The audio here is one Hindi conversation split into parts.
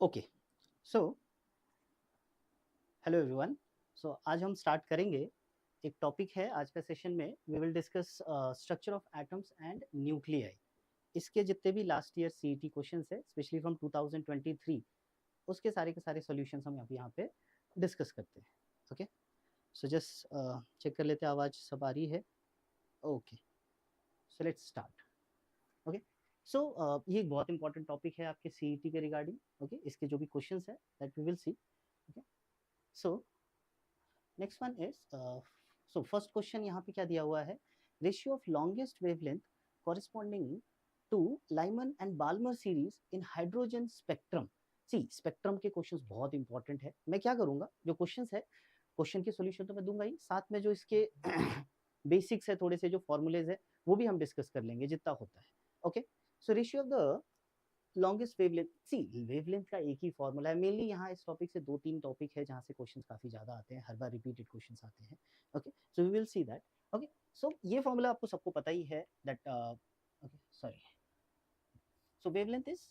Okay, so hello everyone. So आज हम स्टार्ट करेंगे, एक टॉपिक है आज का सेशन में, we will discuss structure of atoms and nuclei. इसके जितने भी लास्ट ईयर सीईटी क्वेश्चंस है, स्पेशली फ्रॉम 2023, उसके सारे के सारे सॉल्यूशंस हम यहाँ पे डिस्कस करते हैं। ओके, सो जस्ट चेक कर लेते हैं आवाज़ सब आ रही है। Okay, so let's start. Okay, so ये एक बहुत इंपॉर्टेंट टॉपिक है आपके सीईटी के रिगार्डिंग। ओके, इसके जो भी क्वेश्चंस है that we will see. Okay, so next one is, so first question यहाँ पे क्या दिया हुआ है, ratio of longest wavelength corresponding to Lyman and Balmer series in hydrogen spectrum. See, spectrum के क्वेश्चंस बहुत इंपॉर्टेंट है। मैं क्या करूंगा, जो क्वेश्चंस है, क्वेश्चन के सॉल्यूशन तो मैं दूंगा ही, साथ में जो इसके बेसिक्स है, थोड़े से जो फॉर्मूलेज है, वो भी हम डिस्कस कर लेंगे जितना होता है। Okay, so ratio of the longest wavelength, see wavelength का एक ही फॉर्मूला है। मेनली यहाँ इस टॉपिक से 2-3 टॉपिक है जहाँ से क्वेश्चंस काफी ज्यादा आते हैं, हर बार रिपीटेड क्वेश्चंस आते हैं। Okay, so we will see that. Okay, so ये फॉर्मूला आपको सबको पता ही है that, okay sorry, so wavelength is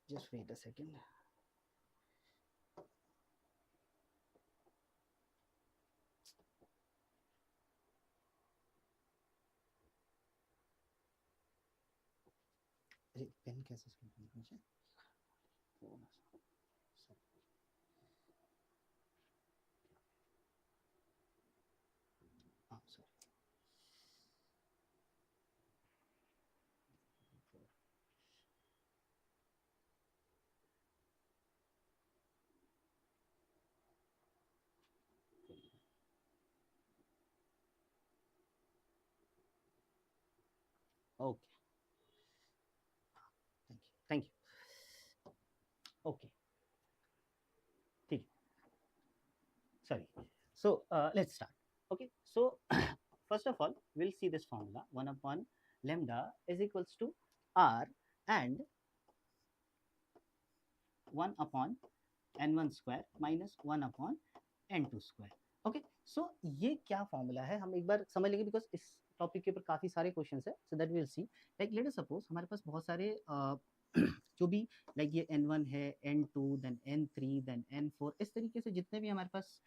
just wait a second. अरे पेन कैसे मुझे, sorry. Okay, thank you. Okay, ठीक, sorry. So let's start. Okay, so first of all, we'll see this formula: 1 upon lambda is equals to r and 1 upon n1 square minus 1 upon n2 square. Okay, so ये क्या फॉर्मूला है हम एक बार समझ लेंगे, बिकॉज इस टॉपिक के ऊपर काफी सारे क्वेश्चंस है, so that will see. Like let us suppose हमारे पास बहुत सारे जो भी, लाइक ये n1 है, n2, then n3, then n4, इस तरीके से जितने भी हमारे पास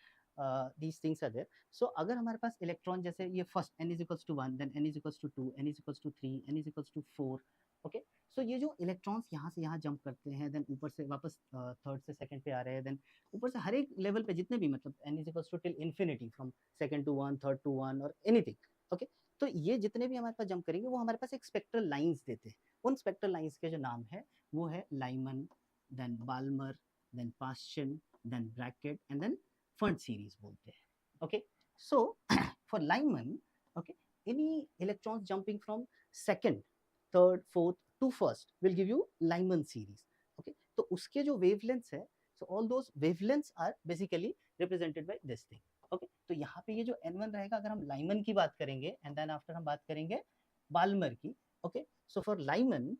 these things are there. So अगर हमारे पास इलेक्ट्रॉन, जैसे ये first n is equals to 1, then n is equals to 2, n is equals to 3, n is equals to 4. Okay, so ये जो इलेक्ट्रॉन्स यहाँ से यहाँ जंप करते हैं, देन ऊपर से वापस थर्ड से सेकंड पे आ रहे हैं, देन ऊपर से हर एक लेवल पे जितने भी, मतलब n is equals to till infinity, from second to 1, third to 1 और एनीथिंग। ओके, तो ये जितने भी हमारे पास जंप करेंगे वो हमारे पास एक स्पेक्ट्रल लाइंस देते हैं। उन स्पेक्ट्रल लाइंस के जो नाम है वो है Lyman, then Balmer, then Paschen, then Brackett and then Pfund series बोलते हैं। Okay, so for Lyman, okay, any electrons jumping from second, third, fourth to first will give you Lyman series. Okay, तो उसके जो wavelengths है, so all those wavelengths are basically represented by this thing. Okay, तो यहाँ पे ये जो n1 रहेगा, अगर हम लाइमन की बात करेंगे, एंड देन आफ्टर हम बात करेंगे बाल्मर की। Okay, so for Lyman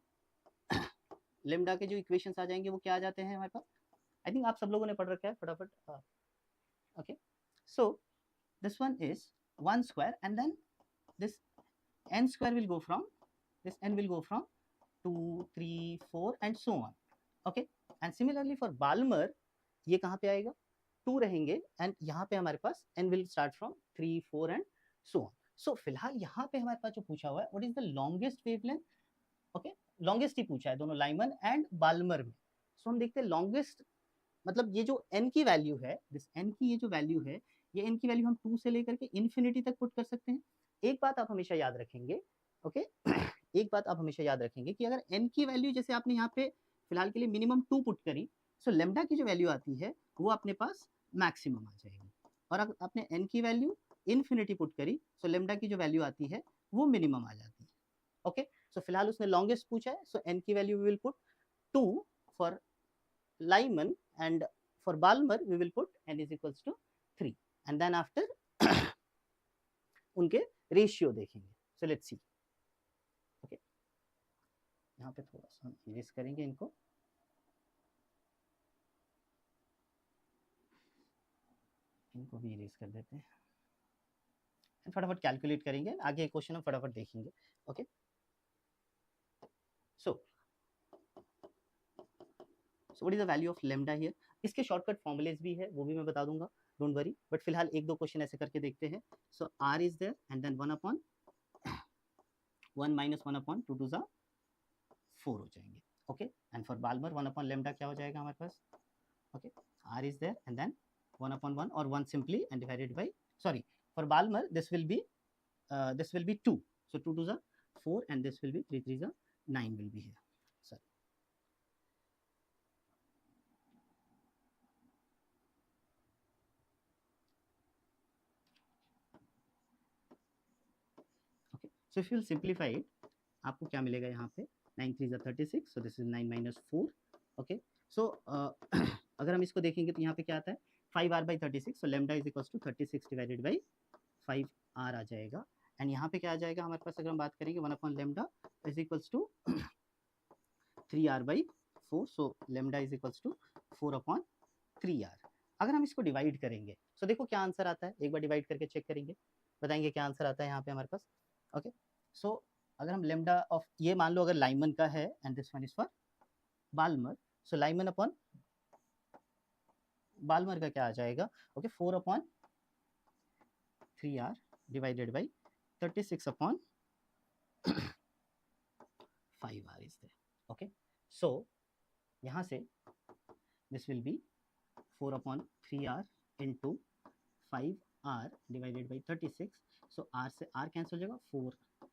lambda के जो इक्वेशंस आ जाएंगे वो क्या आ जाते हैं हमारे पास, आई थिंक आप सब लोगों ने पढ़ रखा है फटाफट। Okay, so this one is 1 square, and then this n square will go from, this n will go from 2, 3, 4 and so on. Okay, and similarly for Balmer ये कहाँ पे आएगा, 2 रहेंगे, एंड यहाँ पे हमारे पास n will start from 3, 4 and so on. So फिलहाल यहाँ पे हमारे पास जो पूछा हुआ है, what is the longest wavelength? Okay, longest ही पूछा है दोनों लाइमन एंड बाल्मर में। सो हम देखते हैं लॉन्गेस्ट, मतलब ये जो n की वैल्यू है, दिस n की ये जो वैल्यू है, ये n की वैल्यू हम 2 से लेकर के इन्फिनिटी तक पुट कर सकते हैं। एक बात आप हमेशा याद रखेंगे, ओके, एक बात आप हमेशा याद रखेंगे कि अगर n की वैल्यू जैसे आपने यहाँ पे फिलहाल के लिए मिनिमम 2 पुट करी, सो लेमडा की जो वैल्यू आती है वो अपने पास मैक्सिमम आ जाएगी, और अगर आपने n की वैल्यू इन्फिनिटी पुट करी, सो लेमडा की जो वैल्यू आती है वो मिनिमम आ जाती है। ओके, सो फिलहाल उसने लॉन्गेस्ट पूछा है, सो n की value we will put 2 for Lyman, and for Balmer we will put n is equals to 3, and then after उनके रेशियो देखेंगे. सो लेट्स सी. ओके, यहाँ पे थोड़ा सा हम इरेज करेंगे इनको. इनको भी इरेज कर देते हैं. फटाफट कैलकुलेट करेंगे, आगे क्वेश्चन हम फटाफट देखेंगे. Okay, so what is the value of lambda here. इसके शॉर्टकट फॉर्मुलेज भी है, वो भी मैं बता दूंगा, डोंट वरी. बट फिलहाल एक दो क्वेश्चन ऐसे करके देखते हैं. So R is there and then 1 upon 1 minus 1 upon 2 to the 4 हो जाएंगे. Okay, and for Balmer 1 upon lambda क्या हो जाएगा हमारे पास. Okay, R is there and then 1 upon 1 और 1 simply and divided by, sorry, for Balmer this will be 2. So 2 to the 4 and this will be 3 3 the 9 will be here. Sorry. Okay. So if you will simplify it, आपको क्या मिलेगा यहाँ पे 9 3 36. So this is 9 minus 4. Okay. So अगर हम इसको देखेंगे तो यहाँ पे क्या आता है 5r by 36. So lambda is equals to 36 divided by 5r आ जाएगा. एंड यहाँ पे क्या आ जाएगा हमारे पास, अगर हम बात करेंगे 1 upon lambda is equals to 3r by 4. So lambda is equals to 4 upon 3r. अगर हम इसको डिवाइड करेंगे तो देखो क्या आंसर आता है, एक बार डिवाइड करके चेक करेंगे, बताएंगे क्या आंसर आता है यहाँ पे हमारे पास. ओके, सो अगर हम लैम्डा ऑफ, ये मान लो अगर लाइमन का है and this one is for Balmer. So Lyman upon Balmer का क्या आ जाएगा. Okay, 4 upon 3r divided by 36 upon 5r is there. Okay, so यहाँ से this will be 4 upon 3r into 5r divided by 36. So r से r cancel हो जाएगा, 4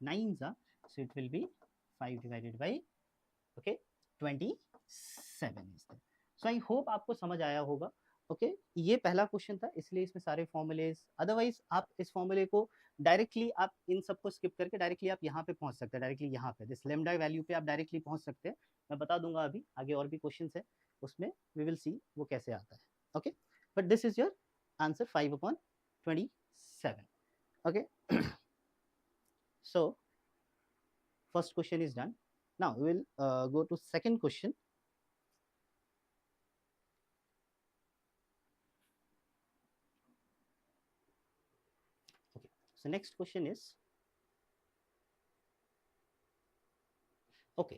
9s are, so it will be 5 divided by, okay, 27 is there. So I hope आपको समझ आया होगा. ओके, ये पहला क्वेश्चन था इसलिए इसमें सारे फॉर्मूलेज, अदरवाइज आप इस फॉर्मूले को डायरेक्टली आप इन सबको स्किप करके डायरेक्टली आप यहाँ पे पहुँच सकते हैं, डायरेक्टली यहाँ पे दिस लैम्डा वैल्यू पे आप डायरेक्टली पहुँच सकते हैं. मैं बता दूंगा अभी आगे और भी क्वेश्चन है उसमें वी विल सी वो कैसे आता है. Okay, but this is your answer 5 upon 27. Okay, so first question is done. Now we will go to second question. So next question is, okay,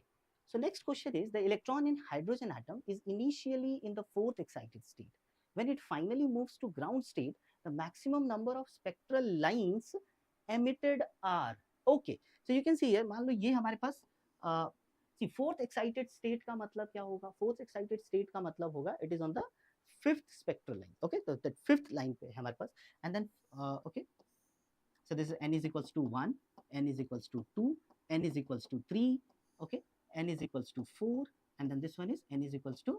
so next question is, the electron in hydrogen atom is initially in the 4th excited state. When it finally moves to ground state, the maximum number of spectral lines emitted are, okay, so you can see here, मान लो ये हमारे पास see 4th excited state का मतलब क्या होगा, 4th excited state का मतलब होगा it is on the 5th spectral line. Okay, so that 5th line पे है हमारे पास. And then okay, so this is n is equals to 1, n is equals to 2, n is equals to 3, okay, n is equals to 4, and then this one is n is equals to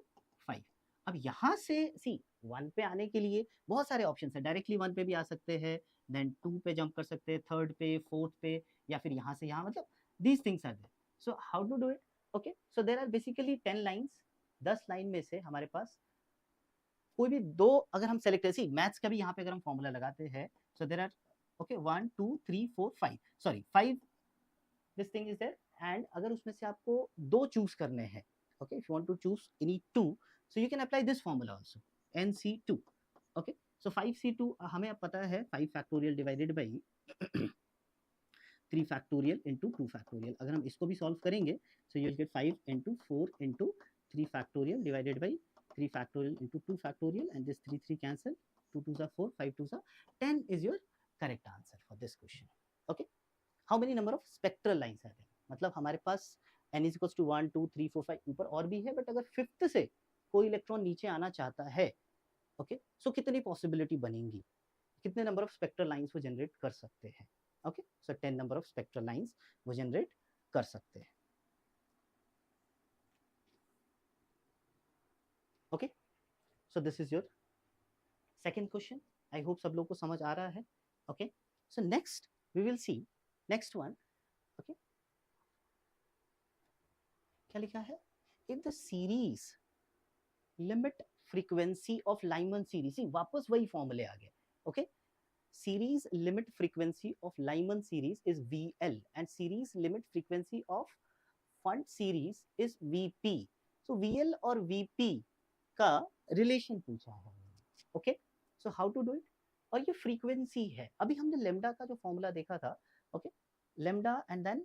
5. अब यहाँ से सी 1 पे आने के लिए बहुत सारे ऑप्शन है, डायरेक्टली 1 पे भी आ सकते हैं, देन 2 पे जंप कर सकते हैं, 3rd पे, 4th पे, या फिर यहाँ से यहाँ, मतलब these things are there. So how to do it. Okay, so there are basically 10 lines. 10 line में से हमारे पास कोई भी दो अगर हम सेलेक्ट सी मैथ्स का भी यहाँ पे अगर हम फॉर्मूला लगाते हैं, सो there are okay 1 2 3 4 5, sorry 5 this thing is there. and अगर उसमें से आपको दो चूज करने हैं, okay, if you want to choose any two, so you can apply this formula also, nc2. okay, so 5c2 हमें अब पता है 5 factorial divided by 3 factorial into 2 factorial. अगर हम इसको भी सॉल्व करेंगे, so you will get 5 into 4 into 3 factorial divided by 3 factorial into 2 factorial, and this 3 cancel, 2 2 4, 5 2 10 is your correct answer for this question. Okay, how many number of spectral lines are there, मतलब हमारे पास n is equals to 1 2 3 4 5 ऊपर और भी है, बट अगर 5th से कोई इलेक्ट्रॉन नीचे आना चाहता है, ओके, सो कितनी पॉसिबिलिटी बनेंगी, कितने नंबर ऑफ स्पेक्ट्रल लाइंस वो जनरेट कर सकते हैं. Okay, so 10 number of spectral lines वो जनरेट कर सकते हैं. Okay, so this is your second question. I hope सब लोग को समझ आ रहा है. Okay, so next we will see next one. Okay, क्या लिखा है, if the series limit frequency of Lyman series, वापस वही फॉर्मूले आ गए. okay, series limit frequency of Lyman series is VL and series limit frequency of Pfund series is VP. So VL और VP का रिलेशन पूछा है. Okay, so how to do it. और ये फ्रीक्वेंसी है. अभी हमने लेमडा का जो फॉर्मूला देखा था, okay, lambda and then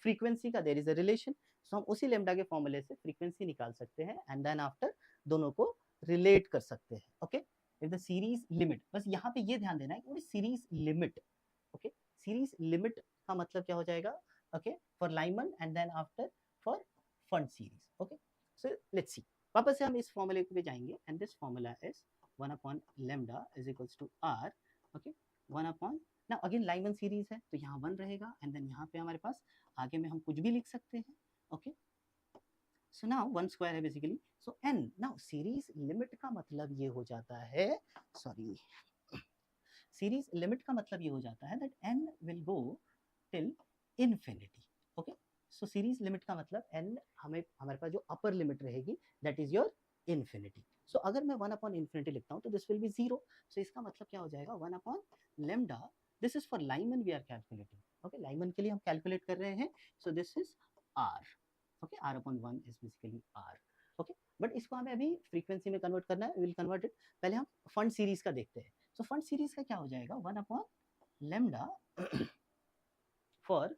frequency का there is a relation. So हम उसी लेमडा के फॉर्मूले से फ्रीक्वेंसी निकाल सकते हैं एंड देन आफ्टर दोनों को रिलेट कर सकते हैं. ओके, इफ द सीरीज लिमिट, बस यहाँ पे ये ध्यान देना है कि series limit. Okay, series limit का मतलब क्या हो जाएगा, okay, for Lyman and then after for Pfund series. Okay, so let's see. वापस से हम इस फॉर्मूले पे जाएंगे and this formula is 1 upon lambda is equals to R. Okay, 1 upon, now again Lyman series है तो यहाँ 1 रहेगा एंड देन यहाँ पे हमारे पास आगे में हम कुछ भी लिख सकते हैं. ओके, सो नाउ 1 स्क्वायर है बेसिकली. सो n, नाउ सीरीज लिमिट का मतलब ये हो जाता है, सॉरी, सीरीज लिमिट का मतलब ये हो जाता है that n will go till infinity. Okay, so series limit का मतलब n हमारे पास जो अपर लिमिट रहेगी दैट इज योर इन्फिनिटी. सो अगर मैं 1 अपॉन इन्फिनिटी लिखता हूँ तो दिस विल बी 0. सो इसका मतलब क्या हो जाएगा, 1 upon lambda. This is for Lyman we are calculating. Okay, Lyman के लिए हम कैलकुलेट कर रहे हैं. So this is r. Okay, r upon 1 is basically r. Okay, but इसको हमें अभी फ्रीक्वेंसी में कन्वर्ट करना है. We will convert it. पहले हम फंड सीरीज का देखते हैं. सो फंड सीरीज का क्या हो जाएगा, 1 upon lambda for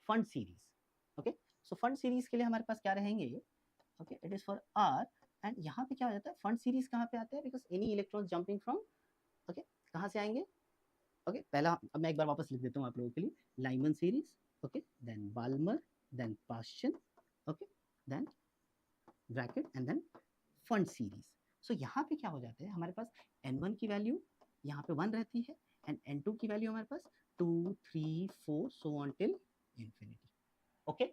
Pfund series. Okay, so fund series के लिए हमारे पास क्या रहेंगे, okay, it is for r. And यहाँ पे क्या हो जाता है, फंड सीरीज कहाँ पे आते हैं, because any electron jumping from, okay, कहाँ से आएंगे. ओके, पहला अब मैं एक बार वापस लिख देता हूँ आप लोगों के लिए. Lyman series, okay, then Balmer, then Paschen, okay, then Brackett and then Pfund series. So यहाँ पे क्या हो जाता है, हमारे पास n1 की वैल्यू यहाँ पे 1 रहती है एंड n2 की वैल्यू हमारे पास 2, 3, 4 so on till infinity. Okay,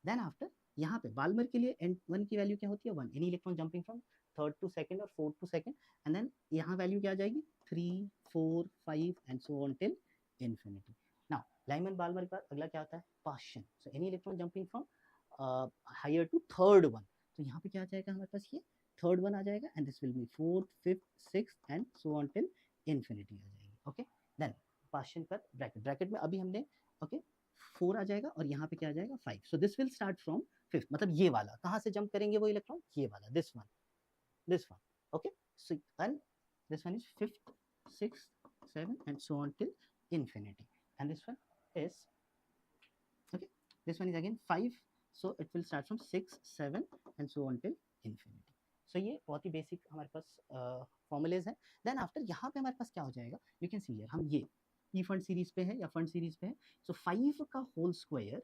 then after यहाँ पे बाल्मर के लिए n1 की वैल्यू क्या होती है, 1. Any electron jumping from third to second और fourth to second and then यहाँ वैल्यू क्या आ जाएगी, 3, 4, 5 and so on till infinity. Now Lyman Balmer का अगला क्या होता है, Paschen. So any electron jumping from higher to third one. तो यहाँ पे क्या आ जाएगा हमारे पास, ये थर्ड वन आ जाएगा and this will be fourth, fifth, sixth and so on till infinity आ जाएगी. ओके, देन पास्चन पर ब्रैकेट, ब्रैकेट में अभी हमने, ओके, 4 आ जाएगा और यहाँ पे क्या आ जाएगा, 5. सो this will start from fifth, मतलब ये वाला कहाँ से जंप करेंगे वो इलेक्ट्रॉन, ये वाला, this one. Okay, so and this one is fifth, sixth, seventh and so on till infinity. And this one is, okay, this one is again 5, so it will start from 6, 7 and so on till infinity. So ये बहुत ही बेसिक हमारे पास फॉर्मूलेज हैं. देन आफ्टर यहाँ पे हमारे पास क्या हो जाएगा, यू कैन सी हियर, हम ये पी फंड सीरीज पे है या फंड सीरीज पे है. सो 5 का whole square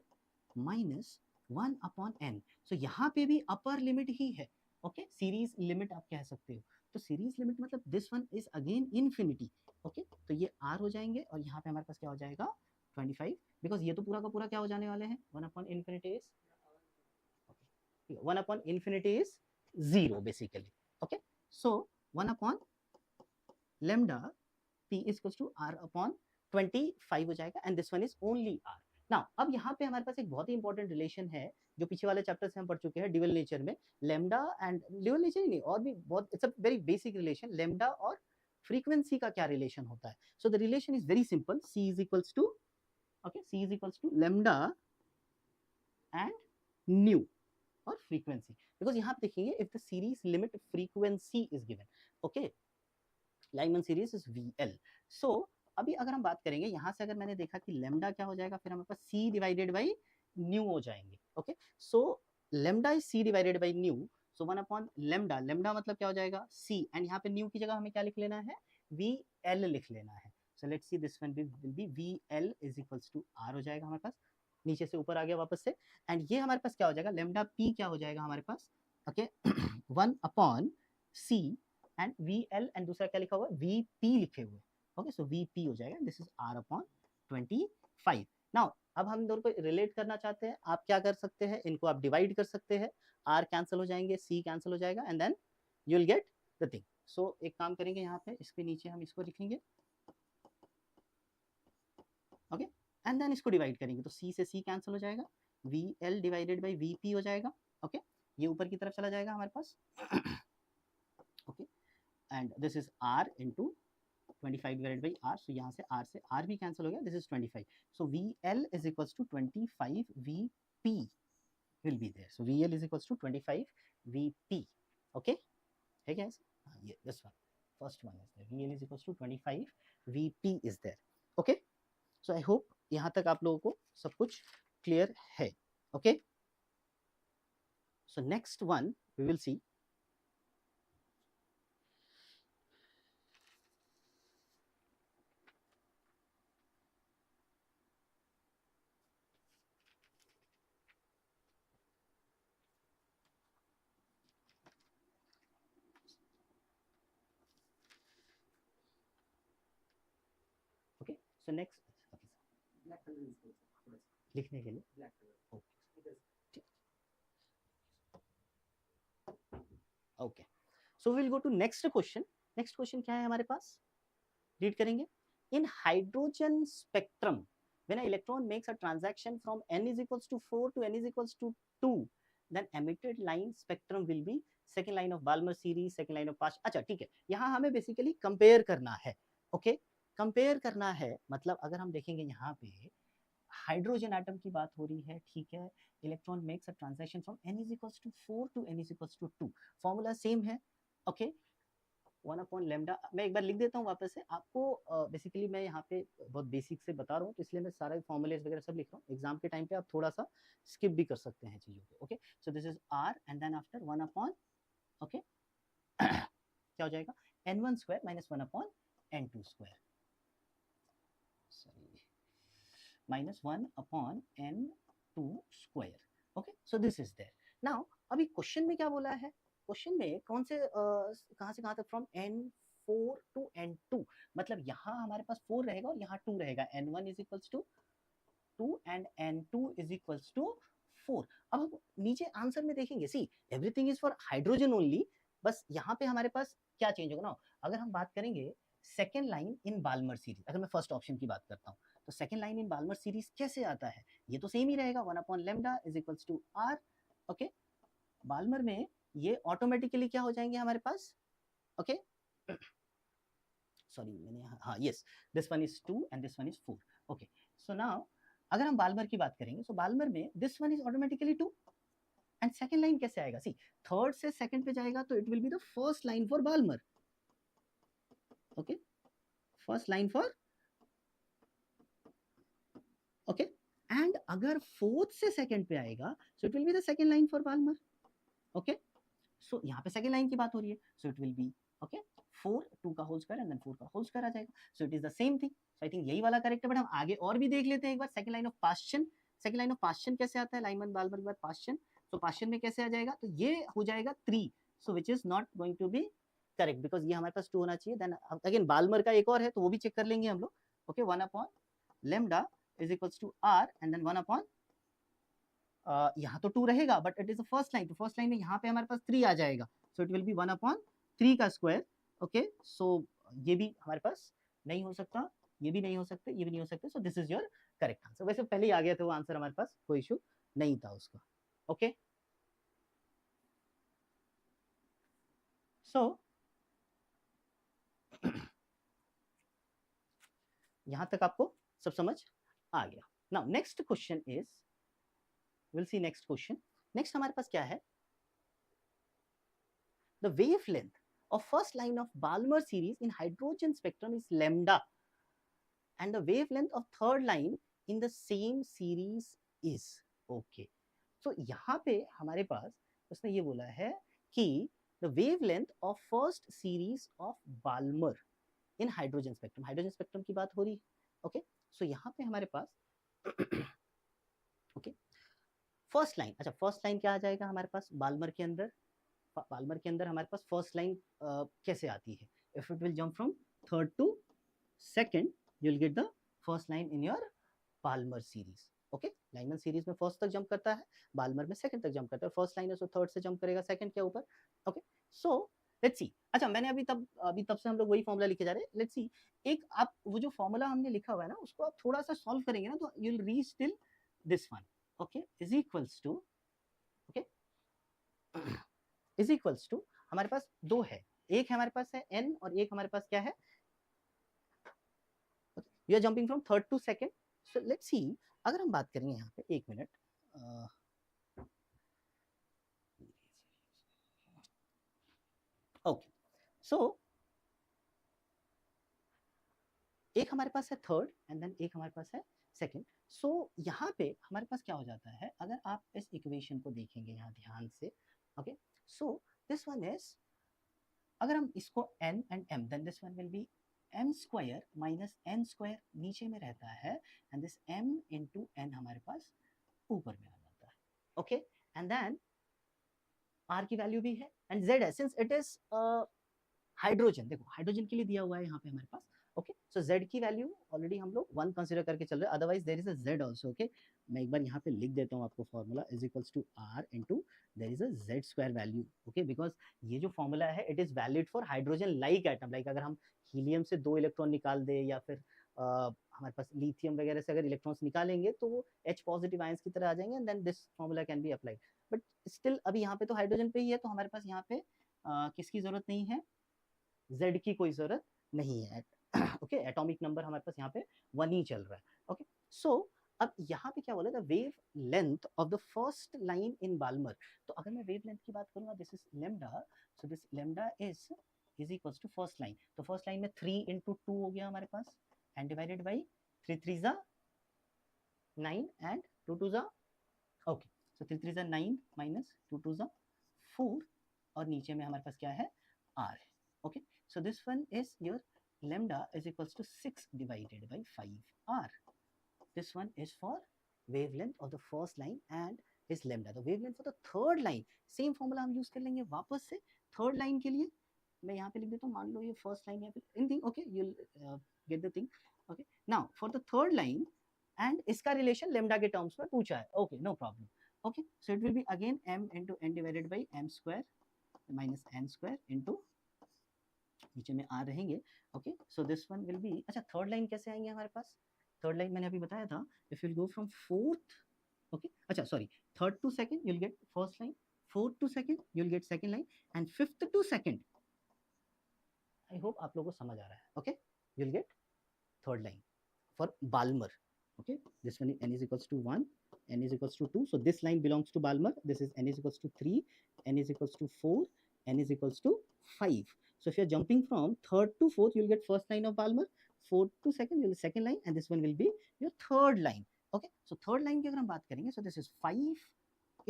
minus 1 upon n. So यहाँ पे भी अपर लिमिट ही है. ओके, सीरीज लिमिट आप कह सकते हो. तो सीरीज लिमिट मतलब this one is again infinity. Okay, तो ये r हो जाएंगे और यहाँ पे हमारे पास क्या हो जाएगा, 25, बिकॉज ये तो पूरा का पूरा क्या हो जाने वाले हैं, 1 upon infinity is, 1 upon infinity is 0 basically. Okay, so 1 upon lambda p is equals to r upon 25 हो जाएगा and this one is only r. Now अब यहाँ पे हमारे पास एक बहुत ही इंपॉर्टेंट रिलेशन है जो पिछले वाले चैप्टर से हम पढ़ चुके हैं, ड्यूअल नेचर में. लैम्डा एंड ड्यूअल नेचर ही नहीं, और भी बहुत, it's a very basic relation. Lambda और फ्रीक्वेंसी का क्या रिलेशन होता है. So the relation is very simple. c is equals to, okay, c is equals to lambda and nu or frequency, because यहाँ पे देखिए if the series limit frequency is given, okay, Lyman series is VL. so अभी अगर हम बात करेंगे यहाँ से, अगर मैंने देखा कि लैम्डा क्या हो जाएगा, फिर हमारे पास c डिवाइडेड बाई न्यू हो जाएंगे. Okay, so lambda is c divided by new. So 1 upon lambda, lambda मतलब क्या हो जाएगा, c, एंड यहाँ पे न्यू की जगह हमें क्या लिख लेना है, VL लिख लेना है. So let's see, this one will be VL is equals to R हो जाएगा हमारे पास. नीचे से ऊपर आ गया वापस से. एंड ये हमारे पास क्या हो जाएगा, लैम्डा P क्या हो जाएगा हमारे पास, okay, 1 upon C and VL and दूसरा क्या लिखा हुआ है, VP लिखे हुए. ओके, सो VP हो जाएगा. This is R upon 25. Now अब हम दोनों को रिलेट करना चाहते हैं. आप क्या कर सकते हैं, इनको आप डिवाइड कर सकते हैं. R कैंसिल हो जाएंगे, C कैंसिल हो जाएगा and then you will get the thing. So एक काम करेंगे, यहाँ पे इसके नीचे हम इसको लिखेंगे, ओके, एंड देन इसको डिवाइड करेंगे तो c से c कैंसिल हो जाएगा, VL डिवाइडेड बाई VP हो जाएगा. ओके, ये ऊपर की तरफ चला जाएगा हमारे पास. Okay, and this is R into 25 divided by r, so यहाँ से r भी कैंसिल हो गया, this is 25, so VL is equals to 25 VP will be there, so VL is equals to 25 VP, okay, है क्या ऐसे? ये this one, first one is there, VL is equals to 25 VP is there, okay, so I hope यहाँ तक आप लोगों को सब कुछ clear है, okay, so next one we will see, okay, so next, okay, लिखने के लिए okay, so will go to next question. Next question क्या है हमारे पास, रीड करेंगे। In hydrogen spectrum when a electron makes a transaction from n is equals to 4 to n is equals to 2 then emitted line spectrum will be second line of Balmer series, second line of Pasch। अच्छा ठीक है, यहाँ हमें बेसिकली कंपेयर करना है, ओके, कंपेयर करना है, मतलब अगर हम देखेंगे यहाँ पे हाइड्रोजन एटम की बात हो रही है, ठीक है, electron makes a transaction from n is equals to 4 to n is equals to 2, formula same है, ओके, 1/λ। मैं एक बार लिख देता हूँ वापस से आपको, बेसिकली मैं यहाँ पे बहुत बेसिक से बता रहा हूँ, तो इसलिए मैं सारे फॉर्मूलेज वगैरह सब लिख रहा हूँ, एग्जाम के टाइम पे आप थोड़ा सा स्किप भी कर सकते हैं चीजों को, okay, so this is r and then after 1/, okay, क्या हो जाएगा, n1 square minus 1/n2 square, sorry, minus 1/n2 square, okay, so this is there. Now अभी क्वेश्चन में क्या बोला है, क्वेश्चन में कौन से कहां से कहां तक, फ्रॉम n4 टू n2, मतलब यहाँ हमारे पास 4 रहेगा और यहाँ 2 रहेगा, n1 is equals to 2 and n2 is equals to 4। अब हम नीचे आंसर में देखेंगे, see everything is for hydrogen only, बस यहाँ पे हमारे पास क्या चेंज होगा ना, अगर हम बात करेंगे second line in Balmer series, अगर मैं फर्स्ट ऑप्शन की बात करता हूँ, तो second line in Balmer series कैसे आता है, ये तो सेम ही रहेगा, 1/λ is equals to r, okay, Balmer में ये ऑटोमेटिकली क्या हो जाएंगे हमारे पास, ओके, सॉरी मैंने, हाँ yes, this one is 2 and this one is 4, okay, so now अगर हम बाल्मर की बात करेंगे, सो बाल्मर में this one is automatically 2 and second line कैसे आएगा, सी थर्ड से सेकंड पे जाएगा तो it will be the first line for Balmer, okay, first line for, okay, and अगर फोर्थ से सेकंड पे आएगा सो it will be the second line for Balmer, okay, सो यहाँ पे सेकंड लाइन की बात हो रही है, so it will be, okay, 4 2 का होल स्क्वायर एंड देन 4 का होल स्क्वायर आ जाएगा, so it is the same thing, so I think यही वाला करेक्ट है, बट हम आगे और भी देख लेते हैं एक बार। Second line of Paschen, second line of Paschen कैसे आता है, लाइमन बाल्मर के बाद पास्चन, तो पास्चन में कैसे आ जाएगा, तो ये हो जाएगा 3, so which is not going to be correct, because ये हमारे पास 2 होना चाहिए। देन अगेन बाल्मर का एक और है तो वो भी चेक कर लेंगे हम लोग, okay, 1/λ is equals to r and then 1/, यहाँ तो 2 रहेगा but it is the first line, तो फर्स्ट लाइन में यहाँ पे हमारे पास 3 आ जाएगा, सो इट विल बी 1/3 का स्क्वायर, ओके, सो ये भी हमारे पास नहीं हो सकता, ये भी नहीं हो सकते, ये भी नहीं हो सकते, सो this is your correct answer. वैसे पहले ही आ गया था वो आंसर हमारे पास, कोई इशू नहीं था उसका, ओके, सो यहां तक आपको सब समझ आ गया। Now next question is, will see next question. Next हमारे पास क्या है, the wavelength of first line of Balmer series in hydrogen spectrum is lambda and the wavelength of third line in the same series is, okay, so यहाँ पे हमारे पास उसने ये बोला है कि the wavelength of first series of Balmer in hydrogen spectrum, hydrogen spectrum की बात हो रही है, okay, so यहाँ पे हमारे पास okay, फर्स्ट लाइन, अच्छा फर्स्ट लाइन क्या आ जाएगा हमारे पास बाल्मर के अंदर, बाल्मर के अंदर हमारे पास फर्स्ट लाइन कैसे आती है, if it will jump from third to second you will get the first line in your Balmer series, okay, Lyman series में फर्स्ट तक जंप करता है, बाल्मर में सेकंड तक जंप करता है, फर्स्ट लाइन है सो थर्ड से जंप करेगा सेकंड के ऊपर, ओके, सो लेट्स सी। अच्छा मैंने अभी तब से हम लोग वही फॉर्मूला लिखे जा रहे हैं, लेट्स सी, एक आप वो जो फॉर्मूला हमने लिखा हुआ है ना उसको आप थोड़ा सा सॉल्व करेंगे ना तो you will reach till this one, okay, is equals to, okay, is equals to, हमारे पास 2 है, एक हमारे पास है n और एक हमारे पास क्या है you are jumping from third to second. So let's see, अगर हम बात करेंगे यहाँ पे, एक मिनट, ओके. सो एक हमारे पास है थर्ड एंड देन एक हमारे पास है सेकंड. सो यहाँ पे हमारे पास क्या हो जाता है, अगर आप इस इक्वेशन को देखेंगे यहाँ ध्यान से, okay, so this one is, अगर हम इसको n and m, then this one will be m square minus n square नीचे में रहता है, and this m into n हमारे पास ऊपर में आ जाता है. ओके, एंड देन r की वैल्यू भी है एंड z है, सिंस इट इज हाइड्रोजन. देखो हाइड्रोजन के लिए दिया हुआ है यहाँ पे हमारे पास. ओके, सो z की वैल्यू ऑलरेडी हम लोग 1 कंसीडर करके चल रहे हैं, otherwise there is a z also. Okay, मैं एक बार यहाँ पे लिख देता हूँ आपको formula is equals to r into there is a z square value. Okay, because ये जो फॉर्मूला है it is valid for hydrogen like atom. Like अगर हम हीलियम से 2 इलेक्ट्रॉन निकाल दे या फिर हमारे पास लिथियम वगैरह से अगर इलेक्ट्रॉन्स निकालेंगे तो वो H पॉजिटिव आयंस की तरह आ जाएंगे, and then this formula can be applied. But still अभी यहाँ पे तो हाइड्रोजन पे ही है, तो हमारे पास यहाँ पे किसकी जरूरत नहीं है, Z की कोई जरूरत नहीं है. ओके, एटॉमिक नंबर हमारे पास यहाँ पे 1 ही चल रहा है. ओके, सो अब यहाँ पे क्या बोला था, wavelength of the first line in Balmer. तो अगर मैं वेव लेंथ की बात करूंगा, this is lambda, so this lambda is equals to first line. तो फर्स्ट लाइन में 3 इंटू 2 हो गया हमारे पास, एंड डिवाइडेड बाई 3 3 जा 9 एंड 2 2 जा, ओके, सो 3 3 जा 9 माइनस 2 2 जा 4, और नीचे में हमारे पास क्या है, r है. Okay, so this one is your lambda is equals to 6 divided by 5r. This one is for wavelength of the first line and is lambda. The wavelength for the third line, same formula हम यूज कर लेंगे वापस से थर्ड लाइन के लिए. मैं यहाँ पे लिख देता हूँ, मान लो ये फर्स्ट लाइन है, anything. Okay, you'll get the thing. Okay, now for the third line and इसका रिलेशन lambda के टर्म्स में पूछा है. ओके, no problem. Okay, so it will be again m into n divided by m square minus n square into नीचे में आ रहेंगे. Okay, so this one will B, अच्छा थर्ड लाइन कैसे आएंगे हमारे पास, थर्ड लाइन मैंने अभी बताया था, if you go from fourth, okay, अच्छा sorry, third to second you will get first line, fourth to second you will get second line, and fifth to second, I hope आप लोगों को समझ आ रहा है. Okay, you will get third line for Balmer. Okay, this one is n is equals to 1, n is equals to 2, so this line belongs to Balmer. This is n is equals to 3, n is equals to 4, n is equals to 5. So if you are jumping from third to fourth, you will get first line of Balmer, fourth to second you will second line, and this one will be your third line. Okay, so third line की अगर हम बात करेंगे, so this is 5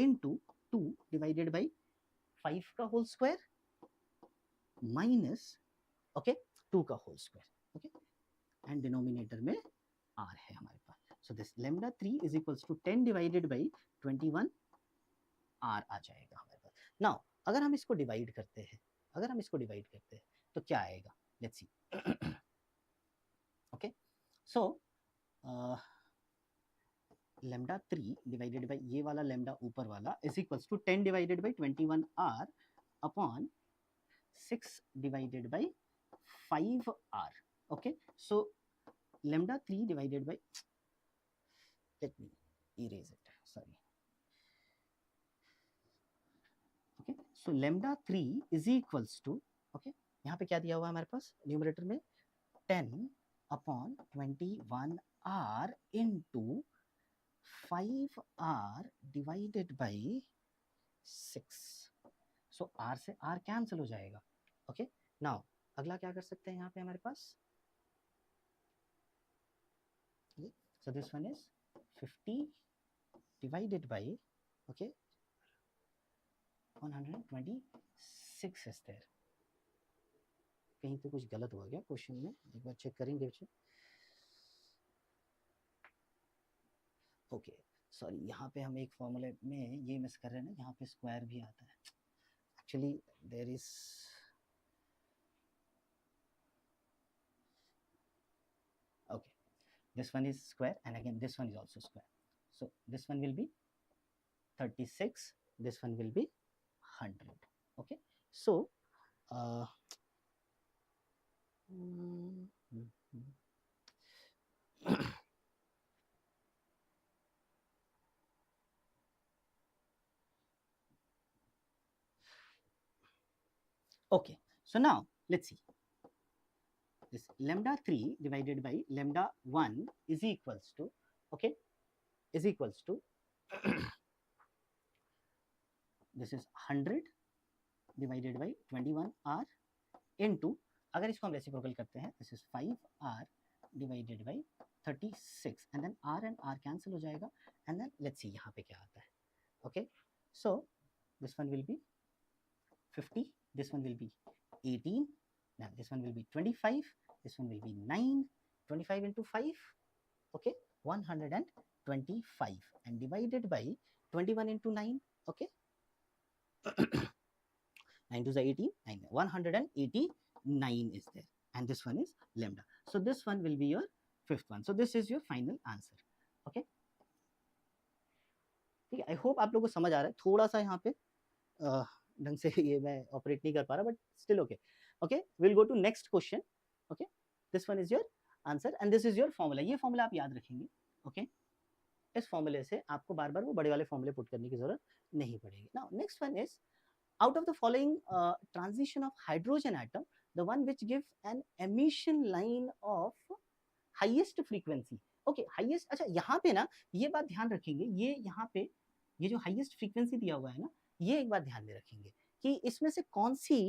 into 2 divided by 5 का whole square minus, okay, 2 का whole square. Okay, and denominator में r है हमारे पास. So this lambda 3 is equals to 10 divided by 21 r आ जाएगा हमारे पास. Now अगर हम इसको डिवाइड करते हैं, अगर हम इसको डिवाइड करते हैं तो क्या आएगा, let's see. Okay, so lambda 3 divided by ये वाला lambda ऊपर वाला is equals to 10 divided by 21 r upon 6 divided by 5 r. Okay, so lambda 3 divided by, let me erase it, sorry. Okay, so lambda 3 is equals to, okay, यहाँ पे क्या दिया हुआ है हमारे पास न्यूमरेटर में, 10 upon 21 r into 5r divided by 6. so r से r कैंसिल हो जाएगा. ओके, नाउ अगला क्या कर सकते हैं यहाँ पे हमारे पास, so this one is 50 divided by, okay, 126 is there. कहीं पे कुछ गलत हो गया क्वेश्चन में, एक बार चेक करेंगे. ओके, सॉरी, यहाँ पे हम एक फॉर्मूले में ये मिस कर रहे हैं ना, यहाँ पे स्क्वायर भी आता है. Actually there is, okay, this one is square and again this one is also square, so this one will be 36, this one will be 100. Okay, so okay, so now let's see. this λ3 divided by λ1 is equals to, okay, is equals to this is 100 divided by 21R into, अगर इसको हम रेसिप्रोकल करते हैं, this is 5R divided by 36 and then R cancel हो जाएगा and then let's see यहाँ पे क्या आता है. Okay, so this one will be 50, this one will be 18, now this one will be 25, this one will be 9, 25 into 5, okay, 125 and divided by 21 into 9, okay, 9 to the 18, 9, 189 is there and this one is lambda. So this one will be your fifth one. So this is your final answer. Okay. ठीक है, आई होप आप लोगों को समझ आ रहा है. थोड़ा सा यहाँ पे ढंग से ये मैं ऑपरेट नहीं कर पा रहा, but still okay. Okay, will go to next question. Okay, this one is your answer and this is your formula. ये फॉर्मूला आप याद रखेंगे. ओके, इस फॉर्मूले से आपको बार बार वो बड़े वाले फॉर्मूले पुट करने की जरूरत नहीं पड़ेगी. Now next one is, out of the following transition of hydrogen atom, the one which gives an emission line of highest frequency. Okay, highest. अच्छा, यहाँ पे ना ये बात ध्यान रखेंगे, ये यहाँ पे ये जो highest frequency दिया हुआ है ना, ये एक बात ध्यान में रखेंगे कि इसमें से कौन सी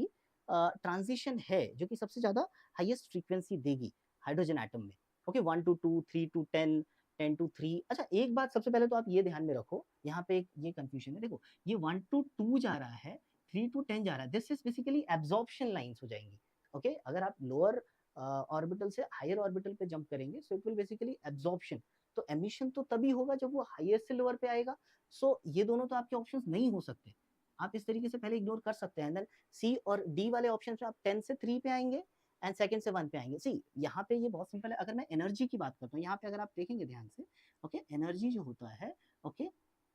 ट्रांजिशन है जो कि सबसे ज्यादा हाईएस्ट फ्रीक्वेंसी देगी हाइड्रोजन एटम में. Okay, 1 to 2, 3 to 10, 10 to 3. अच्छा, एक बात सबसे पहले तो आप ये ध्यान में रखो, यहाँ पे ये कंफ्यूजन है. देखो, ये 1 to 2 जा रहा है, 3 to 10 जा रहा है. This is basically absorption lines हो जाएंगी. ओके, अगर आप लोअर ऑर्बिटल से हायर ऑर्बिटल पे जंप करेंगे, so it will basically absorption. तो एमिशन तो तभी होगा जब वो हायर से लोअर पे आएगा. सो ये दोनों तो आपके ऑप्शंस नहीं हो सकते. आप इस तरीके से पहले इग्नोर कर सकते हैं. देन सी और डी वाले ऑप्शन में आप 10 से 3 पे आएंगे एंड सेकंड से 1 पे आएंगे. सी यहाँ पे ये बहुत सिंपल है. अगर मैं एनर्जी की बात करता हूँ, यहाँ पे अगर आप देखेंगे ध्यान से, ओके, एनर्जी जो होता है, okay,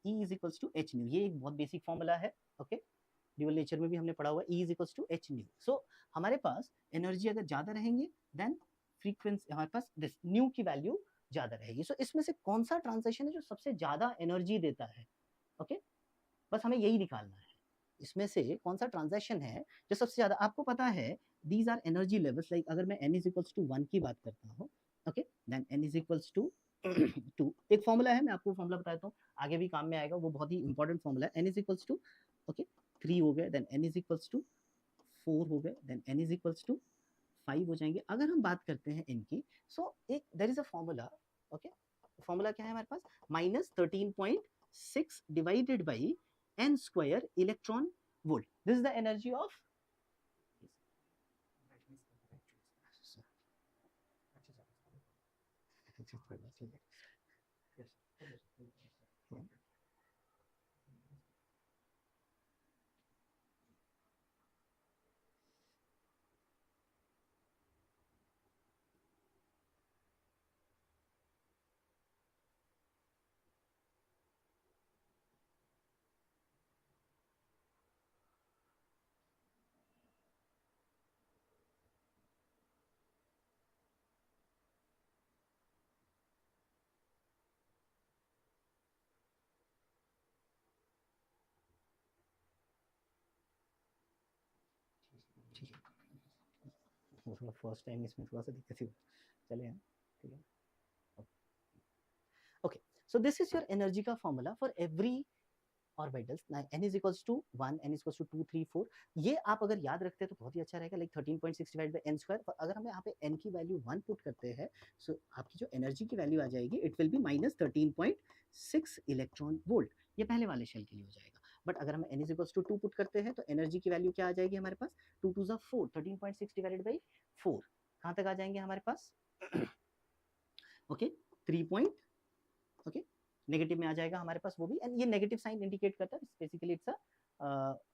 E is equals to h nu. ये एक बहुत बेसिक फॉर्मूला है. ओके, ड्यूअल नेचर में भी हमने पढ़ा हुआ है, E is equals to h nu. So हमारे पास एनर्जी अगर ज्यादा रहेंगे देन फ्रीक्वेंसी, हमारे पास दिस न्यू की वैल्यू ज्यादा रहेगी. सो इसमें से कौन सा ट्रांजिशन है जो सबसे ज्यादा एनर्जी देता है? ओके, बस हमें यही निकालना है. इसमें से कौन सा ट्रांजिशन है जो सबसे ज्यादा, आपको पता है these are energy levels. Like अगर मैं n इज इक्वल्स टू 1 की बात करता हूँ, okay, then n is equals to 2. एक फॉर्मूला है, मैं आपको फॉर्मूला बताता हूँ, आगे भी काम में आएगा, वो बहुत ही इंपॉर्टेंट फॉर्मूला है. n is equals to, okay, 3 हो गए, then n is equals to 4 हो गए, then n is equals to 5 हो जाएंगे. अगर हम बात करते हैं n की, सो एक there is a formula. Okay, formula क्या है हमारे पास? -13.6 divided by n square electron volt. This is the energy of, first time इसमें थोड़ा सा दिक्कत है, चले. ठीक है, okay. So this is your energy का formula for every orbitals. n is equals to 1, n is equals to 2, 3, 4. ये आप अगर याद रखते हैं तो बहुत ही अच्छा रहेगा. Like 13.6 divide by n square. अगर हम यहाँ पे n की वैल्यू 1 पुट करते हैं, सो आपकी जो एनर्जी की वैल्यू आ जाएगी, it will B -13.6 electron volt. ये पहले वाले शेल के लिए हो जाएगा. बट अगर हम n is equals to 2 put करते हैं तो एनर्जी की वैल्यू क्या आ जाएगी हमारे पास? 2 2 ज़ा 4, 13.6 डिवाइडेड बाई 4. कहाँ तक आ जाएंगे हमारे पास? ओके, 3 पॉइंट, ओके, नेगेटिव में आ जाएगा हमारे पास वो भी. एंड ये नेगेटिव साइन इंडिकेट करता है basically it's a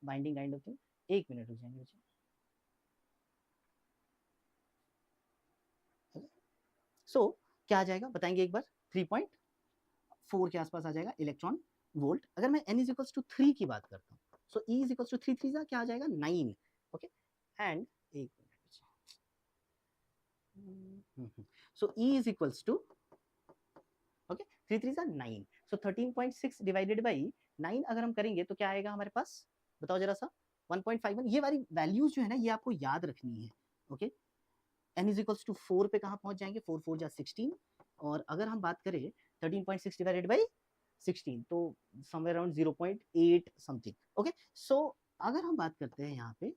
binding kind of thing. एक मिनट रुक जाएंगे बच्चे. सो क्या आ जाएगा बताएंगे एक बार? 3.4 के आसपास आ जाएगा इलेक्ट्रॉन वोल्ट. अगर मैं n इज इक्वल्स टू 3 की बात करता हूँ, so E is equals to 3 3 क्या आ जाएगा? 9. ओके, एंड एक minute, so E is equals to, okay, 3 3 9. So 13.6 divided by 9 अगर हम करेंगे तो क्या आएगा हमारे पास? बताओ जरा सा. 1.51. ये वाली वैल्यूज जो है ना, ये आपको याद रखनी है. Okay, n is equals to 4 पे कहाँ पहुंच जाएंगे, 4 4 जा 16, और अगर हम बात करें 13.6 डिवाइडेड बाई 16 तो somewhere around 0.8 something. Okay, so अगर हम बात करते हैं यहाँ पे,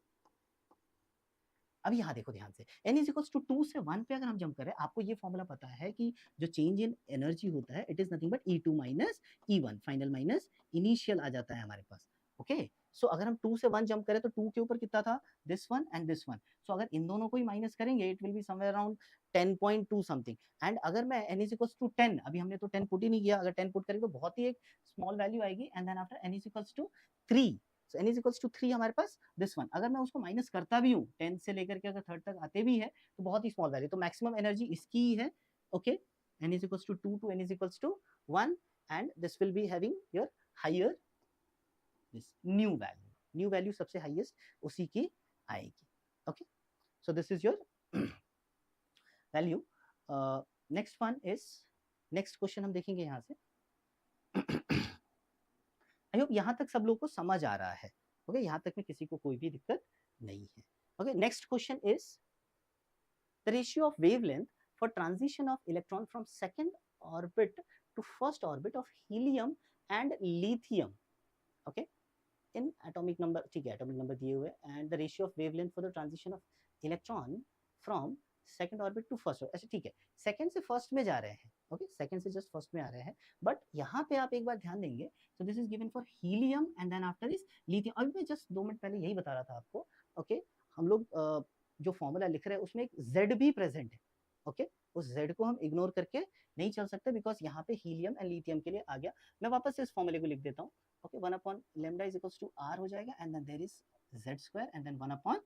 अब यहाँ देखो ध्यान से, n इज इक्वल्स टू 2 से 1 पे अगर हम जंप करें, आपको ये फॉर्मूला पता है कि जो चेंज इन एनर्जी होता है it is nothing but E2 minus E1, final minus initial आ जाता है हमारे पास। ओके, सो अगर हम 2 से 1 जंप करें तो 2 के ऊपर कितना था, this one and this one, so अगर इन दोनों को ही माइनस करेंगे it will be somewhere around 10.2 something. And अगर मैं n इज इक्वल्स टू 10, अभी हमने तो 10 पुट ही नहीं किया, अगर 10 पुट करेंगे तो बहुत ही एक स्मॉल वैल्यू आएगी, and then after n is equals to 3, so n is equals to 3 हमारे पास दिस वन। अगर मैं उसको माइनस करता भी हूँ 10 से लेकर के अगर 3rd तक आते भी है तो बहुत ही स्मॉल वैल्यू, तो मैक्सिमम एनर्जी इसकी ही है। Okay, n is equals to 2 to n is equals to 1 and this will be having your higher this new value सबसे हाईएस्ट उसी की आएगी। Okay, so this is your value। next one is, next question हम देखेंगे यहाँ से। आई होप यहाँ तक सब लोगों को समझ आ रहा है। ओके, यहाँ तक में किसी को कोई भी दिक्कत नहीं है। Okay, next question is the ratio of wavelength for transition of electron from second orbit to first orbit of helium and lithium. Okay, in atomic number, ठीक है एटॉमिक नंबर दिए हुए, and the ratio of wavelength for the transition of electron from second orbit to first. अच्छा ठीक है, सेकंड से फर्स्ट में जा रहे हैं। ओके, सेकंड से जस्ट फर्स्ट में आ रहे हैं, बट यहाँ पे आप एक बार ध्यान देंगे, so this is given for helium and then after is lithium. अभी मैं जस्ट 2 मिनट पहले यही बता रहा था आपको। ओके, हम लोग जो फॉर्मूला लिख रहे हैं उसमें एक Z भी प्रेजेंट है। ओके, उस Z को हम इग्नोर करके नहीं चल सकते, बिकॉज यहाँ पे हीलियम एंड लिथियम के लिए आ गया। मैं वापस से इस फॉर्मूले को लिख देता हूँ। Okay, 1 upon lambda is equals to R हो जाएगा, and then there is Z square and then 1 upon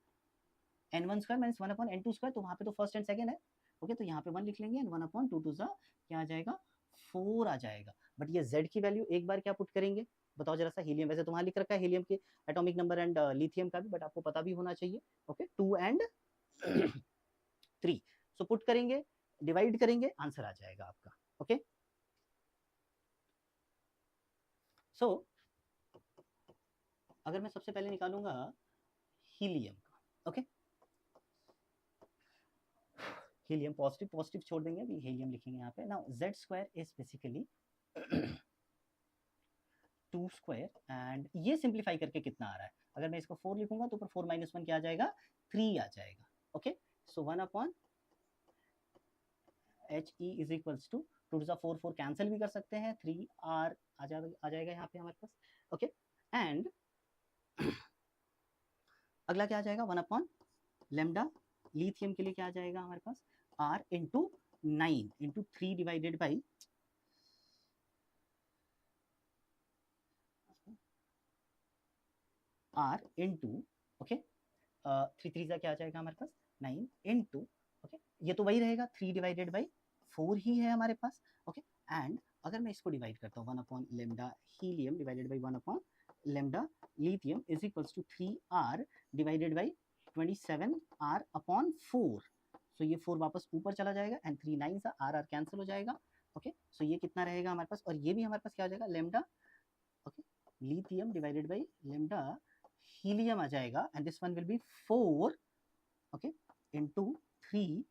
n1 square minus 1 upon n2 square, तो वहाँ पे तो फर्स्ट एंड सेकंड है। ओके, तो यहाँ पे 1 लिख लेंगे, एंड 1 अपॉन 2 2 सा क्या आ जाएगा, 4 आ जाएगा। बट ये Z की वैल्यू एक बार क्या पुट करेंगे, बताओ जरा सा। हीलियम वैसे तो वहाँ लिख रखा है हीलियम के एटॉमिक नंबर एंड लिथियम का भी, बट आपको पता भी होना चाहिए। ओके, 2 एंड 3, सो पुट करेंगे, डिवाइड करेंगे, आंसर आ जाएगा आपका। ओके, सो अगर मैं सबसे पहले निकालूंगा हीलियम का। ओके, हीलियम पॉजिटिव पॉजिटिव छोड़ देंगे, अभी हीलियम लिखेंगे यहाँ पे। Now Z square is basically 2 square, and ये सिंप्लीफाई करके कितना आ रहा है, अगर मैं इसको 4 लिखूंगा तो ऊपर 4 माइनस 1 क्या आ जाएगा, 3 आ जाएगा। Okay, so 1 upon HE is equals to 2 to 4 4 cancel भी कर सकते हैं, 3R आ जाएगा यहाँ पे हमारे पास। ओके, एंड अगला क्या आ जाएगा, 1 अपॉन लैम्डा लिथियम के लिए क्या आ जाएगा हमारे पास, R into 9 into 3 divided by R into, okay, 3 3 क्या आ जाएगा हमारे पास, 9 इंटू, ओके, ये तो वही रहेगा 3 डिवाइडेड बाई 4 ही है हमारे पास। ओके, एंड अगर मैं इसको डिवाइड करता हूँ 1 upon lambda helium divided by 1 upon lambda lithium is equals to 3R divided by 27R upon 4, so ये 4 वापस ऊपर चला जाएगा, एंड 3 9 सा R कैंसिल हो जाएगा। ओके, सो ये कितना रहेगा हमारे पास, और ये भी हमारे पास क्या हो जाएगा, lambda, okay, lithium divided by lambda helium आ जाएगा, and this one will be 4, okay, into 3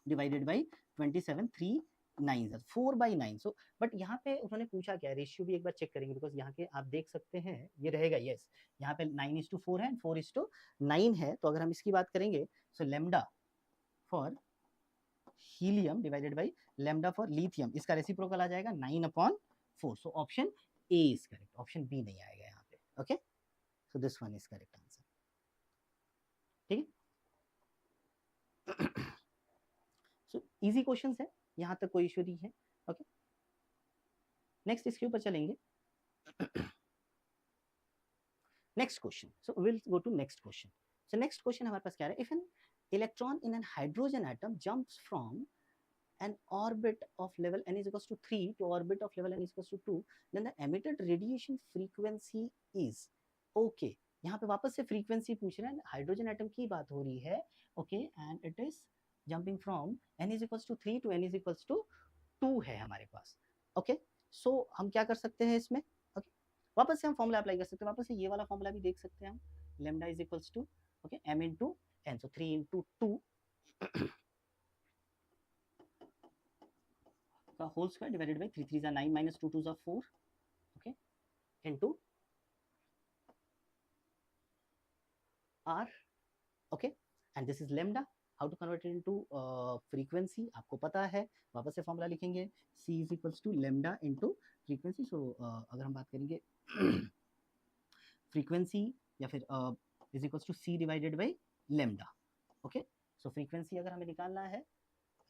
divided by 27, 3 9 4 by 9। So but यहाँ पे उन्होंने पूछा क्या, रेशियो भी एक बार चेक करेंगे, बिकॉज यहाँ के आप देख सकते हैं ये रहेगा, यस यहाँ पे 9:4 है, 4:9 है, तो अगर हम इसकी बात करेंगे, so lambda for helium divided by lambda for lithium, इसका रेसिप्रोकल आ जाएगा 9/4, so option A is correct, option B नहीं आएगा यहाँ पे। Okay, so this one is correct answer. ठीक है, सो इजी क्वेश्चंस है, यहाँ तक कोई इश्यू नहीं है। ओके, नेक्स्ट इसके ऊपर चलेंगे। Next question, so will go to next question. So next question हमारे पास क्या है, if an electron in N hydrogen atom jumps from an orbit of level n is equals to 3 to orbit of level n is equals to 2, then the emitted radiation frequency is, okay, यहाँ पे वापस से फ्रीक्वेंसी पूछ रहे हैं, हाइड्रोजन एटम की बात हो रही है। Okay, and it is jumping from n is equals to 3 to n is equals to 2 है हमारे पास। ओके, सो हम क्या कर सकते हैं इसमें, ओके, वापस से हम फॉर्मूला अप्लाई कर सकते हैं, वापस से ये वाला फॉर्मूला भी देख सकते हैं हम, lambda is equals to, okay, m into n, so 3 into 2 का whole square divided by 3 3 9 minus 2 2 4, okay, into r, okay, and this is lambda. How to convert it into frequency आपको पता है, वापस से फॉर्मूला लिखेंगे, c is equals to lambda into frequency. so अगर हम बात करेंगे frequency या फिर is equals to c divided by lambda, okay. so frequency अगर हमें निकालना है,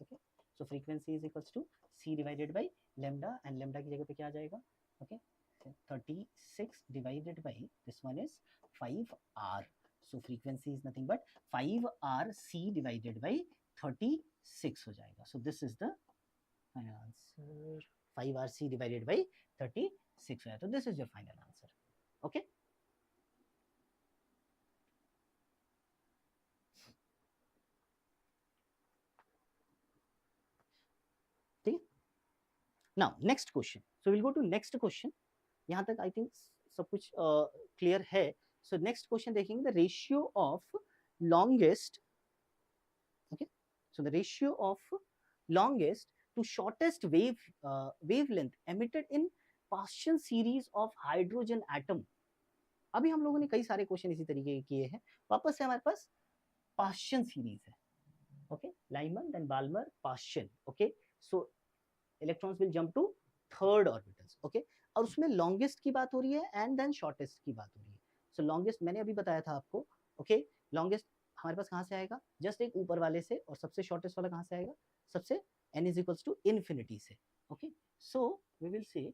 okay, so frequency is equals to c divided by lambda, and lambda की जगह पे क्या आ जाएगा, okay, 36 divided by this one is 5r. so frequency is nothing but 5rc divided by 36 हो जाएगा. so this is the final answer, 5rc divided by 36 हो जाएगा. so this is your final answer, okay. ठीक है. now next question, so we'll go to next question. यहाँ तक I think सब कुछ clear है. so next question देखेंगे, the ratio of longest, okay, so the ratio of longest to shortest wavelength emitted in Paschen series of hydrogen atom. अभी हम लोगों ने कई सारे क्वेश्चन इसी तरीके के किए हैं. वापस से हमारे पास Paschen सीरीज है, okay, Lyman then Balmer Paschen, okay, so electrons will jump to third orbitals, okay, और उसमें longest की बात हो रही है and then shortest की बात हो रही है. so longest मैंने अभी बताया था आपको, okay, longest हमारे पास कहाँ से आएगा, जस्ट एक ऊपर वाले से, और सबसे shortest वाला कहाँ से आएगा, सबसे n is equals to infinity से, okay. so we will see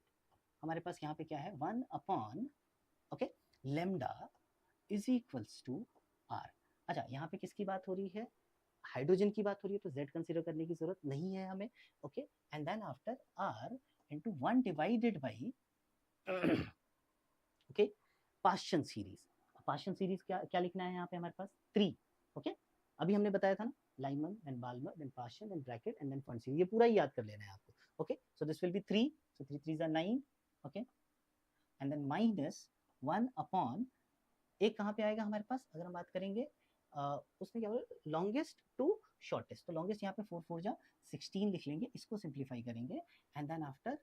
हमारे पास यहाँ पे क्या है, 1 upon, okay, lambda is equals to r. अच्छा, यहाँ पे किसकी बात हो रही है, हाइड्रोजन की बात हो रही है, तो z कंसीडर करने की जरूरत नहीं है हमें, okay. And then after r into 1 divided by okay Paschen series. Paschen series क्या लिखना है यहाँ पे हमारे पास, 3, ओके. अभी हमने बताया था ना, Lyman then Balmer then Paschen then Brackett and then Pfund series, ये पूरा ही याद कर लेना है आपको, okay. So this will be 3, so 3 3 are 9, okay, and then minus 1 upon, एक कहाँ पे आएगा हमारे पास, अगर हम बात करेंगे उसने क्या बोला, लॉन्गेस्ट टू शॉर्टेस्ट, तो लॉन्गेस्ट यहाँ पे 4 4 जा 16 लिख लेंगे, इसको सिंप्लीफाई करेंगे, एंड देन आफ्टर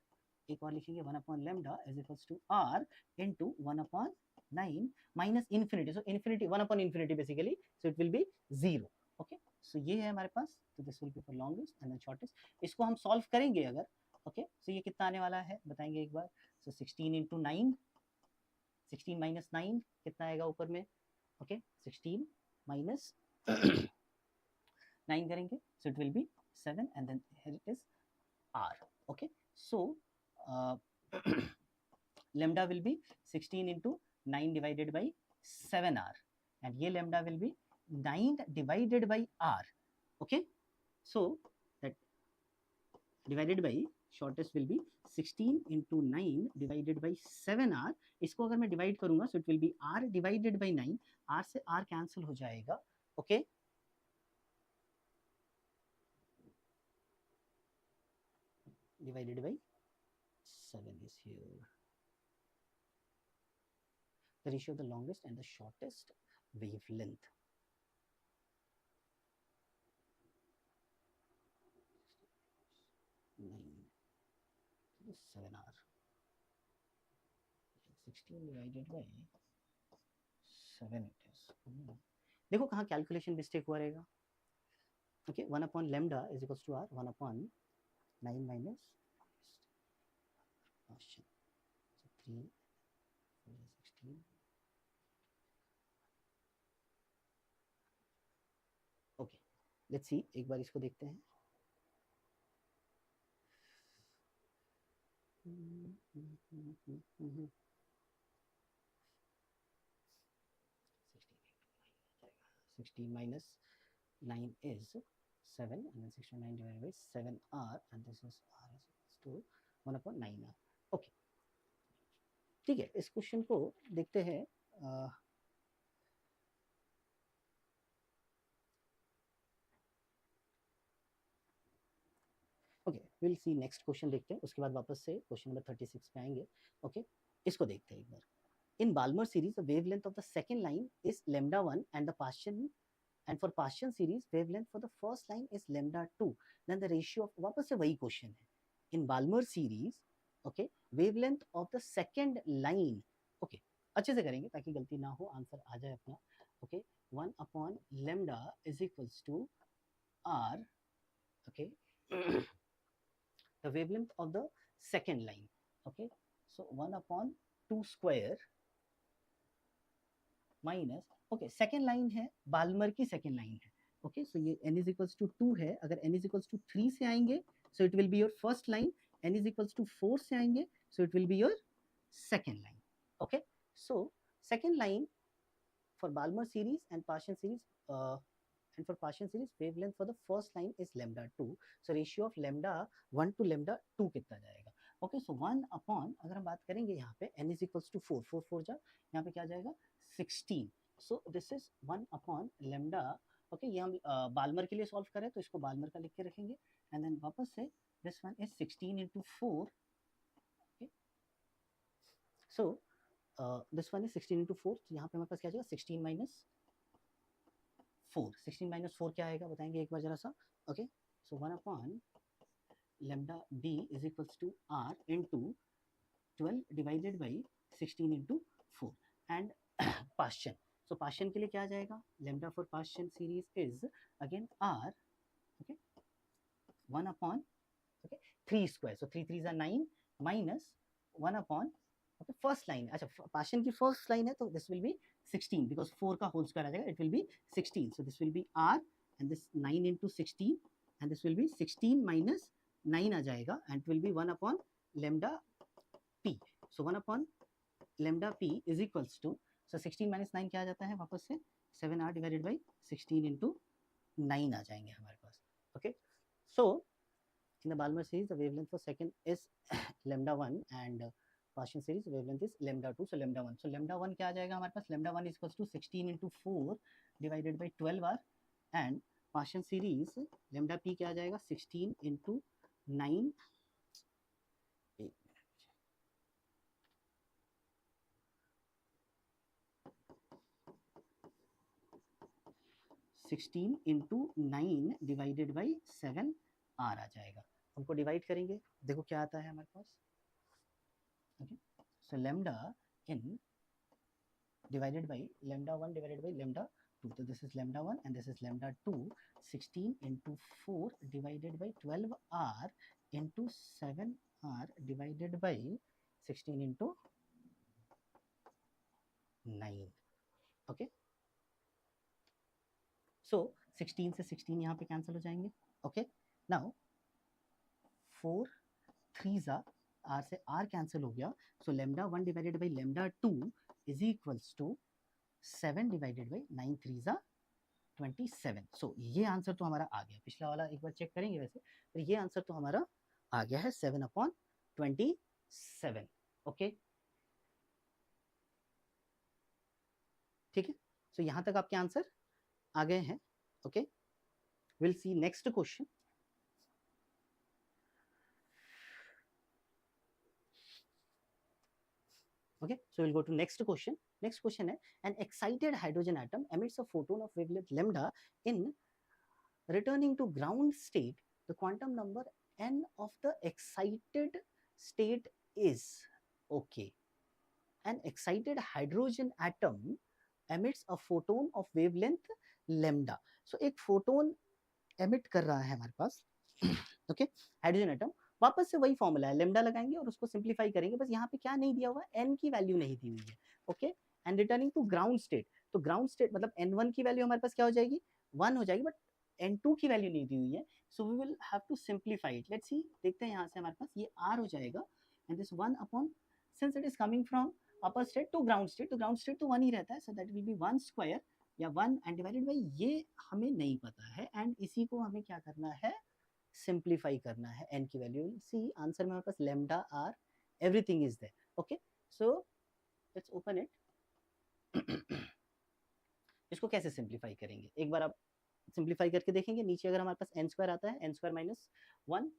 एक और लिखेंगे 1 upon lambda is equals to r into 1 upon 9 minus infinity, so infinity 1 upon infinity basically, so it will be 0, okay. So ये है हमारे पास, तो this will be for longest and then shortest. इसको हम सॉल्व करेंगे अगर, ओके, सो ये कितना आने वाला है बताएंगे एक बार. सो 16 इंटू 9, 16 माइनस 9 कितना आएगा ऊपर में, ओके, 16 माइनस 9 करेंगे, so it will be 7 and then here it is r, okay. so lambda will be 16 into 9 divided by 7r, and ये lambda will be 9 divided by r, okay. so that divided by shortest will be 16 into 9 divided by 7r. इसको अगर मैं डिवाइड करूंगा, so it will be r divided by 9, r से r कैंसिल हो जाएगा, okay. divided by 7 is here. The ratio of the longest and the shortest wavelength. Nine, 7r. 16 divided by 7 it is. देखो कहाँ कैलकुलेशन मिस्टेक हुआ रहेगा, okay. 1 upon lambda is equals to r, 1 upon 9 minus 3 16, okay. Let's see, एक बार इसको देखते हैं. Sixteen minus 9 is 7, and then 69 divided by 7r, and this is r is equals to 1 upon 9r, okay. ठीक है, इस क्वेश्चन को देखते हैं. Okay, will see next question देखते हैं, उसके बाद वापस से क्वेश्चन नंबर 36 पे आएंगे, ओके. इसको देखते हैं एक बार. In Balmer series, the wavelength of the second line is lambda 1 and the Paschen and for partial series wavelength for the first line is λ2, then the ratio of, वापस से वही क्वेश्चन है, in Balmer series, okay, wavelength of the second line, okay, अच्छे से करेंगे ताकि गलती ना हो, आंसर आ जाए अपना, okay, 1 upon lambda is equals to r, okay, the wavelength of the second line, okay, so 1 upon 2 square minus, okay, second line है, बाल्मर की सेकेंड लाइन है, ओके, सो ये n इज इक्वल्स टू 2 है, अगर n इज इक्वल्स टू 3 से आएंगे so it will be your first line, n is equals to 4 से आएंगे so it will be your second line, okay, so second line for Balmer series and partial series, and for partial series wavelength for the first line is λ2, so ratio of λ1 to λ2 कितना जाएगा, ओके, सो 1 upon, अगर हम बात करेंगे यहाँ पे n is equals to 4, 4 4 जा, यहाँ पे क्या जाएगा 16, so this is 1 upon lambda, okay, ये हम बाल्मर के लिए सॉल्व करें तो इसको बाल्मर का लिख के रखेंगे, एंड देन वापस से this one is 16 into 4, okay, so this one is 16 into 4, तो यहाँ पे हमारे पास क्या जाएगा 16 minus 4, 16 minus 4 क्या आएगा बताएंगे एक बार जरा सा, okay, so 1 upon lambda b is equals to r into 12 divided by 16 into 4, and Paschen, so Paschen के लिए क्या आ जाएगा, lambda for Paschen series is again r, okay, 1 upon, okay, 3 square, so 3 3s are 9 minus 1 upon, okay, first line, अच्छा Paschen की first line है तो this will be 16 because 4 का whole square आ जाएगा, it will be 16, so this will be r and this 9 into 16 and this will be 16 minus 9 आ जाएगा and it will be 1 upon lambda p, so 1 upon lambda p is equals to, so 16 minus 9 क्या आ जाता है वापस से 7r divided by 16 into 9 आ जाएंगे हमारे पास, okay, so in the Balmer series the wavelength for second is λ1 and Paschen series wavelength is λ2, so λ1, so λ1 क्या आ जाएगा हमारे पास, λ1 is equals to 16 into 4 divided by 12r and Paschen series lambda p क्या आ जाएगा 16 into 9, 16 into 9 divided by 7 r आ जाएगा, हमको डिवाइड करेंगे, देखो क्या आता है हमारे पास, okay, so lambda in divided by λ1 divided by λ2, so this is λ1 and this is λ2, 16 into 4 divided by 12r into 7r divided by 16 into 9, okay, so 16 से 16 यहाँ पे कैंसिल हो जाएंगे, okay, now 4 3s r से r कैंसिल हो गया, so λ1 divided by λ2 is equals to 7 divided by 9 3s 27, so ये आंसर तो हमारा आ गया, पिछला वाला एक बार चेक करेंगे वैसे, तो ये आंसर तो हमारा आ गया है 7 upon 27, ओके, ठीक है, so यहाँ तक आपके आंसर आ गए हैं, okay, will see next question, okay, so we'll go to next question. Next question है, an excited hydrogen atom emits a photon of wavelength lambda in returning to ground state, the quantum number n of the excited state is, okay, an excited hydrogen atom emits a photon of wavelength lambda, so एक photon emit कर रहा है हमारे पास, okay, हाइड्रोजन एटम, वापस से वही फॉर्मूला है, लेमडा लगाएंगे और उसको सिंप्लीफाई करेंगे, बस यहाँ पे क्या नहीं दिया हुआ है, एन की वैल्यू नहीं दी हुई है, okay, and returning to ground state, तो ग्राउंड स्टेट मतलब n1 की वैल्यू हमारे पास क्या हो जाएगी 1 हो जाएगी, बट n2 की वैल्यू नहीं दी हुई है, so we will have to simplify it, let's see, देखते हैं यहाँ से हमारे पास ये r हो जाएगा and this 1 upon, since it is coming from upper state to ground state, तो ग्राउंड स्टेट तो 1 ही रहता है, so that will be 1 square या 1 एंड डिवाइडेड बाय, ये हमें नहीं पता है एंड इसी को हमें क्या करना है, सिंप्लीफाई करना है n की वैल्यू, सी आंसर में हमारे पास lambda r everything is there, okay, so let's open it, इसको कैसे सिंप्लीफाई करेंगे एक बार आप सिंप्लीफाई करके देखेंगे, नीचे अगर हमारे पास n स्क्वायर आता है, n स्क्वायर माइनस 1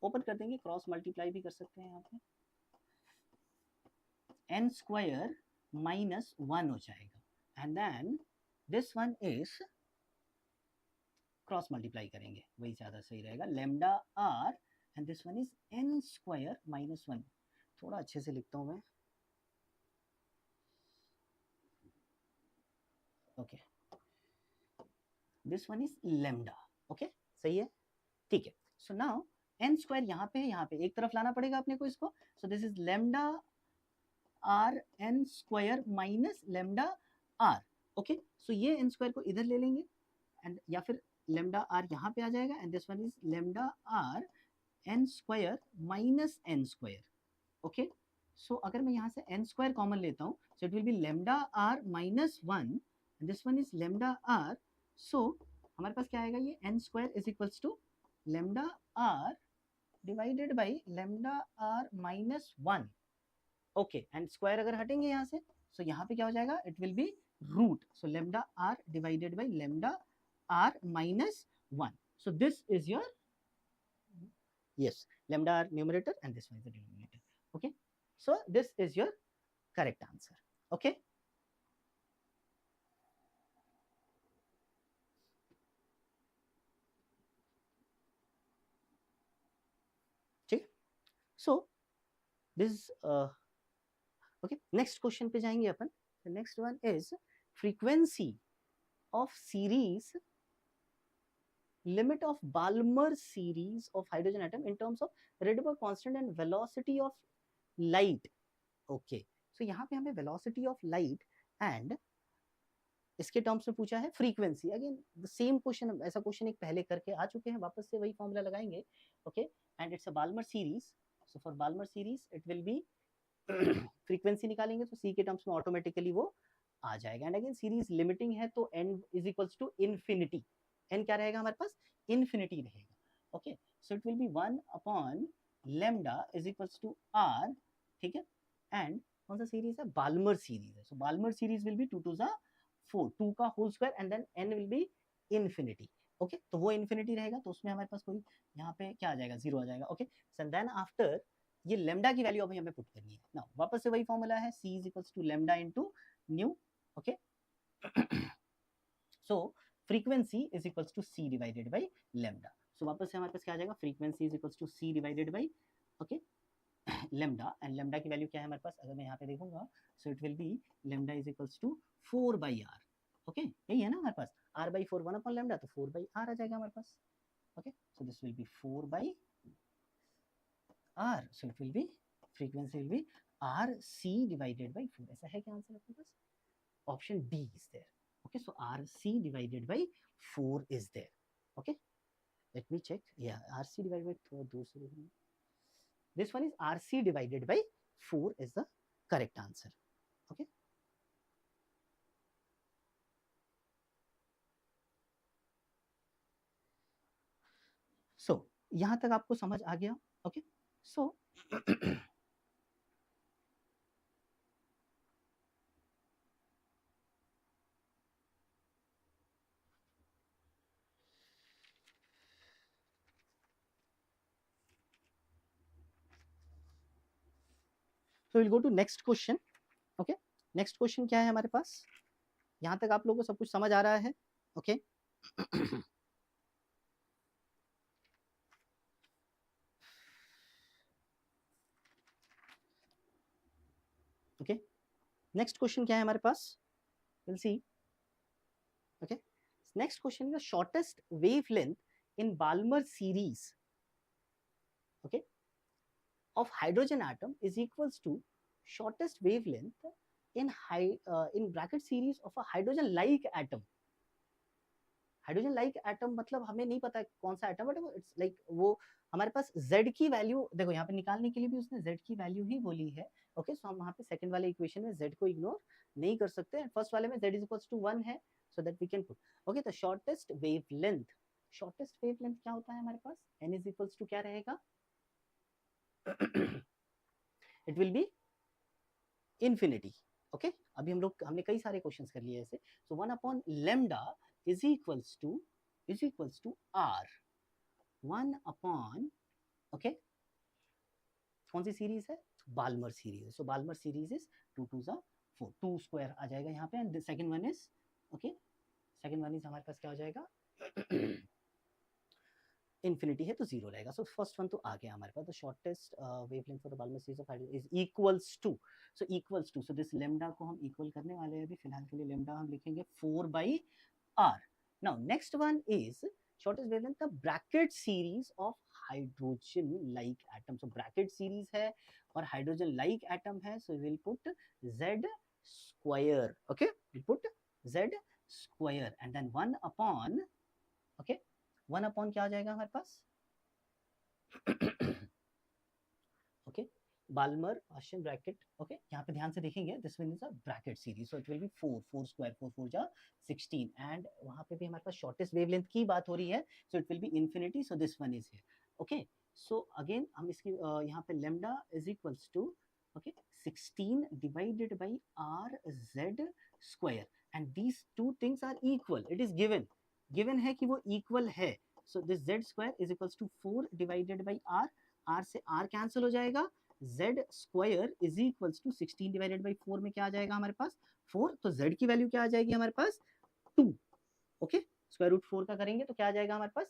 ओपन कर देंगे, क्रॉस मल्टीप्लाई भी कर सकते हैं यहाँ पे, n स्क्वायर माइनस 1 हो जाएगा and then this one is cross multiply करेंगे, वही ज़्यादा सही रहेगा, lambda R and this one is n square minus 1. थोड़ा अच्छे से लिखता हूँ मैं, okay, this one is lambda, okay, सही है, ठीक है. सो नाउ n स्क्वायर यहाँ पे है, यहाँ पे एक तरफ लाना पड़ेगा अपने को इसको. So this is lambda R n square minus lambda R, okay. So ये n स्क्वायर को इधर ले लेंगे एंड या फिर लैम्डा आर यहाँ पे आ जाएगा and this one is lambda R n square minus n square, okay. So अगर मैं यहाँ से n स्क्वायर कॉमन लेता हूँ, so it will be lambda R minus 1 and this one is lambda R. So हमारे पास क्या आएगा, ये n square is equals to lambda R divided by lambda R minus 1, okay. And square अगर हटेंगे यहाँ से, सो यहाँ पे क्या हो जाएगा, it will be root. So lambda R divided by lambda R minus 1. So this is your, yes, lambda r numerator and this one is the denominator, okay. So this is your correct answer, okay. ठीक, so this okay, next question पे जाएंगे अपन. The next one is frequency of series, limit of Balmer series of hydrogen atom in terms of Rydberg constant and velocity of light, okay. So यहाँ पे हमें velocity of light and इसके टर्म्स में पूछा है frequency. Again the same question, ऐसा क्वेश्चन एक पहले करके आ चुके हैं, वापस से वही फॉर्मूला लगाएंगे, okay. And it's a Balmer series. So for Balmer series it will be frequency निकालेंगे तो सी के टर्म्स में ऑटोमेटिकली वो आ जाएगा. एंड अगेन सीरीज लिमिटिंग है तो n is equals to infinity. n क्या रहेगा हमारे पास, इन्फिनिटी रहेगा, okay. So it will be 1 upon lambda is equals to r, ठीक है. एंड कौन सा सीरीज है, बाल्मर सीरीज है. So Balmer series will be 2 to the 4, 2 का whole square and then n will be infinity, okay. तो वो इन्फिनिटी रहेगा तो उसमें हमारे पास कोई यहाँ पे क्या आ जाएगा, 0 आ जाएगा, ओके. सो देन आफ्टर ये लैम्डा की वैल्यू अभी हमें पुट करनी है. नाउ वापस से वही फॉर्मूला है, c is equals to lambda into nu, okay. So frequency is equals to c divided by lambda. So वापस से हमारे पास क्या आ जाएगा, frequency is equals to c divided by, okay, lambda. And lambda की वैल्यू क्या है हमारे पास, अगर मैं यहाँ पे देखूंगा, so it will be lambda is equals to 4 by R, okay. यही है ना हमारे पास, r बाई 4 1 अपॉन लैम्डा, तो 4 बाई आर आ जाएगा हमारे पास, okay. So this will be 4 by r. So it will be, frequency will be r c divided by 4. ऐसा है क्या आंसर आपके पास, option D is there, okay. So r c divided by 4 is there, okay. Let me check, या आर सी डिवाइडेड बाई, थोड़ा दूर से देखना, this one is RC divided by 4 is the correct answer, okay. So यहाँ तक आपको समझ आ गया, okay. So we'll go to next question, okay. Next question क्या है हमारे पास, यहाँ तक आप लोगों को सब कुछ समझ आ रहा है, okay. okay, next question क्या है हमारे पास, we'll see, okay. Next question is the shortest wavelength in Balmer series, okay, of hydrogen atom is equals to shortest wavelength in bracket series of a hydrogen like atom. Hydrogen like atom मतलब हमें नहीं पता कौन सा एटम, बट इट्स लाइक वो हमारे पास z की वैल्यू, देखो यहाँ पे निकालने के लिए भी उसने z की वैल्यू ही बोली है, ओके. सो हम वहाँ पे सेकंड वाले इक्वेशन में z को इग्नोर नहीं कर सकते, एंड फर्स्ट वाले में z इज इक्वल्स टू 1 है, so that we can put, okay. तो शॉर्टेस्ट वेवलेंथ क्या होता है हमारे पास, n इज इक्वल्स टू क्या रहेगा, it will be infinity, okay. अभी हमने कई सारे क्वेश्चंस कर लिए ऐसे. So 1 upon lambda is equals to r 1 upon, okay, कौन सी सीरीज है, बाल्मर सीरीज है. So Balmer series is 2 to the 4, 2 square आ जाएगा यहाँ पे. And second one is, okay, second one is हमारे पास क्या हो जाएगा, इन्फिनिटी है तो जीरो रहेगा. सो फर्स्ट वन तो आ गया हमारे पास. The shortest wavelength for the Balmer series of hydrogen is equals to. So this lambda को हम इक्वल करने वाले हैं अभी फिलहाल के लिए. लेमडा हम लिखेंगे 4/r. Now next one is shortest wavelength the bracket series of hydrogen like atom. So bracket series है और hydrogen like atom है, so we will put z square. Okay, we put z square and then 1 upon, okay, 1 upon क्या आ जाएगा हमारे पास? okay, Balmer Gaussian bracket. Okay, यहाँ पे ध्यान से देखेंगे, this one is a bracket series, so it will be 4 square, 4 जा 16, and वहाँ पे भी हमारे पास shortest wavelength की बात हो रही है, so it will be infinity, so this one is here. Okay, so again हम इसकी यहाँ पे lambda is equals to, okay, 16 divided by rz square, and these two things are equal. It is given है कि वो equal है, so this z square is equals to 4 divided by r से r cancel हो जाएगा. z square is equals to 16 divided by 4 में क्या आ जाएगा हमारे पास? 4. तो z की वैल्यू क्या आ जाएगी हमारे पास? 2. ओके, स्क्वायर रूट 4 का करेंगे तो क्या आ जाएगा हमारे पास?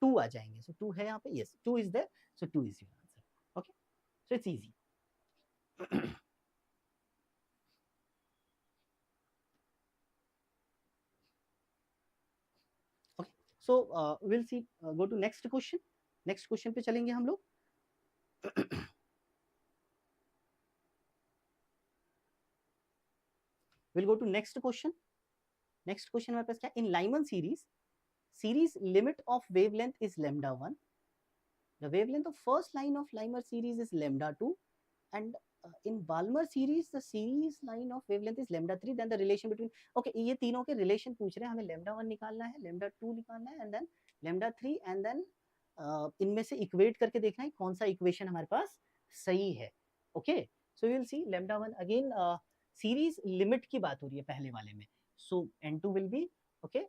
2 आ जाएंगे. सो 2 है यहाँ पे, yes 2 is there, so 2 is your answer. Okay, so it's easy. Okay, so will see, go to next question. Next question पे चलेंगे हम लोग. we'll go to next question. Next question हमारे पास क्या? In Lyman series limit of wavelength is lambda 1. The wavelength of first line of Lyman series is lambda 2, and in Balmer series the series line of wavelength is lambda 3. Then the relation between, okay, ये तीनों के relation पूछ रहे हैं हमें. lambda 1 निकालना है, lambda 2 निकालना है, and then lambda 3, and then इनमें से equate करके देखना है कौन सा equation हमारे पास सही है. Okay, so we will see lambda 1 again. Series limit की बात हो रही है पहले वाले में, so n2 will be, okay,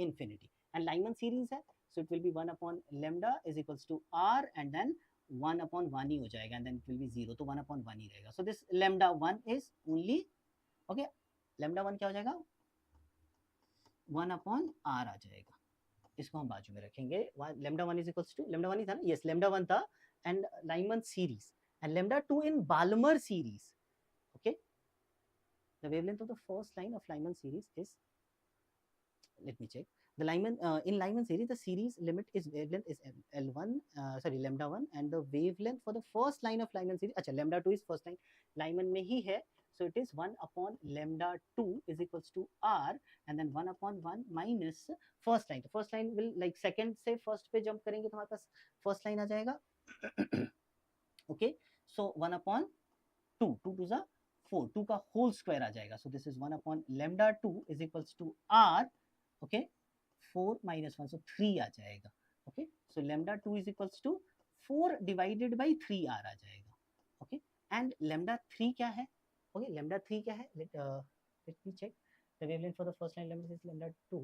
infinity, and Lyman series है, so it will be 1 upon lambda is equals to r, and then 1 upon 1 ही हो जाएगा, and then it will be 0, तो 1 अपॉन 1 ही रहेगा. So this lambda 1 is only, okay, lambda 1 क्या हो जाएगा? 1 अपॉन r आ जाएगा. इसको हम बाजू में रखेंगे. Lambda 1 is equals to, lambda 1 ही था ना, यस लैम्डा 1 था, and Lyman series, and lambda 2 in Balmer series. Okay, the wavelength of the first line of Lyman series is, let me check, the Lyman in Lyman series the series limit is wavelength is L1, lambda 1, and the wavelength for the first line of Lyman series, अच्छा lambda 2 is first line, Lyman में ही है, so it is 1 upon lambda 2 is equals to r, and then 1 upon 1 minus first line. तो first line will like second से first पे jump करेंगे तो हमारे पास first line आ जाएगा. Okay, so 1 upon 2, 2 to the 4, 2 का होल स्क्वायर आ जाएगा. So this is 1 upon lambda 2 is equals to r, okay, 4 minus 1, so 3 आ जाएगा. Okay, so lambda 2 is equals to 4 divided by 3r आ जाएगा. ओके, एंड लैम्डा 3 क्या है? ओके, लैम्डा 3 क्या है? Let me check. The wavelength for the first line lambda is lambda 2,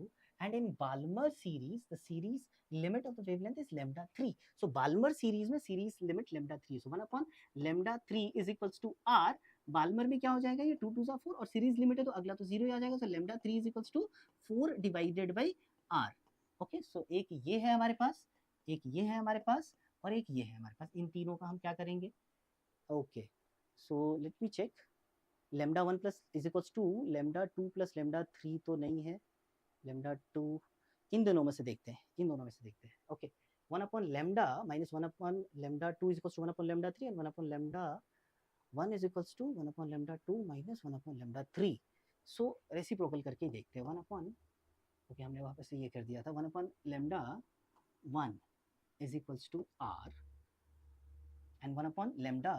and in Balmer series the series limit of the wavelength is lambda 3. So Balmer series में series limit lambda 3, so 1 upon lambda 3 is equals to r. Balmer में क्या हो जाएगा? ये 2 2 जा 4, और सीरीज लिमिट है तो अगला तो 0 ही आ जाएगा. So lambda 3 is equals to 4 divided by r. Okay, so एक ये है हमारे पास, एक ये है हमारे पास, और एक ये है हमारे पास. इन तीनों का हम क्या करेंगे? Okay, so let me check. Lambda 1 plus is equals to lambda 2 plus lambda 3 तो नहीं है. लैम्डा 2, इन दोनों में से देखते हैं, इन दोनों में से देखते हैं. Okay, 1 upon lambda minus 1 upon lambda 2 is equals to 1 upon lambda 3, and 1 upon lambda 1 is equals to 1 upon lambda 2 minus 1 upon lambda 3. So reciprocal करके ही देखते हैं. 1 अपॉन, ओके, हमने वहाँ पे से ये कर दिया था. 1 upon lambda 1 is equals to r, and 1 upon lambda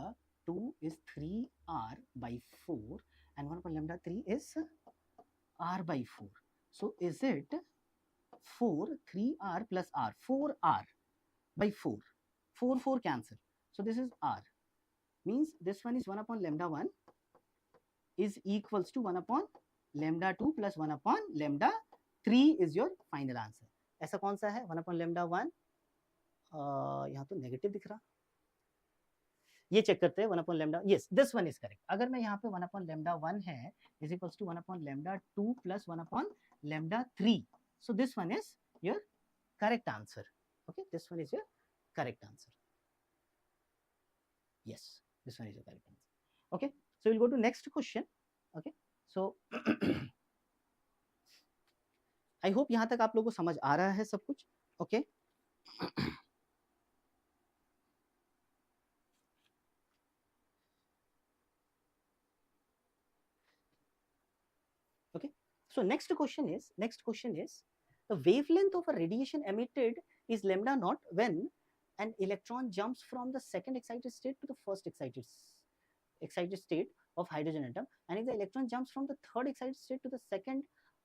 2 is 3r by 4, and 1 upon lambda 3 is r by 4. So is it 4, 3r plus r, 4r by 4, 4 4 cancel, so this is r, means this one is 1 upon lambda 1 is equals to 1 upon lambda 2 plus 1 upon lambda 3 is your final answer. ऐसा कौन सा है? 1 upon lambda 1, यहाँ तो नेगेटिव दिख रहा, ये चेक करते हैं. 1 upon lambda, yes this one is correct. अगर मैं यहाँ पे 1 upon lambda 1 है is equals to 1 upon lambda 2 plus 1 upon lambda 3, so this one is your correct answer. Okay, this one is your correct answer. Yes, this one is your correct answer. Okay, so we'll go to next question. Okay, so I hope यहाँ तक आप लोगों को समझ आ रहा है सब कुछ. Okay okay, so next question is the wavelength of a radiation emitted is lambda naught when an electron jumps from the second excited state to the first excited state of hydrogen atom, and if the electron jumps from the third excited state to the second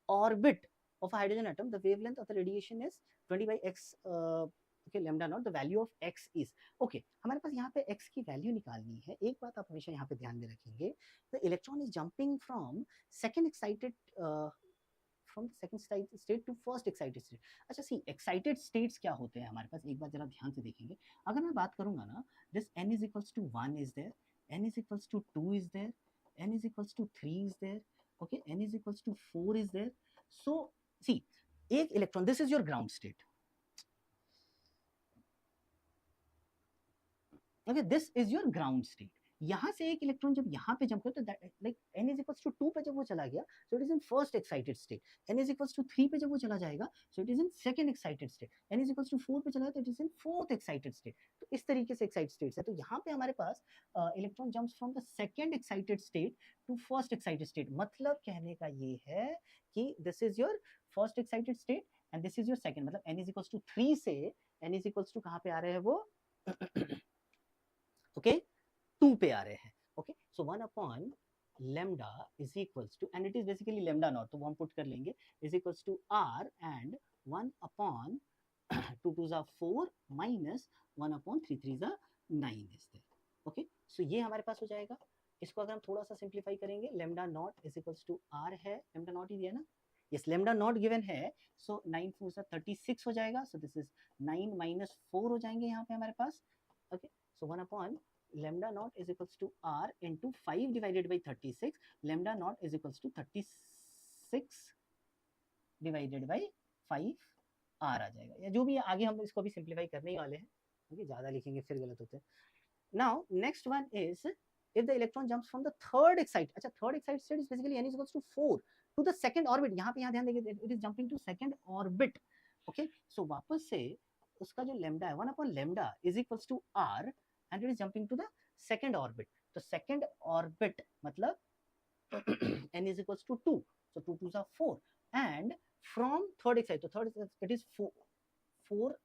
orbit of a hydrogen atom, the wavelength of the radiation is 20 by x okay, lambda naught, the value of x is. Okay, हमारे पास यहाँ पे x की वैल्यू निकालनी है. एक बात आप हमेशा यहाँ पे ध्यान में रखेंगे, the electron is jumping from second excited from second state to first excited state. अच्छा सी excited states क्या होते हैं हमारे पास, एक बार जरा ध्यान से देखेंगे. अगर मैं बात करूंगा ना, this n is equals to 1 is there, n is equals to 2 is there, n is equals to 3 is there, okay, n is equals to 4 is there. So see, एक electron, this is your ground state. Okay, this is your ground state. यहाँ से एक इलेक्ट्रॉन जब यहाँ पे जंप करता है, like n is equals to 2 पे जब वो चला गया, so it is in first excited state. n is equals to 3 पे जब वो चला जाएगा, so it is in second excited state. n is equals to 4 पे चला तो it is in fourth excited state. तो इस तरीके से excited states है. तो यहाँ पे हमारे पास electron jumps from the second excited state to first excited state. मतलब कहने का ये है कि this is your first excited state and this is your second. मतलब n is equals to 3 से n is equals to कहाँ पे आ रहे हैं वो, ओके 2 पे आ रहे हैं. Okay, so 1 upon lambda is equals to, and it is basically lambda naught, तो वो हम पुट कर लेंगे, is equals to r and 1 upon 2 2s are 4 minus 1 upon 3 3s are 9 is there. Okay, so ये हमारे पास हो जाएगा. इसको अगर हम थोड़ा सा सिंप्लीफाई करेंगे, lambda naught is equals to r है, lambda naught ही दिया ना, yes, lambda naught given है, so 9 4s are 36 हो जाएगा. so this is 9 minus 4 हो जाएंगे यहाँ पे हमारे पास. Okay, so 1 upon lambda naught is equals to r into 5 divided by 36. lambda naught is equals to 36 divided by 5 r आ जाएगा, या जो भी आगे हम इसको भी सिंप्लीफाई करने ही वाले हैं. ओके, ज्यादा लिखेंगे फिर गलत होते हैं. Now next one is if the electron jumps from the third excited, अच्छा third excited state is basically n is equals to 4 to the second orbit. यहाँ पे यहाँ ध्यान देंगे, it is jumping to second orbit. okay, so वापस से उसका जो lambda है 1 upon lambda is equals to r and it is jumping to the second orbit. तो second orbit मतलब n is equals to 2, so 2 2s are 4 and from third excited, so third it is 4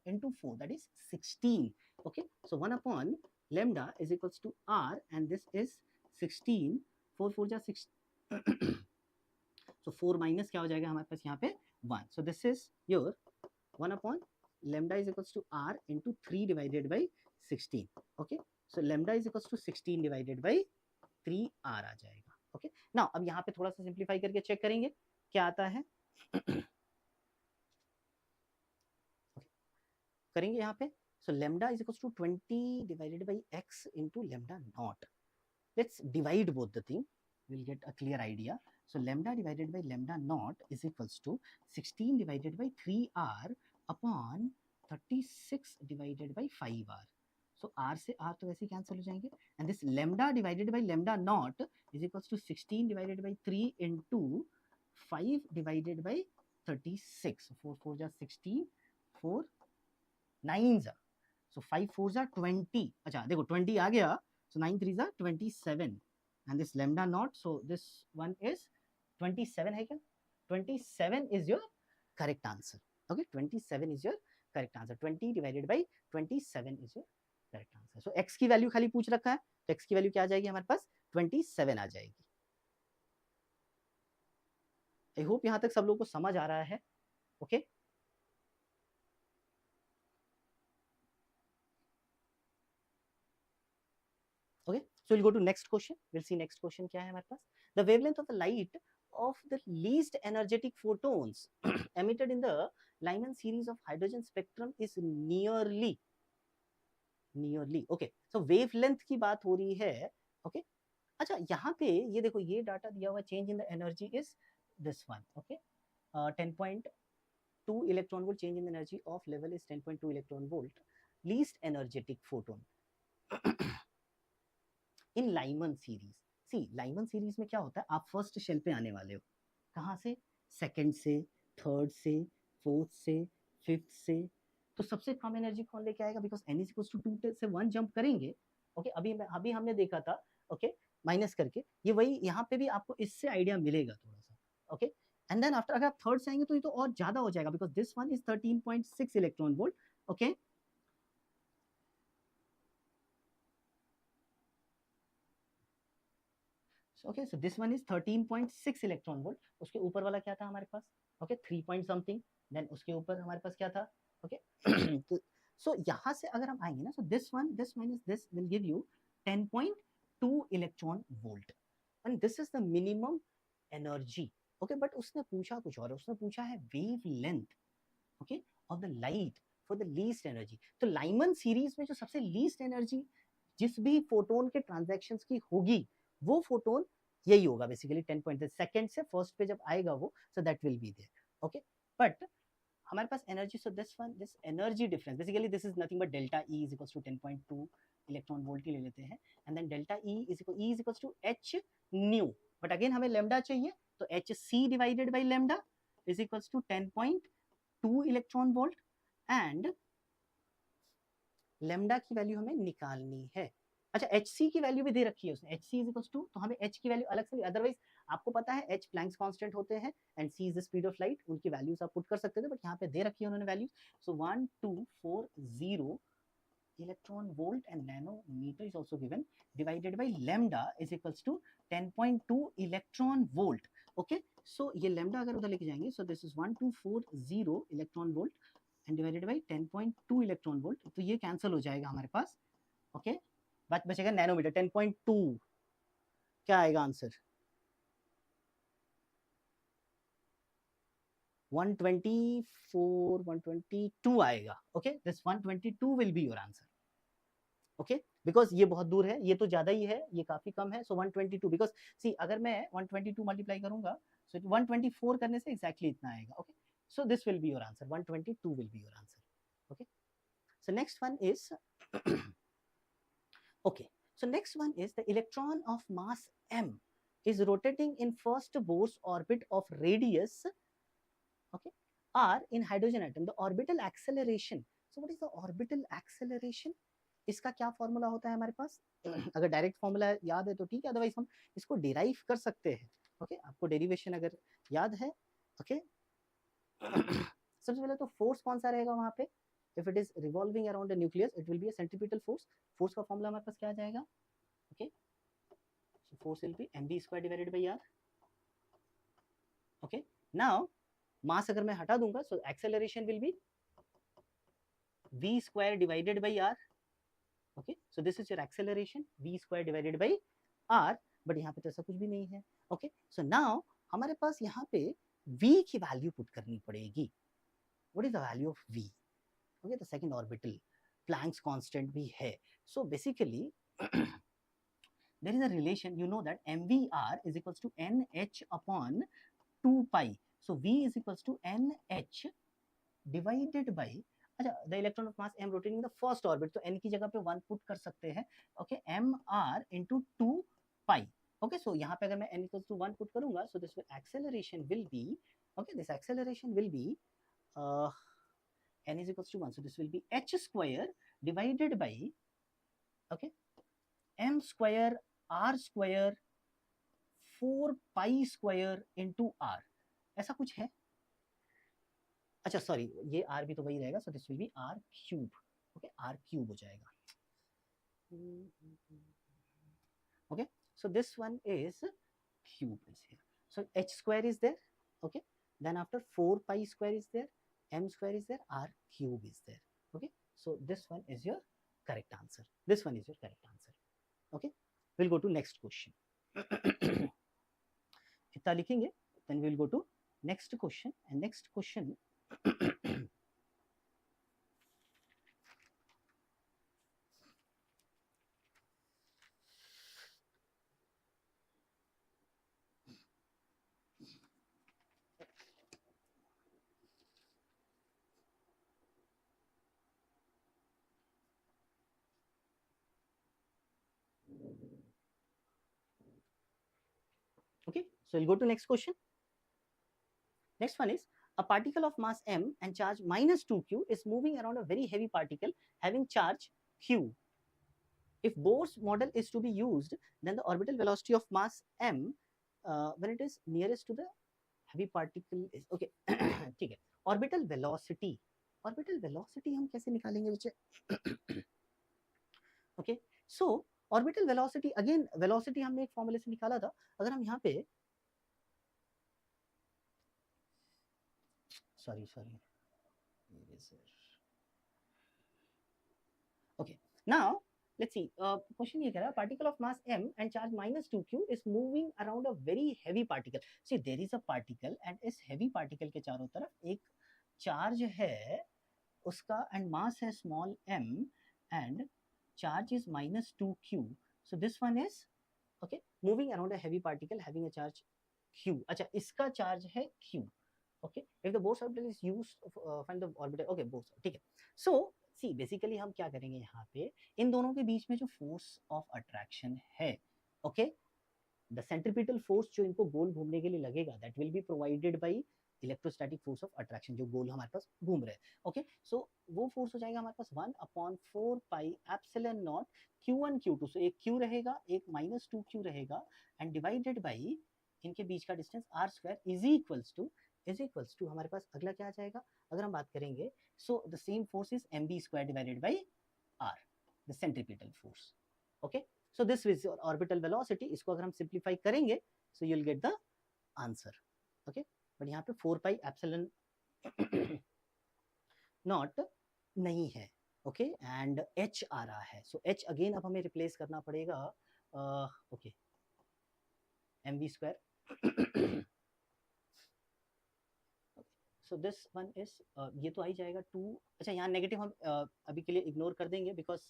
into 4, that is 16. okay, so 1 upon lambda is equals to r and this is 16. 4 4 जा 6 so 4 minus क्या हो जाएगा हमारे पास यहाँ पे 1. so this is your 1 upon lambda is equals to r into 3 divided by 16. okay, so lambda is equals to 16 divided by 3 r आ जाएगा. okay, now अब यहाँ पे थोड़ा सा सिंप्लीफाई करके चेक करेंगे क्या आता है. करेंगे यहाँ पे, so lambda is equals to 20 divided by x into lambda naught. let's divide both the thing, we'll get a clear idea. so lambda divided by lambda naught is equals to 16 divided by 3r upon 36 divided by 5r. so r से r तो वैसे कैंसिल हो जाएंगे, and this lambda divided by lambda naught is equals to 16 divided by 3 into 5 divided by 36. so 4 4 जा 16, 4 9s are, so 5 4s are 20. अच्छा देखो 20 आ गया, so 9 3s are 27 and this lambda naught, so this one is 27 है क्या, 27 is your correct answer. okay, 27 is your correct answer. 20 divided by 27 is your correct answer. so x की वैल्यू खाली पूछ रखा है, तो x की वैल्यू क्या आ जाएगी हमारे पास, 27 आ जाएगी. आई होप यहाँ तक सब लोगों को समझ आ रहा है. Okay, okay, so we'll go to next question. we'll see next question क्या है हमारे पास. the wavelength of the light of the least energetic photons emitted in the Lyman series of hydrogen spectrum is nearly okay, so wavelength की बात हो रही है. okay, अच्छा यहाँ पे ये देखो, ये डाटा दिया हुआ change in the energy is this one. okay, 10.8 2 electron volt change in the energy of level is 10.2 electron volt, least energetic photon in Lyman series. See Lyman series में क्या होता है, आप फर्स्ट शेल पे आने वाले हो, कहाँ से, सेकंड से, थर्ड से, फोर्थ से, फिफ्थ से, तो सबसे कम एनर्जी कौन लेके आएगा, because n is equal to 2 से 1 जंप करेंगे. ओके अभी हमने देखा था, ओके माइनस करके, ये वही यहाँ पे भी आपको इससे आइडिया मिलेगा थोड़ा सा. ओके एंड देन आफ्टर अगर आप थर्ड से आएंगे तो ये तो और ज्यादा हो जाएगा, because this one is 13.6 electron volt. Okay okay so this one is 13.6 electron volt. उसके ऊपर वाला क्या था हमारे पास, ओके 3 पॉइंट समथिंग, देन उसके ऊपर हमारे पास क्या था, ओके तो सो यहाँ से अगर हम आएंगे ना, so this minus this will give you 10.2 electron volt and this is the minimum energy. Okay but उसने पूछा कुछ और, उसने पूछा है wave length, okay of the light for the least energy. तो लाइमन सीरीज में जो सबसे लीस्ट एनर्जी जिस भी फोटोन के ट्रांजैक्शंस की होगी, वो फोटोन यही होगा बेसिकली 10.6 सेकंड से फर्स्ट पे जब आएगा वो, so that will be there. Okay but हमारे पास energy, so this energy difference basically this is nothing but delta E is equals to 10.2 electron volt ले लेते हैं and then delta E is equals to h nu, but again हमें लेमडा चाहिए, तो h c divided by lambda is equals to 10.2 electron volt and lambda की वैल्यू हमें निकालनी है. अच्छा HC की वैल्यू भी दे रखी है उसने, HC इज इक्वल्स टू, तो हमें H की वैल्यू अलग से, अदरवाइज आपको पता है H प्लैंक्स कांस्टेंट होते हैं and C is the speed of light, उनकी वैल्यूज आप पुट कर सकते थे, बट यहाँ पे दे रखी है उन्होंने values. So 1240 electron volt and nanometer is also given divided by lambda is equals to 10.2 electron volt. Okay so ये लैम्डा अगर उधर लेके जाएंगे, so this is 1240 electron volt and divided by 10.2 electron volt, तो ये कैंसिल हो जाएगा हमारे पास. ओके बचेगा नैनोमीटर 10.2, क्या आएगा आंसर, 124 122 आएगा. Okay this 122 will be your answer. Okay because ये बहुत दूर है, ये तो ज्यादा ही है, ये काफी कम है, सो 122 बिकॉज सी अगर मैं 122 मल्टीप्लाई करूंगा, सो 124 करने से एक्जैक्टली इतना आएगा. Okay so this will be your answer, 122 will be your answer. Okay so next one is okay so next one is the electron of mass m is rotating in first Bohr's orbit of radius, okay, r in hydrogen atom. The orbital acceleration, so what is the orbital acceleration, इसका क्या फॉर्मूला होता है हमारे पास, अगर डायरेक्ट फॉर्मूला याद है तो ठीक है, अदरवाइज हम इसको डिराइव कर सकते हैं. ओके आपको डेरिवेशन अगर याद है. ओके सबसे पहले तो फोर्स कौन सा रहेगा वहां पे, if it is revolving around a nucleus it will be a centripetal force. force का फॉर्मूला हमारे पास क्या आ जाएगा, okay so force will be mv square divided by r. okay now mass अगर मैं हटा दूंगा, so acceleration will be v square divided by r. okay so this is your acceleration, v square divided by r, but यहाँ पे तो ऐसा कुछ भी नहीं है. okay so now हमारे पास यहाँ पे v की वैल्यू पुट करनी पड़ेगी. what is the value of v, okay the second orbital, Planck's constant भी है. so basically there is a relation, you know that mvr is equals to nh upon 2 pi, so v is equals to nh divided by, अच्छा the electron of mass m rotating in the first orbit, तो n की जगह पे 1 पुट कर सकते हैं. okay mr into 2 pi. okay so यहाँ पे अगर मैं n equals to 1 पुट करूंगा, so this acceleration will be, okay this acceleration will be n is equals to 1, so this will be h square divided by, okay m square r square 4 pi square into r, ऐसा कुछ है. अच्छा सॉरी ये r भी तो वही रहेगा, so this will be r cube. okay r cube हो जाएगा. okay so this one is cube is here, so h square is there. okay then after 4 pi square is there, m square is there, r cube is there. okay so this one is your correct answer, this one is your correct answer. okay we'll go to next question. इतना लिखेंगे, then we'll go to next question, and next question Okay, so we'll go to next question. Next one is, a particle of mass m and charge -2q is moving around a very heavy particle having charge q. If Bohr's model is to be used, then the orbital velocity of mass m when it is nearest to the heavy particle is okay. ठीक है, orbital velocity हम कैसे निकालेंगे बच्चे? Okay, so orbital velocity, again velocity हमने एक फॉर्मूले से निकाला था. अगर हम यहाँ पे sorry okay, now let's see, question ये कह रहा है, particle of mass m and charge -2q is moving around a very heavy particle. See, there is a particle and इस heavy particle के चारों तरफ एक charge है उसका and mass है small m and charge is -2q. So this one is okay, moving around a heavy particle having a charge q. अच्छा, इसका charge है q. Okay, if the Bohr orbital is used, find the orbital. Okay, Bohr, ठीक है. So see, basically हम क्या करेंगे यहाँ पे, इन दोनों के बीच में जो force of attraction है, okay, the centripetal force जो इनको गोल घूमने के लिए लगेगा, that will be provided by electrostatic force of attraction, जो गोल हमारे पास घूम रहे हैं. Okay, so वो force हो जाएगा हमारे पास 1/4 pi epsilon naught q1 q2. So एक q रहेगा, एक -2q रहेगा, and divided by इनके बीच का distance r square is equals to हमारे पास अगला क्या आ जाएगा, अगर हम बात करेंगे, so the same force is mv square divided by r, the centripetal force. Okay, so this is your orbital velocity. इसको अगर हम simplify करेंगे, so you'll get the answer. Okay, but यहाँ पे 4 pi epsilon not नहीं है. Okay, and h आ रहा है, so h again अब हमें replace करना पड़ेगा. Okay, mv square so this one is ये तो आ ही जाएगा 2. अच्छा, यहाँ नेगेटिव हम अभी के लिए इग्नोर कर देंगे बिकॉज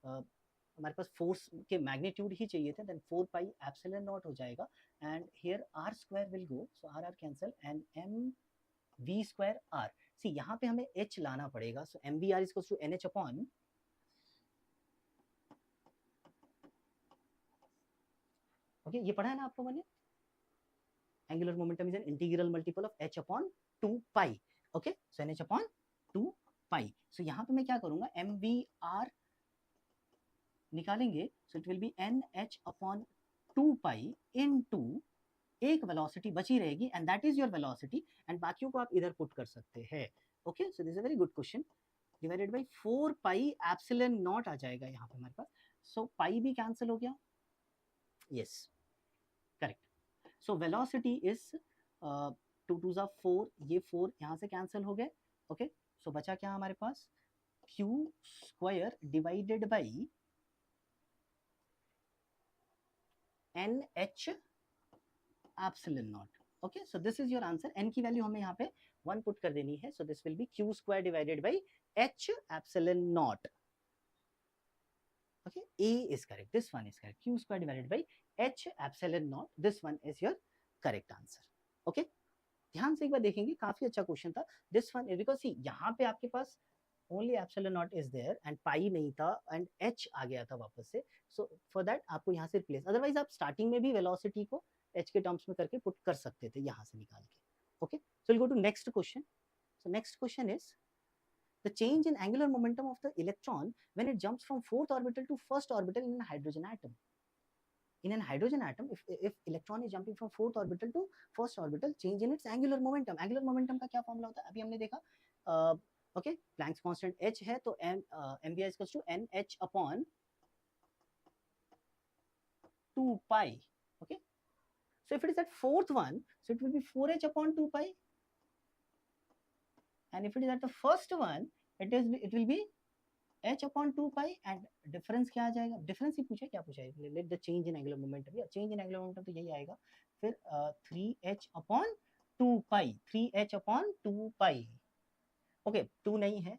हमारे पास फोर्स के मैग्नीट्यूड ही चाहिए थे. देन 4 पाई एप्सिलॉन नॉट हो जाएगा and here r square will go, so r cancel and m v square r. See यहाँ पे हमें h लाना पड़ेगा, सो m v r is equals to nh upon okay, ये पढ़ा है ना आप लोगों ने, angular momentum is an integral multiple of h upon 2 pi. Okay, so nh upon 2 pi. So यहाँ पे मैं क्या करूंगा, mvr निकालेंगे, सो it will B nh upon 2 pi into एक वेलोसिटी बची रहेगी and that is your velocity, and बाकियों को आप इधर पुट कर सकते हैं. Okay, so this is a very good question. Divided by 4 pi epsilon naught आ जाएगा यहाँ पे हमारे पास. सो पाई भी कैंसिल हो गया. Yes, correct. So velocity is 2 2 जा 4, ये 4 यहाँ से कैंसिल हो गए. ओके, सो बचा क्या हमारे पास, q square divided by nh epsilon not. Okay, so this is your answer. n की वैल्यू हमें यहाँ पे 1 पुट कर देनी है, सो this will B q square divided by h epsilon not. Okay, A is correct. This one is correct. Q square divided by H epsilon naught. This one is your correct answer. Okay. ध्यान से एक बार देखेंगे, काफी अच्छा क्वेश्चन था. This one is because see यहाँ पे आपके पास only epsilon naught is there and pi नहीं था and H आ गया था वापस से. So for that आपको यहाँ से replace. Otherwise आप starting में भी velocity को H के terms में करके put कर सकते थे यहाँ से निकाल के. Okay. So we'll go to next question. So next question is the change in angular momentum of the electron when it jumps from fourth orbital to first orbital in a hydrogen atom. In an hydrogen atom, if electron is jumping from fourth orbital to first orbital, change in its angular momentum. Angular momentum का क्या फॉर्मूला होता है, अभी हमने देखा. Okay, Planck's constant h है, तो mv is equals to nh upon 2 pi. Okay, so if it is at fourth one, so it will be 4h upon 2 pi. And if it is at the first one, it will be h upon 2 pi and difference क्या आ जाएगा, difference ही पूछा, क्या पूछा है, let the change in angular momentum, या change in angular momentum तो यही आएगा. फिर 3h upon 2 pi, 3h upon 2 pi. okay, 2 नहीं है,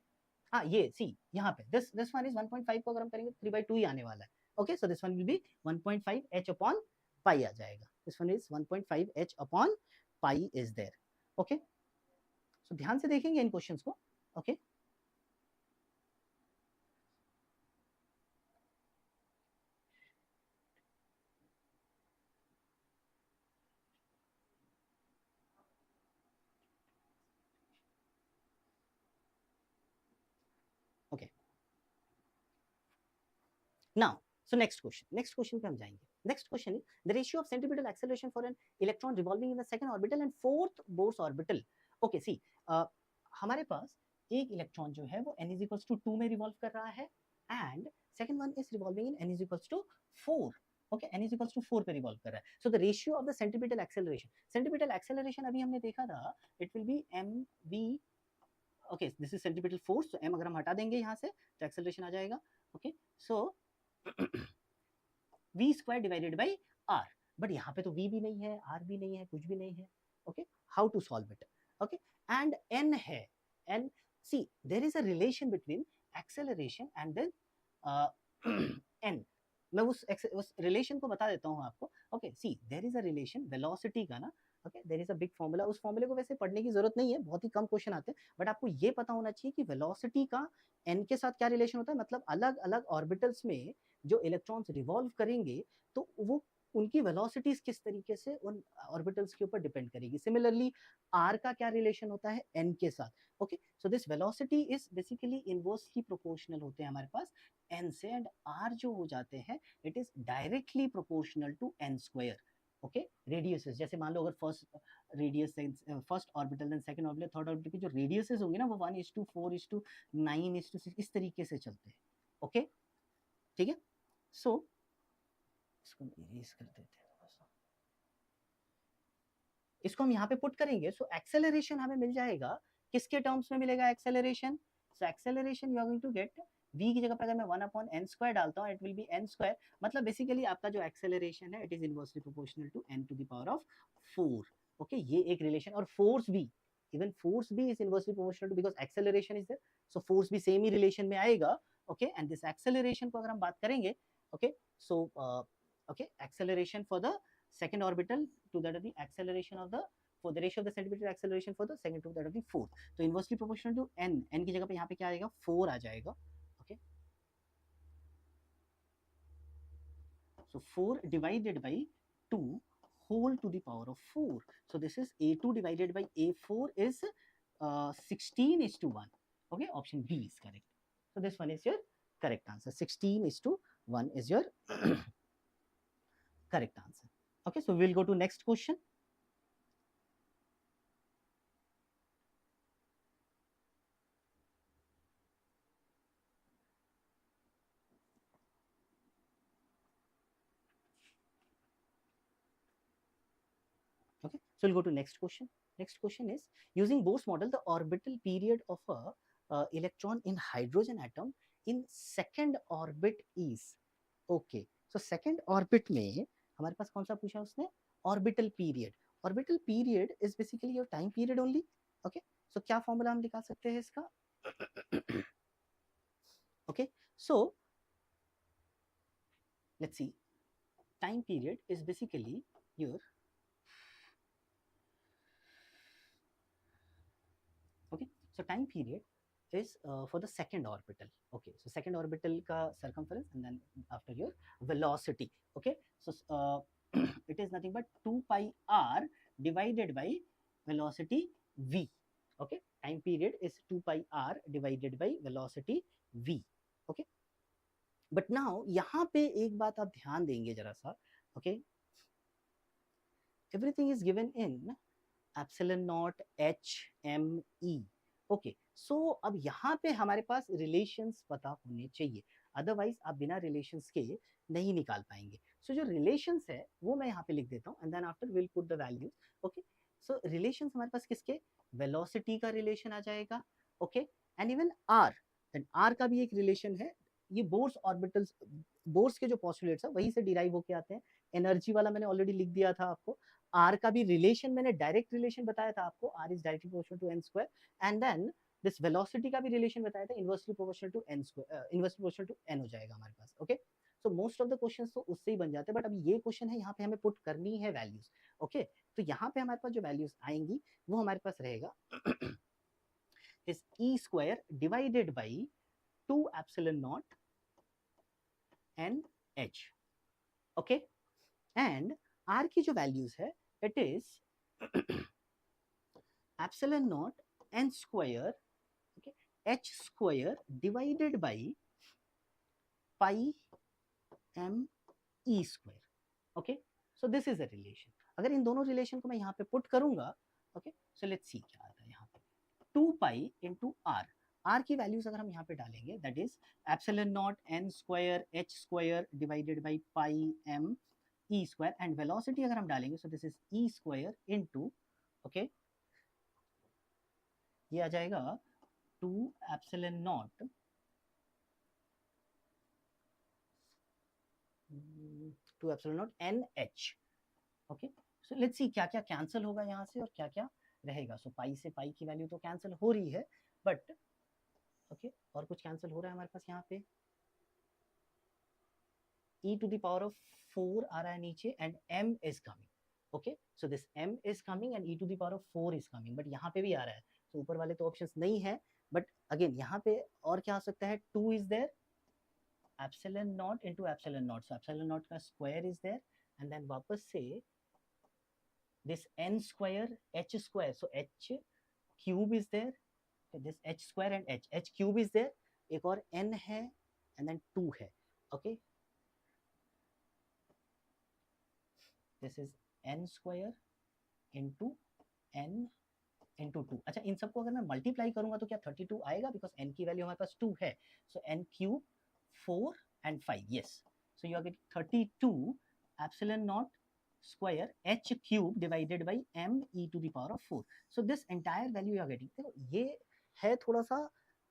हाँ ये सी यहाँ पे this one is 1.5 को अगर हम करेंगे 3/2 ही आने वाला है. okay, so this one will be 1.5 h upon pi आ जाएगा. this one is 1.5 h upon pi is there. okay, so ध्यान से देखेंगे इन क्वेश्चंस को. okay, now so next question पे हम जाएंगे. Next question is the ratio of centripetal acceleration for an electron revolving in the second orbital and fourth Bohr's orbital. Okay, see, हमारे पास एक इलेक्ट्रॉन जो है वो n is equals to 2 में रिवॉल्व कर रहा है and second one is revolving in n is equals to 4. Okay, n is equals to 4 पे रिवॉल्व कर रहा है. So the ratio of the centripetal acceleration अभी हमने देखा था, it will be mv. Okay, this is centripetal force, so m अगर हम हटा देंगे यहाँ से तो acceleration आ जाएगा. Okay, so v square divided by r, but यहाँ पे तो v भी नहीं है, r भी नहीं है, कुछ भी नहीं है. Okay, how to solve it? Okay, and n है, n, see there is a relation between acceleration and then n. मैं उस रिलेशन को बता देता हूँ आपको. Okay, see there is a relation velocity का ना. Okay, there is a big formula. उस फॉर्मूले को वैसे पढ़ने की जरूरत नहीं है, बहुत ही कम क्वेश्चन आते हैं, बट आपको ये पता होना चाहिए कि वेलोसिटी का n के साथ क्या रिलेशन होता है. मतलब अलग अलग ऑर्बिटल्स में जो इलेक्ट्रॉन्स रिवॉल्व करेंगे तो वो उनकी वेलोसिटीज किस तरीके से उन ऑर्बिटल्स के ऊपर डिपेंड करेगी. सिमिलरली r का क्या रिलेशन होता है n के साथ. Okay, so this velocity is basically inversely proportional होते हैं हमारे पास n से, एंड r जो हो जाते हैं it is directly proportional to n square. Okay, radiuses जैसे मान लो अगर first orbital then second orbital third orbital की जो रेडियसेस होंगे ना वो 1:4:9:6 इस तरीके से चलते हैं. ओके, ठीक है. सो इसको इरेज कर देते हैं, इसको हम यहाँ पे पुट करेंगे. सो एक्सेलरेशन हमें मिल जाएगा, किसके टर्म्स में मिलेगा acceleration. So acceleration you are going to get v की जगह पे अगर मैं 1/n² डालता हूँ, इट विल बी n². मतलब बेसिकली आपका जो एक्सेलरेशन है it is inversely proportional to n to the power of 4. Okay, ये एक रिलेशन. और फोर्स भी, इवन फोर्स भी is inversely proportional to, because acceleration is there, so force भी सेम ही रिलेशन में आएगा. ओके, एंड दिस एक्सेलरेशन को अगर हम बात करेंगे, okay, so okay, acceleration for the second orbital to that of the acceleration of the, for the ratio of the centripetal acceleration for the second to that of the fourth. तो inversely proportional to n, n की जगह पे यहाँ पे क्या आएगा 4 आ जाएगा. Okay, so 4 divided by 2 whole to the power of 4. So this is a2 divided by a4 is 16:1. Okay, option B is correct. So this one is your correct answer. 16:1 is your correct answer. Okay, so we'll go to next question. Okay, so we'll go to next question. Next question is, using Bohr's model, the orbital period of a electron in hydrogen atom in second orbit is. Okay, so second orbit में हमारे पास कौन सा पूछा उसने, orbital period. Orbital period is basically your time period only. Okay, so क्या फॉर्मूला हम निकाल सकते हैं इसका. Okay, so let's see, time period is basically your, okay, so time period is for the second orbital. Okay, so second orbital ka circumference and then after your velocity. Okay, so it is nothing but 2 pi r divided by velocity v. Okay, time period is 2 pi r divided by velocity v. Okay, but now यहाँ पे एक बात आप ध्यान देंगे जरा सा. Okay, everything is given in epsilon naught h m e. Okay, so अब यहाँ पे हमारे पास रिलेशंस पता होने चाहिए, अदरवाइज आप बिना रिलेशंस के नहीं निकाल पाएंगे. सो जो रिलेशंस है वो मैं यहाँ पे लिख देता हूँ and then after will put the values. Okay, so relations हमारे पास किसके, वेलोसिटी का रिलेशन आ जाएगा. Okay, and even R, and R का भी एक रिलेशन है. ये बोर्स ऑर्बिटल्स, बोर्स के जो पोस्टुलेट्स है वहीं से डिराइव होके आते हैं. एनर्जी वाला मैंने ऑलरेडी लिख दिया था आपको. आर का भी रिलेशन मैंने डायरेक्ट रिलेशन बताया था आपको, r is directly proportional to n square. And then this velocity का भी रिलेशन बताया था, inversely proportional to n square, inversely proportional to n हो जाएगा हमारे पास. Okay, so most of the questions तो उससे ही बन जाते हैं, बट अभी ये क्वेश्चन है यहाँ पे हमें पुट करनी है वैल्यूज. ओके, तो यहाँ पे हमारे पास जो वैल्यूज आएंगी वो हमारे पास रहेगा is E square divided by 2 epsilon naught n h. Okay, and r की जो वैल्यूज है it is epsilon naught n square, okay, h square divided by pi m e square. Okay, so this is a relation. अगर इन दोनों रिलेशन को मैं यहाँ पे पुट करूंगा, ओके, सो लेट्स सी क्या आता है यहाँ पे। 2 पाई इंटू आर, आर की वैल्यूज अगर हम यहाँ पे डालेंगे that is epsilon not n square h square divided by pi m e square, and velocity अगर हम डालेंगे सो this is e square into, okay, ये आ जाएगा 2 epsilon not NH। Okay, so let's सी क्या क्या कैंसिल होगा यहाँ से और क्या क्या रहेगा। सो पाई से पाई की वैल्यू तो कैंसिल हो रही है, बट ओके, और कुछ कैंसिल हो रहा है हमारे पास यहाँ पे। e to the power of 4 आ रहा है नीचे and m is coming. Okay, so this m is coming and e to the power of 4 is coming, but यहाँ पे भी आ रहा है। तो ऊपर वाले तो ऑप्शंस नहीं है, बट अगेन यहाँ पे और क्या आ सकता है, 2 is there, epsilon naught into epsilon naught, so epsilon naught का square is there, and then वापस से this n square h square, so h cube is there, okay, this h square and h cube is there, एक और n है and then 2 है। okay, this is n square into n into 2। अच्छा, इन सबको अगर मैं मल्टीप्लाई करूंगा तो क्या 32 आएगा, बिकॉज n की वैल्यू हमारे पास 2 है। so n cube 4 and 5, yes, so you are getting 32 epsilon naught square h cube divided by m e to the power of 4। so this entire value you are getting। देखो ये है थोड़ा सा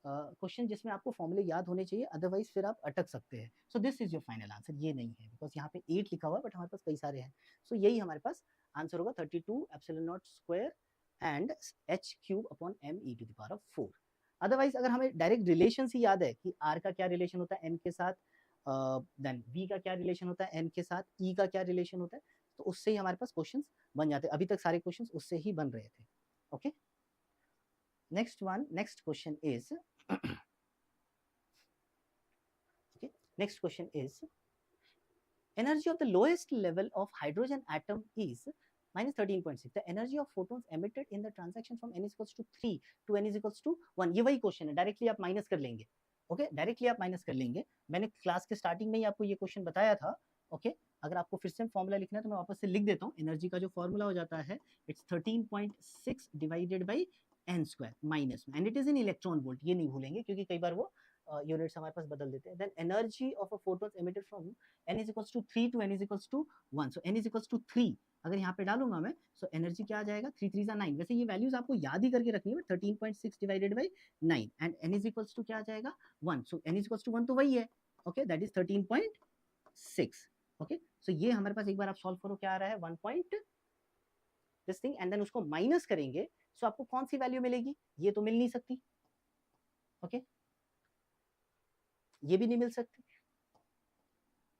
क्वेश्चन जिसमें आपको फॉर्मूले याद होने चाहिए, अदरवाइज फिर आप अटक सकते हैं। So this is your final answer, ये नहीं है बिकॉज यहाँ पे 8 लिखा हुआ है, बट हमारे पास कई सारे हैं। सो यही हमारे पास आंसर होगा 32 epsilon naught square and h cube upon m e to the power of 4। Otherwise अगर हमें डायरेक्ट रिलेशन ही याद है कि r का क्या रिलेशन होता है n के साथ, देन v का क्या रिलेशन होता है n के साथ, e का क्या रिलेशन होता है, तो उससे ही हमारे पास क्वेश्चंस बन जाते हैं। अभी तक सारे क्वेश्चंस उससे ही बन रहे थे। Okay, next one, next question is okay, next question is energy of the lowest level of hydrogen atom is minus 13.6। the energy of photons emitted in the transaction from n is equals to 3 to n is equals to 1। ये वही क्वेश्चन है, डायरेक्टली आप माइनस कर लेंगे। ओके, डायरेक्टली आप माइनस कर लेंगे। मैंने क्लास के स्टार्टिंग में ही आपको ये क्वेश्चन बताया था। ओके, अगर आपको फिर से फॉर्मूला लिखना है तो मैं वापस से लिख देता हूँ। एनर्जी का जो फॉर्मूला हो जाता है it's 13.6 divided by n square minus में, and it is in electron volt, ये नहीं भूलेंगे क्योंकि कई बार वो यूनिट्स हमारे पास बदल देते हैं। Then energy of a photon emitted from n is equals to 3 to n is equals to 1। so n is equals to 3 अगर यहाँ पे डालूंगा मैं, सो एनर्जी क्या आ जाएगा, 3 3 9। वैसे ये वैल्यूज आपको याद ही करके रखनी है, 13.6 divided by 9 and n is equals to क्या आ जाएगा 1। सो n is equals to 1 तो वही है। Okay, that is 13.6। Okay, so ये हमारे पास एक बार आप सॉल्व करो, क्या आ रहा है 1 point this thing, and then उसको माइनस करेंगे, सो आपको कौन सी वैल्यू मिलेगी, ये तो मिल नहीं सकती। ओके, ये भी नहीं मिल सकती,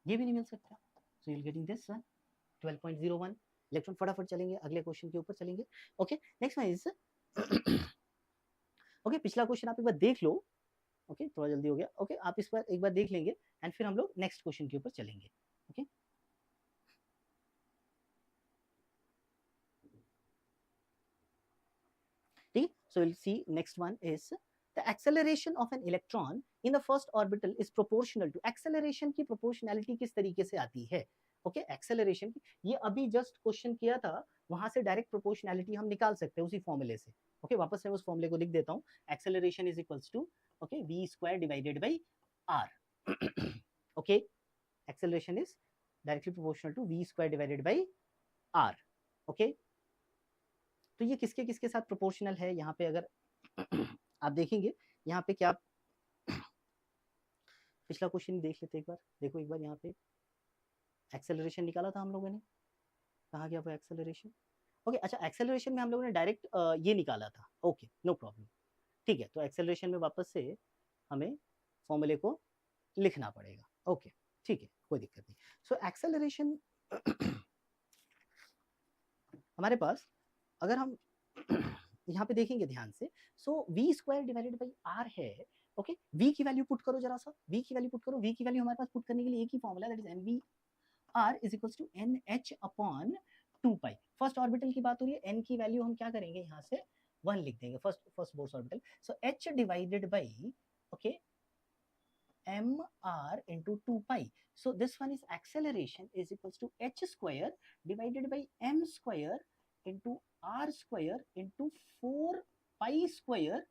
ये भी नहीं मिल सकता। So you will getting this one 12.01। Electron फटाफट चलेंगे, अगले क्वेश्चन के ऊपर चलेंगे। Okay, next one is okay, पिछला क्वेश्चन आप एक बार देख लो। ओके, थोड़ा जल्दी हो गया। ओके, आप इस बार एक बार देख लेंगे एंड फिर हम लोग नेक्स्ट क्वेश्चन के ऊपर चलेंगे। ओके, ठीक, सो will see next one is the acceleration of an electron in the first orbital is proportional to। acceleration की proportionality किस तरीके से आती है। ओके, एक्सेलरेशन की ये अभी जस्ट क्वेश्चन किया था, वहां से डायरेक्ट प्रोपोर्शनैलिटी हम निकाल सकते हैं उसी फॉर्मूले से। ओके, वापस से मैं उस फॉर्मूले को लिख देता हूँ। Acceleration is equals to okay v square divided by r। Okay, acceleration is directly proportional to v square divided by r। Okay, तो ये किसके किसके साथ प्रोपोर्शनल है, यहाँ पे अगर आप देखेंगे यहाँ पे क्या, पिछला क्वेश्चन देख लेते एक बार, देखो एक बार यहाँ पे एक्सेलरेशन निकाला था हम लोगों ने, कहाँ गया वो एक्सेलरेशन। ओके, अच्छा एक्सेलरेशन में हम लोगों ने डायरेक्ट ये निकाला था। ओके, नो प्रॉब्लम, ठीक है, तो एक्सेलरेशन में वापस से हमें फॉर्मूले को लिखना पड़ेगा। ओके, ठीक है, कोई दिक्कत नहीं। सो एक्सेलरेशन हमारे पास अगर हम यहाँ पे देखेंगे ध्यान से, so v square divided by r है। ओके, v की वैल्यू पुट करो जरा सा, v की वैल्यू पुट करो। v की वैल्यू हमारे पास पुट करने के लिए एक ही formula, that is mv r is equals to nh upon 2 pi. First orbital की बात हो रही है, n की वैल्यू हम क्या करेंगे, यहाँ से 1 लिख देंगे, first Bohr's orbital. So h divided by okay m r into 2 pi. So this one is acceleration is equals to h square divided by m square into r square into 4 pi square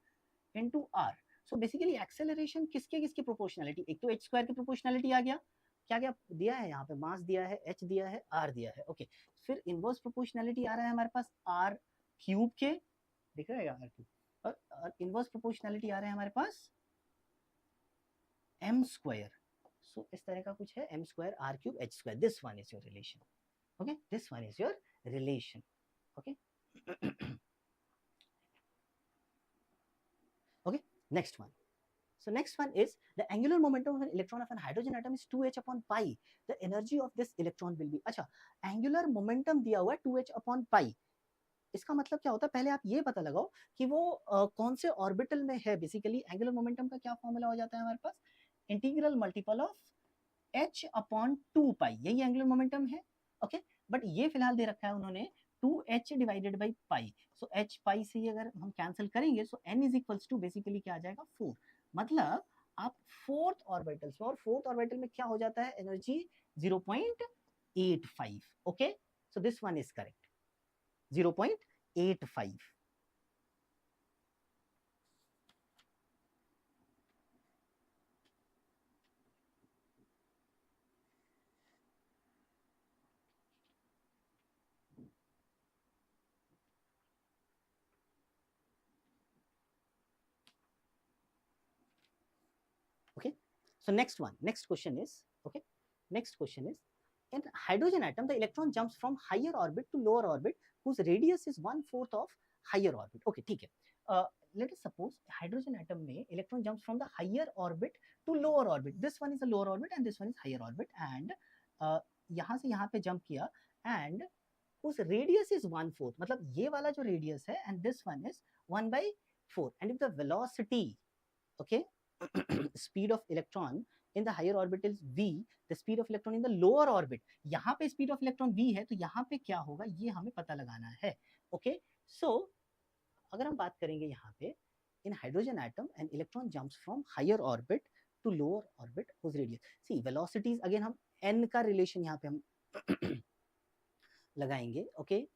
into r. So basically acceleration किसके किसकी प्रोपोर्शनलिटी, एक तो h स्क्वायर की प्रोपोर्शनलिटी आ गया, क्या क्या दिया है यहाँ पे, मास दिया है, h दिया है, r दिया है, ओके। फिर इनवर्स प्रोपोर्शनलिटी आ रहा है हमारे पास r क्यूब के, दिख रहा है r क्यूब, और इनवर्स प्रोपोर्शनलिटी आ रहा है हमारे पास m स्क्वायर। सो इस तरह का कुछ है, m square r cube h square, this one is your relation, okay, this one is your relation, okay. Okay, next one. So next one is the angular momentum of an electron of an hydrogen atom is 2h upon pi. The energy of this electron will be, अच्छा, angular momentum दिया हुआ है 2h upon pi. इसका मतलब क्या होता है, पहले आप ये पता लगाओ कि वो कौन से ऑर्बिटल में है। बेसिकली एंगुलर मोमेंटम का क्या फॉर्मूला हो जाता है हमारे पास, integral multiple of h upon 2 pi, यही एंगुलर मोमेंटम है, ओके। बट ये फिलहाल दे रखा है उन्होंने 2h divided by pi, so h pi से अगर हम कैंसिल करेंगे so n is equals to basically क्या आ जाएगा 4, मतलब आप फोर्थ ऑर्बिटल में, और फोर्थ ऑर्बिटल में क्या हो जाता है energy 0.85, okay. So this one is correct, 0.85। Okay, so next question is, okay, next question is, in hydrogen atom the electron jumps from higher orbit to lower orbit whose radius is 1/4 of higher orbit, okay, ठीक है। let us suppose hydrogen atom में electron jumps from the higher orbit to lower orbit, this one is a lower orbit and this one is higher orbit, and यहाँ से यहाँ पे jump किया and whose radius is 1/4, मतलब ये वाला जो radius है and this one is 1/4, and if the velocity, okay, speed of electron in the higher orbit is v, the speed of electron in the lower orbit, यहाँ पे speed of electron v है तो यहाँ पे क्या होगा ये हमें पता लगाना है, ओके। सो अगर हम बात करेंगे यहाँ पे in hydrogen atom an electron jumps from higher orbit to lower orbit whose radius, see velocities again हम n का relation यहाँ पे हम लगाएंगे, ओके,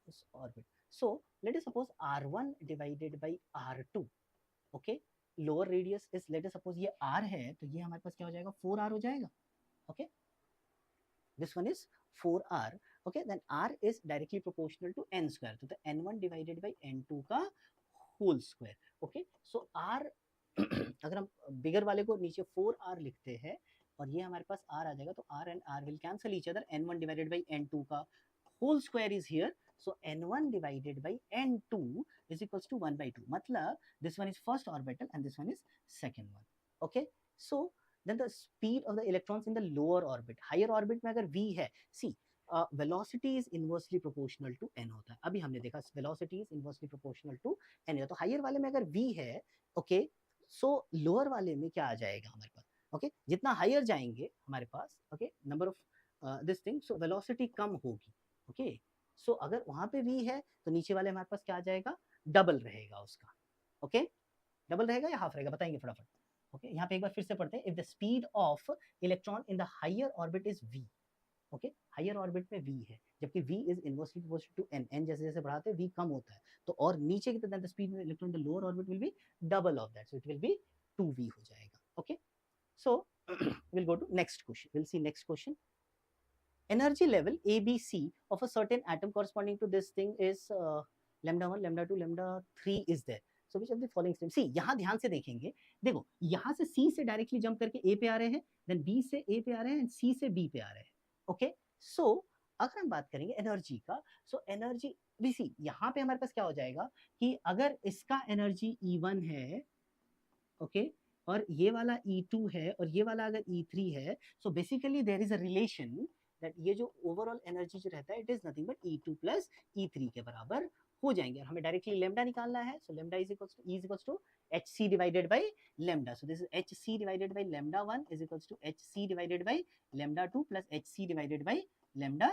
उस orbit। so let us suppose r1 divided by r2, okay, lower radius is, let us suppose ये r है तो ये हमारे पास क्या हो जाएगा 4r हो जाएगा, okay, this one is 4r, okay, then r is directly proportional to n square, तो n1 डिवाइडेड बाय n2 का whole square, okay. So r अगर हम बिगर वाले को नीचे 4r लिखते हैं और ये हमारे पास r आ जाएगा तो r and r will cancel each other, n1 divided by n2 का whole square is here, so n1 divided by n2 is equals to 1/2, matlab this one is first orbital and this one is second one, okay। so then the speed of the electrons in the lower orbit, higher orbit में अगर v है, see velocity is inversely proportional to n होता है, अभी हमने देखा velocity is inversely proportional to n है, तो higher वाले में अगर v है, okay, so lower वाले में क्या आ जाएगा हमारे पास, okay, जितना higher जाएंगे हमारे पास, okay, number of this thing, so velocity कम होगी, okay। सो अगर वहां पे v है तो नीचे वाले हमारे पास क्या आ जाएगा, डबल रहेगा उसका, ओके, डबल रहेगा या हाफ रहेगा बताएंगे फटाफट, ओके। यहाँ पे एक बार फिर से पढ़ते हैं, if the speed of electron in the higher orbit is v, okay, higher orbit में v है जबकि v is inversely proportional to n, n जैसे जैसे बढ़ाते हैं v कम होता है, तो और नीचे की तरफ the speed of electron in the lower orbit will be double of that, so it will be 2v हो जाएगा, okay. So will go to next question, will see next question. Energy level ABC of a certain atom corresponding to this thing is lambda 1, lambda 2, lambda 3 is there. So which of the following statements? See, यहाँ ध्यान से देखेंगे, देखो यहाँ से C से डायरेक्टली जंप करके A पे आ रहे हैं, then B से A पे आ रहे हैं, and C से B पे आ रहे हैं, ओके। सो अगर हम बात करेंगे एनर्जी का, सो एनर्जी भी सी यहाँ पे हमारे पास क्या हो जाएगा कि अगर इसका एनर्जी E1 है, ओके, और ये वाला E2 है और ये वाला अगर E3 है, so basically there is a relation that ये जो ओवरऑल एनर्जी जो रहता है it is nothing but E2 plus E3 के बराबर हो जाएंगे, और हमें डायरेक्टली लेमडा निकालना है, so lambda is equals to E is equals to hc divided by lambda, so this is hc divided by lambda 1 is equals to hc divided by lambda 2 plus hc divided by lambda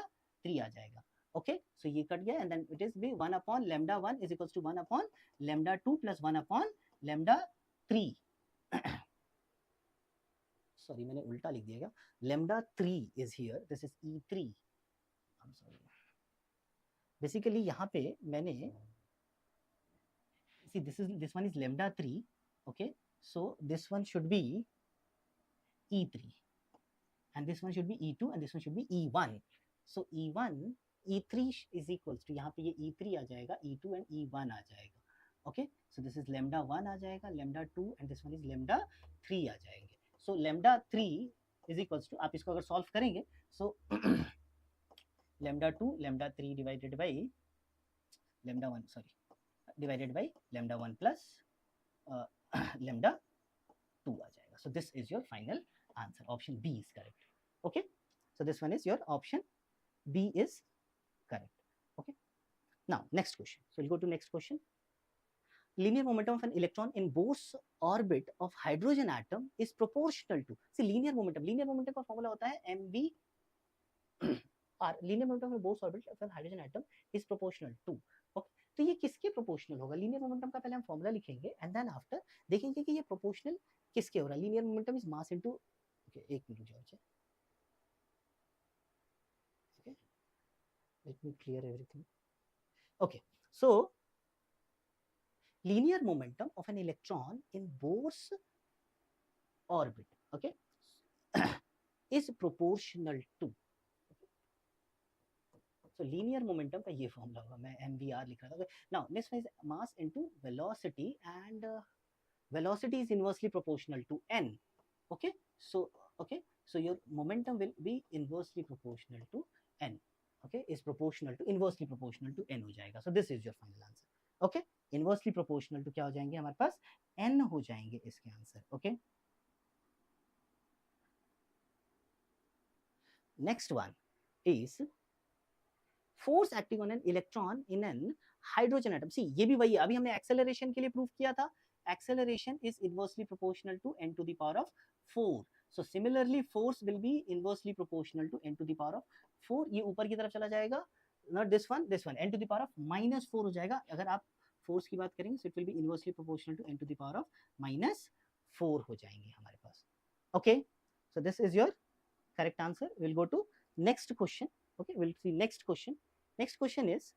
3 आ जाएगा, ओके। सो ये कट गया and then it is be 1 upon lambda 1 is equals to 1 upon lambda 2 plus 1 upon lambda 3 sorry मैंने उल्टा लिख दिया क्या, λ3 is here, this is E3, I am sorry, basically यहाँ पे मैंने see this one is λ3, okay, so this one should be E3 and this one should be E2 and this one should be E1, so E1 E3 is equals to, यहाँ पे ये E3 आ जाएगा, E2 and E1 आ जाएगा, okay, so this is λ1 आ जाएगा, λ2 and this one is λ3 आ जाएंगे, so λ3 is equals to, आप इसको अगर सॉल्व करेंगे so λ2 λ3 divided by λ1, sorry, divided by λ1 plus λ2 आ जाएगा, so this is your final answer, option B is correct, okay, so this one is your option B is correct, okay. Now next question, so we'll go to next question. Linear momentum of an electron in Bohr's orbit of hydrogen atom is proportional to, see linear momentum का फॉर्मूला होता है mv r, linear momentum of Bohr's orbit of a hydrogen atom is proportional to, okay, तो ये किसके प्रोपोर्शनल होगा, लीनियर मोमेंटम का पहले हम फॉर्मूला लिखेंगे एंड देन आफ्टर देखेंगे कि ये प्रोपोर्शनल किसके हो रहा है, linear momentum is mass into, okay एक मिनट जाओ, okay let me clear everything, okay, so linear momentum of an electron in Bohr's orbit, okay, is proportional to, so linear momentum का ये फॉर्मूला होगा, मैं mvr लिख रहा था, now next one is mass into velocity and velocity is inversely proportional to n, okay, so your momentum will be inversely proportional to n, okay, is proportional to, inversely proportional to n हो जाएगा, so this is your final answer, okay, inversely proportional to क्या हो जाएंगे हमारे पास n हो जाएंगे इसके आंसर, okay. Next one is force acting on an electron in N hydrogen atom, see ये भी वही है, अभी हमने एक्सेलरेशन के लिए प्रूव किया था, acceleration is inversely proportional to n to the power of 4, so similarly force will be inversely proportional to n to the power of 4, ये ऊपर की तरफ चला जाएगा, not this one n to the power of -4 हो जाएगा, अगर आप फोर्स की बात करेंगे so it will be inversely proportional to n to the power of -4 हो जाएंगे हमारे पास, okay, so this is your correct answer, will go to next question, okay, we'll see next question. Next question is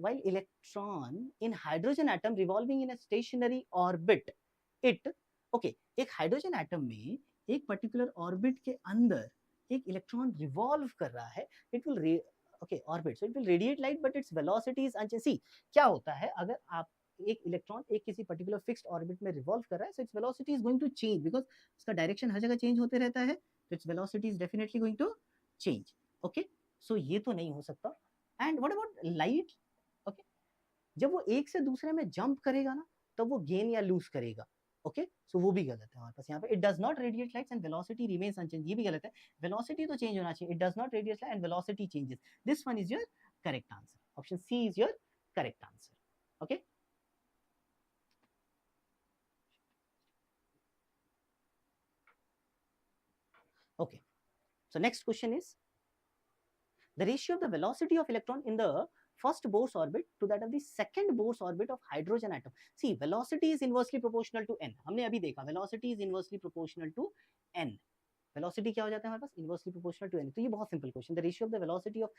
while electron in hydrogen atom revolving in a stationary orbit, it, okay, एक हाइड्रोजन एटम में एक पर्टिकुलर ऑर्बिट के अंदर एक इलेक्ट्रॉन रिवॉल्व कर रहा है, it will, okay, orbit, so it will radiate light but its velocity is unchanged, see क्या होता है अगर आप एक इलेक्ट्रॉन एक किसी पर्टिकुलर फिक्स्ड ऑर्बिट में रिवॉल्व कर रहा है, so its velocity is going to change because उसका डायरेक्शन हर जगह चेंज होते रहता है, तो its velocity is definitely going to change, okay, so ये तो नहीं हो सकता, and what about light, okay, जब वो एक से दूसरे में जंप करेगा ना तब वो गेन या लूज करेगा, ओके, सो वो भी गलत है हमारे पास यहाँ पे, it does not radiate lights and velocity remains unchange, ये भी गलत है, वेलोसिटी तो चेंज होना चाहिए, it does not radiate light and velocity changes, this one is your correct answer, option C is your correct answer, okay. Okay, so next question is the ratio of the velocity of electron in the first Bohr's orbit to that of the second Bohr's orbit of hydrogen atom. See, velocity is inversely proportional to n. हमने अभी देखा velocity is inversely proportional to n. Velocity क्या हो जाता है हमारे पास? Inversely proportional to n. तो ये बहुत simple question. The ratio of the velocity of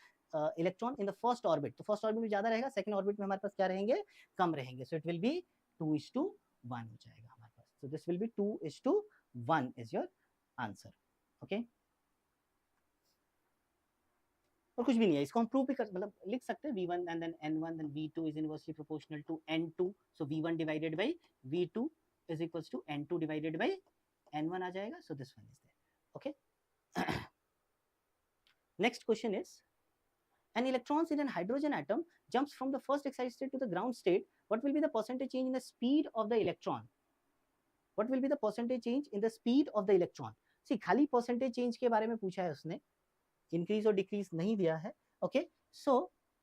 electron in the first orbit. तो first orbit में ज़्यादा रहेगा, second orbit में हमारे पास क्या रहेंगे? कम रहेंगे. So it will be 2:1 हो जाएगा हमारे पास. So this will be 2:1 is your answer. Okay, और कुछ भी नहीं है, इसको हम प्रूव भी कर, मतलब लिख सकते हैं v1 and then n1 then v2 is inversely proportional to n2, so v1 divided by v2 is equals to n2 divided by n1 आ जाएगा, so this one is there, okay. Next question is an electrons in an hydrogen atom jumps from the first excited state to the ground state, what will be the percentage change in the speed of the electron? What will be the percentage change in the speed of the electron? सी खाली परसेंटेज चेंज के बारे में पूछा है उसने, इंक्रीज और डिक्रीज नहीं दिया है, ओके. सो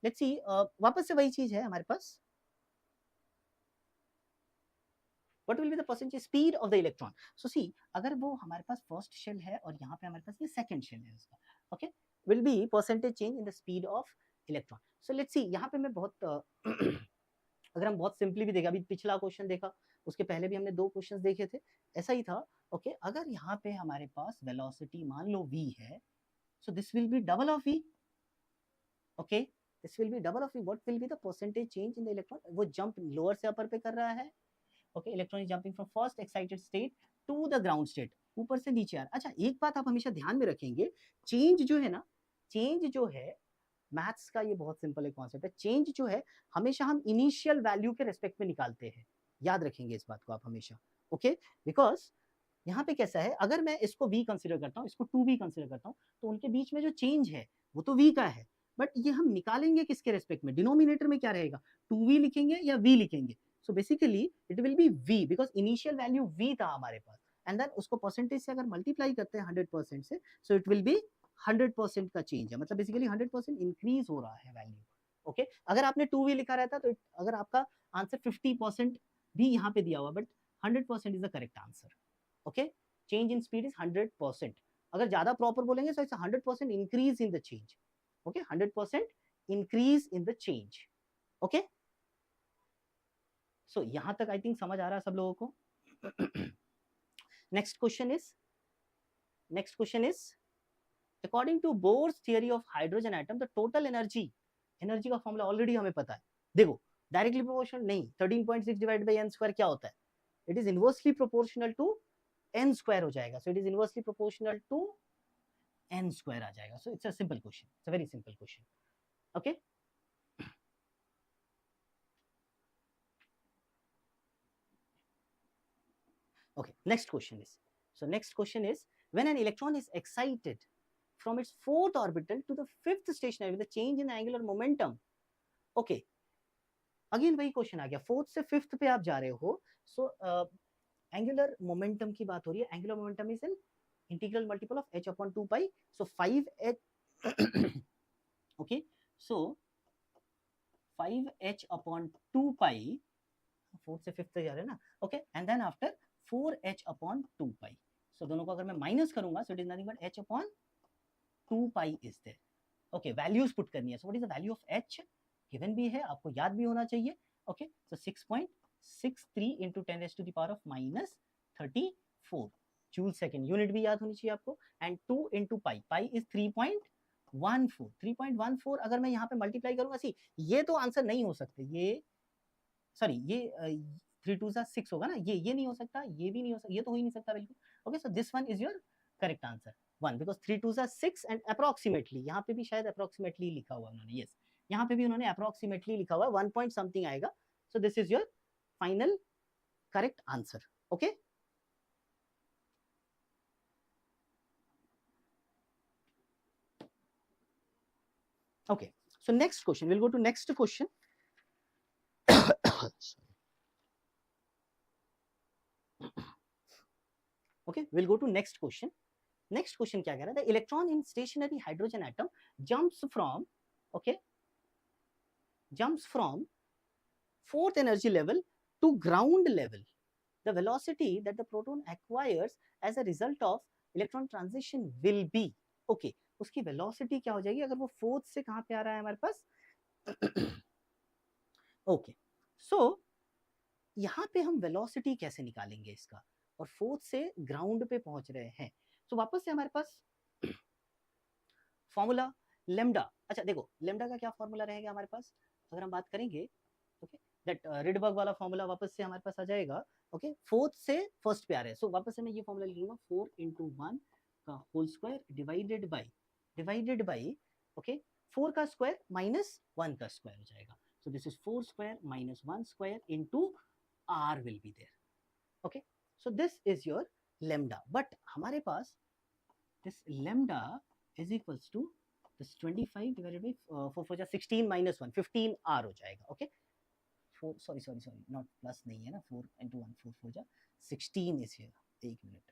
लेट्स सी, वापस से वही चीज है हमारे पास, what will be the percentage speed of the electron. So see अगर वो हमारे पास फर्स्ट शेल है और यहाँ पे हमारे पास ये सेकंड शेल है उसका, okay, will be percentage change in the speed of electron. So let's सी, यहाँ पे मैं बहुत अगर हम बहुत सिंपली भी देखा, अभी पिछला क्वेश्चन देखा, उसके पहले भी हमने 2 क्वेश्चंस देखे थे, ऐसा ही था ओके अगर यहाँ पे हमारे पास वेलोसिटी मान लो v है, so this will be double of v. okay this will be double of v. what will be the percentage change in the electron? वो jump lower से upper पे कर रहा है. okay electron is jumping from first excited state to the ground state, ऊपर से नीचे आ रहा है. अच्छा एक बात आप हमेशा ध्यान में रखेंगे, चेंज जो है ना, चेंज जो है मैथ्स का ये बहुत सिंपल एक कॉन्सेप्ट है, चेंज जो है हमेशा हम इनिशियल वैल्यू के रेस्पेक्ट में निकालते हैं, याद रखेंगे इस बात को आप हमेशा. ओके बिकॉज यहाँ पे कैसा है, अगर मैं इसको v कंसिडर करता हूँ, इसको 2v कंसिडर करता हूँ, तो उनके बीच में जो चेंज है वो तो v का है, बट ये हम निकालेंगे किसके रेस्पेक्ट में, डिनोमिनेटर में क्या रहेगा, 2v लिखेंगे या v लिखेंगे. So basically it will B v because initial value v था हमारे पास, एंड देन उसको परसेंटेज से अगर मल्टीप्लाई करते हैं 100% से, सो इट विल बी 100% का चेंज है, मतलब बेसिकली 100% इंक्रीज हो रहा है वैल्यू. ओके अगर आपने 2v लिखा रहता तो अगर आपका आंसर 50% भी यहाँ पे दिया हुआ, but 100% is the correct answer. Okay change in speed is 100%. अगर ज्यादा प्रॉपर बोलेंगे so it's 100% increase in the change. Okay 100% increase in the change. Okay सो यहां तक आई थिंक समझ आ रहा है सब लोगों को. Next question is according to Bohr's theory of hydrogen atom the total energy का फॉर्मूला ऑलरेडी हमें पता है. देखो डायरेक्टली प्रोपोर्शनल नहीं, 13.6 डिवाइडेड बाय n स्क्वायर क्या होता है, it is inversely proportional to n square हो जाएगा. So it is inversely proportional to n square आ जाएगा. So it's a simple question, it's a very simple question. Okay okay next question is when an electron is excited from its fourth orbital to the fifth stationary with a change in angular momentum. okay again वही क्वेश्चन आ गया, फोर्थ से फिफ्थ पे आप जा रहे हो. सो एंगुलर मोमेंटम की बात हो रही है. Angular momentum is an integral multiple of h upon 2 pi. So 5h okay so 5h upon 2 pi, fourth से फिफ्थ जा रहे हैं ना. Okay and then after 4h upon 2 pi. So दोनों को अगर मैं माइनस करूंगा so it is nothing but h upon 2 pi is there. Okay values put करनी है. So what is the value of h, given भी है, आपको याद भी होना चाहिए. Okay so 6.63 into 10 raised to the power of minus 34 joule second, unit भी याद होनी चाहिए आपको. And 2 into pi, pi is 3.14 अगर मैं यहाँ पे मल्टीप्लाई करूंगा, सी ये तो आंसर नहीं हो सकते, ये सॉरी ये 3 2 6 होगा ना, ये नहीं हो सकता, ये भी नहीं हो सकता, ये तो हो ही नहीं सकता बिल्कुल. Okay so this one is your correct answer 1 because 3 2 6 and approximately, यहाँ पे भी शायद अप्रोक्सीमेटली लिखा हुआ उन्होंने. यस यहाँ पे भी उन्होंने अप्रोक्सीमेटली लिखा हुआ 1 पॉइंट समथिंग आएगा. सो this is your final correct answer. Okay okay so next question, we'll go to next question. okay we'll go to next question. next question क्या कह रहा है, the electron in stationary hydrogen atom jumps from fourth energy level to ground level. The velocity that the proton acquires as a result of electron transition will be. okay उसकी वेलोसिटी क्या हो जाएगी अगर वो फोर्थ से कहां पे आ रहा है हमारे पास. ओके सो यहाँ पे हम वेलोसिटी कैसे निकालेंगे इसका, और फोर्थ से ग्राउंड पे पहुंच रहे हैं. सो वापस से हमारे पास फॉर्मूला लेमडा. अच्छा देखो लेमडा का क्या फॉर्मूला रहेगा हमारे पास, अगर हम बात करेंगे ओके दैट रिडबर्ग वाला फॉर्मूला वापस से हमारे पास आ जाएगा. ओके फोर्थ से फर्स्ट पे आ रहे हैं. सो वापस से मैं ये फॉर्मूला लिख लूंगा 4 into 1 का whole square divided by okay 4 का स्क्वायर माइनस 1 का स्क्वायर हो जाएगा. So this is 4 square minus 1 square into r will be there. Okay so this is your lambda, but हमारे पास this lambda is equals to this 25 divided by 4 4 16 minus 1 15 r हो जाएगा. ओके 4 सॉरी नॉट प्लस नहीं है ना, 4 into 1 4 4 16 इज हियर. एक minute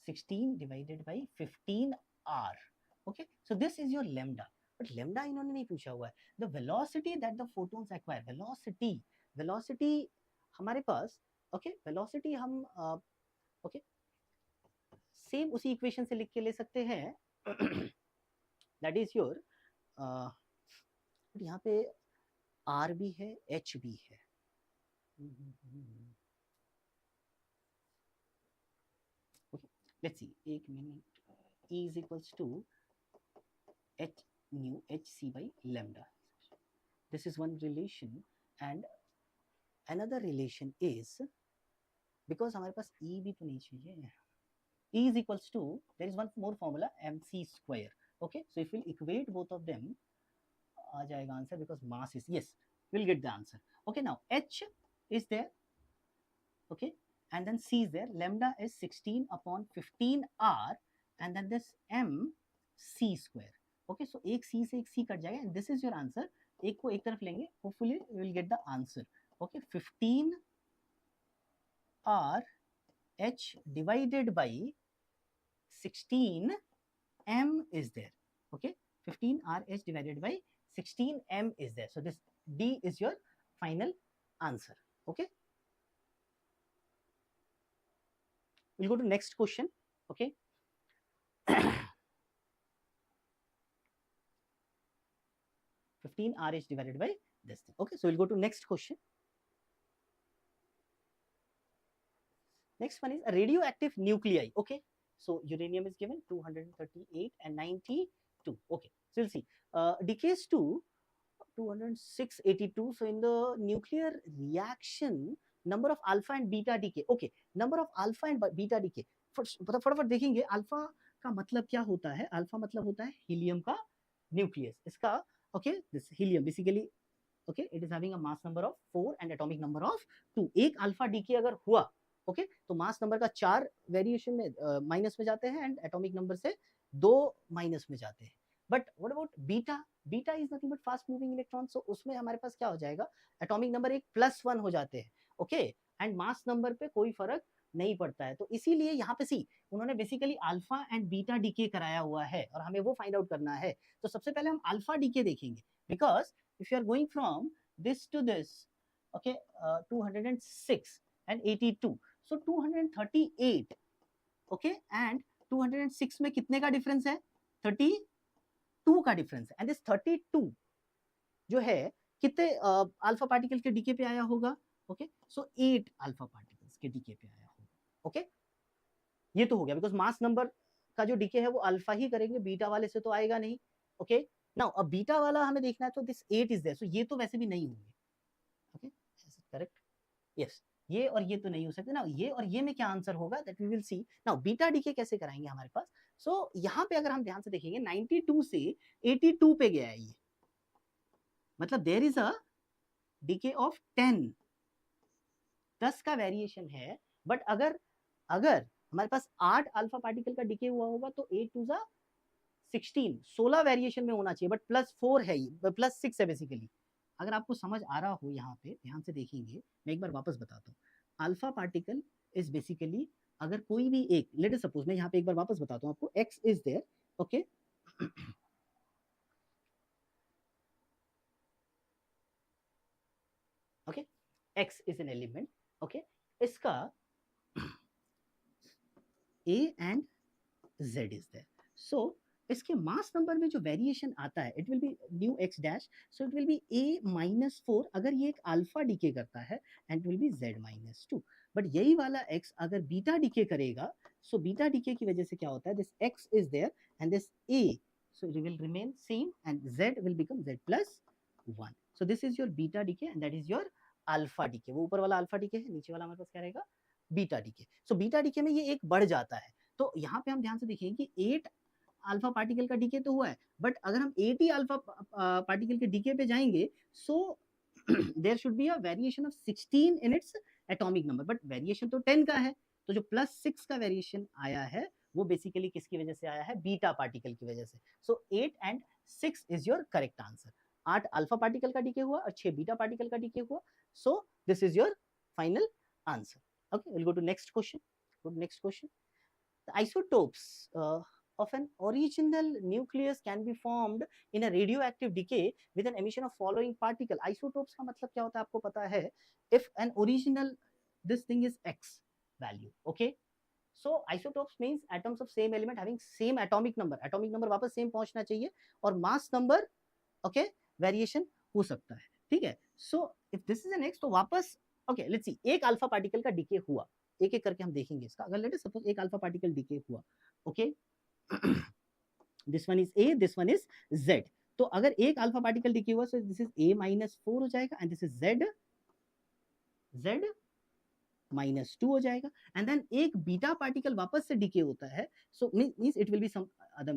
16 divided by 15r. okay so this is your lambda, but lambda इन्होंने नहीं पूछा हुआ है. the velocity that the photons acquire, velocity हमारे पास okay velocity हम okay सेम उसी इक्वेशन से लिख के ले सकते हैं. that is your यहाँ पे r भी है h भी है. Okay, let's see. एक minute. E is equals to h nu hc by lambda. This is one relation, and another relation is, because हमारे पास E भी तो नहीं चाहिए, E is equals to, there is one more formula, mc square. Okay, so if we equate both of them, आ जाएगा answer, because mass is, yes, we'll get the answer. Okay, now h is there, okay, and then c is there. Lambda is 16 upon 15 r, and then this m c square. Okay, so एक c से एक c कट जाएगा, and this is your answer. एक को एक तरफ लेंगे, hopefully we will get the answer. Okay, 15 r h divided by 16 m is there. Okay, 15 r h divided by 16 m is there. So this D is your final answer. Okay, we'll go to next question. Okay, 15 RH divided by this thing. Okay, so we'll go to next question. Next one is a radioactive nuclei. Okay, so uranium is given 238 and 92. Okay, so we'll see. Decays to 206, 82. So in the nuclear reaction, number of alpha and beta decay. Okay, number of alpha and beta decay. फटाफट देखेंगे अल्फा का मतलब क्या होता है. अल्फा मतलब होता है हीलियम का न्यूक्लियस. इसका okay, this helium basically, okay, it is having a mass number of 4 and atomic number of 2. एक अल्फा डीके अगर हुआ, okay, तो मास नंबर का 4 वेरिएशन में माइनस में जाते हैं, एंड एटॉमिक नंबर से 2 माइनस में जाते हैं. But what about beta? Beta is nothing but fast moving electron. So उसमें हमारे पास क्या हो जाएगा, एटॉमिक नंबर एक +1 हो जाते हैं. ओके, एंड मास नंबर पे कोई फर्क नहीं पड़ता है. तो इसीलिए यहाँ पे सी उन्होंने basically alpha and beta decay कराया हुआ है, और हमें वो फाइंड आउट करना है. तो सबसे पहले हम अल्फा डीके देखेंगे, because if you are going from this to this, okay, 206 and 82, so 238, okay, and 206 में कितने का डिफरेंस है? 32 का डिफरेंस है. एंड दिस 32 जो है कितने अल्फा पार्टिकल के डीके पे आया होगा? ओके, सो 8 अल्फा पार्टिकल्स के डीके पे आया होगा. ओके, ये तो हो गया, बिकॉज मास नंबर का जो डीके है वो अल्फा ही करेंगे, बीटा वाले से तो आएगा नहीं. ओके, नाउ अब बीटा वाला हमें देखना है, तो दिस 8 इज देयर, सो ये तो वैसे भी नहीं होंगे. Okay, is it correct? Yes, ये और ये तो नहीं हो सकते ना. ये और ये में क्या आंसर होगा, that we will see. Now beta decay कैसे कराएंगे हमारे पास? सो यहाँ पे अगर हम ध्यान से देखेंगे, 92 से 82 पे गया है ये, मतलब there is a decay of 10 का वेरिएशन है. बट अगर हमारे पास 8 अल्फा पार्टिकल का डीके हुआ होगा, तो 8 टू 16 वेरिएशन में होना चाहिए, बट +4 है, +6 है बेसिकली. अगर आपको समझ आ रहा हो, यहाँ पे ध्यान से देखेंगे, मैं एक बार वापस बताता हूँ. अल्फा पार्टिकल इज बेसिकली, अगर कोई भी एक, लेट अस सपोज, मैं यहाँ पे एक बार वापस बताता हूँ आपको, x is there. Okay, okay, x is an element. Okay, इसका a and z is there. So इसके मास नंबर में जो वेरिएशन आता है, it will be new x dash, so it will be a-4 अगर ये एक अल्फा डीके करता है, and will be z-2. But यही वाला x अगर बीटा डीके करेगा, सो बीटा डीके की वजह से क्या होता है, this x is there and this a, so it will remain same, and z will become z+1. So this is your beta decay, and that is your alpha decay. वो ऊपर वाला अल्फा डीके है, नीचे वाला हमारे पास क्या रहेगा, beta decay. So beta decay में ये एक बढ़ जाता है. तो यहाँ पे हम ध्यान से देखेंगे कि 8 अल्फा पार्टिकल का डीके तो हुआ है, बट अगर हम 80 अल्फा पार्टिकल के डीके पे जाएंगे, so there should be a variation of 16 in its atomic number. But variation तो 10 का है, तो जो +6 का वेरिएशन आया है, वो बेसिकली किसकी वजह से आया है, बीटा पार्टिकल की वजह से. So 8 and 6 is your correct answer. 8 alpha particle का डीके हुआ और 6 बीटा पार्टिकल का डीके हुआ. So this is your final answer. Okay, will go to next question. Go to next question. The isotopes of an original nucleus can be formed in a radioactive decay with an emission of following particle. Isotopes का मतलब क्या होता है आपको पता है? If an original, this thing is x value, okay? So isotopes means atoms of same element having same atomic number. Atomic number वापस same पहुंचना चाहिए, और mass number, okay, variation हो सकता है. ठीक है? So if this is an x, तो वापस ओके लेट्स सी, एक अल्फा पार्टिकल का डिके हुआ, एक एक करके हम देखेंगे इसका। अगर लेट अस सपोज एक अल्फा पार्टिकल डिके हुआ, okay this one is a, this one is Z. तो अगर एक अल्फा पार्टिकल डिके हुआ, सो दिस इज ए -4 हो जाएगा, एंड दिस इज जेड -2 हो जाएगा। एंड देन एक बीटा पार्टिकल वापस से डिके होता है, so means it will be some other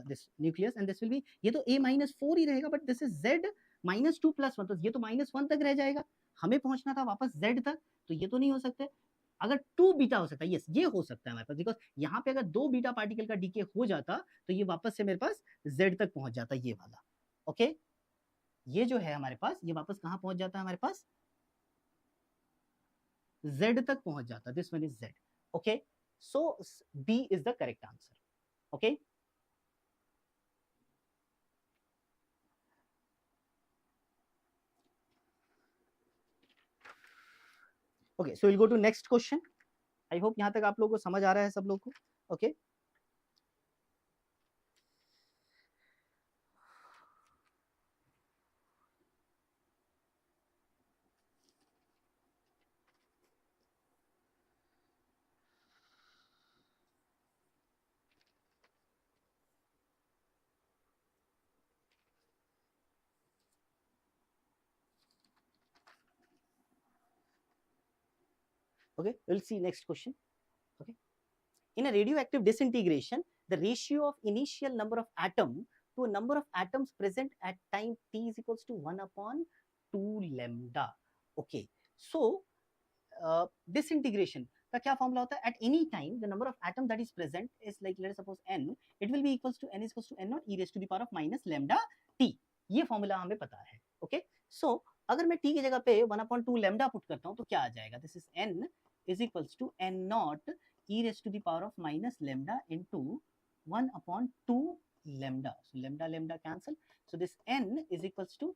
this nucleus, and this will be, ये तो a -4 ही रहेगा, बट दिस इज z -2 + 1, तो ये तो -1 तक रह जाएगा। हमें पहुंचना था वापस z तक, तो ये तो नहीं हो सकते। अगर 2 बीटा हो सकता है, यस ये हो सकता है हमारे पास, बिकॉज यहाँ पे अगर 2 बीटा पार्टिकल का डीके हो जाता तो ये वापस से मेरे पास z तक पहुंच जाता, ये वाला। ओके ये जो है हमारे पास, ये वापस कहाँ पहुंच जाता है हमारे पास, z तक पहुंच जाता, this one is z। Okay so b is the correct answer. Okay okay so will go to next question. I hope यहाँ तक आप लोगों को समझ आ रहा है सब लोग को। Okay okay we'll see next question. Okay, in a radioactive disintegration, the ratio of initial number of atom to a number of atoms present at time t is equals to 1/2 lambda. Okay so disintegration का क्या फॉर्मूला होता है, at any time the number of atom that is present is like let us suppose n, it will be equals to n is equals to n naught e raised to the power of minus lambda t, ये फॉर्मूला हमें पता है। ओके सो अगर मैं t की जगह पे 1/2 लैम्डा पुट करता हूँ तो क्या आ जाएगा, this is n is equals to n naught e raised to the power of minus lambda into 1/2 lambda, so lambda lambda cancel, so this n is equals to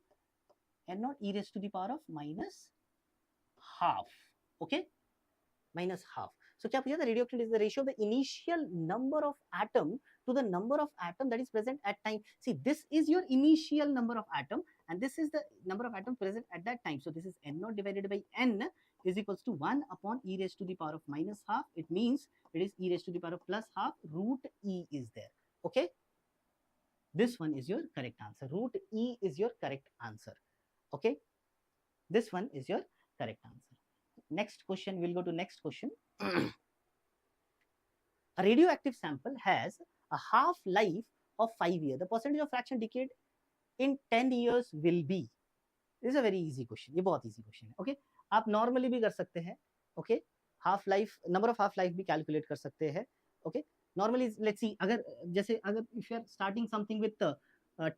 n naught e raised to the power of minus half. Okay minus half. So क्या पूछा था, radioactivity is the ratio of the initial number of atom to the number of atom that is present at time. See this is your initial number of atom and this is the number of atom present at that time. So this is n naught divided by n is equals to 1/e raised to the power of minus half. It means it is e raised to the power of plus half, root e is there. Okay this one is your correct answer, root e is your correct answer. Okay this one is your correct answer. Next question, we'll go to next question. A radioactive sample has a half life of 5 years. The percentage of fraction decayed in 10 years will be. This is a very easy question. ये बहुत easy question है. Okay आप normally भी कर सकते हैं. Okay half life, number of half life भी calculate कर सकते हैं. Okay normally let's see, अगर जैसे अगर if you are starting something with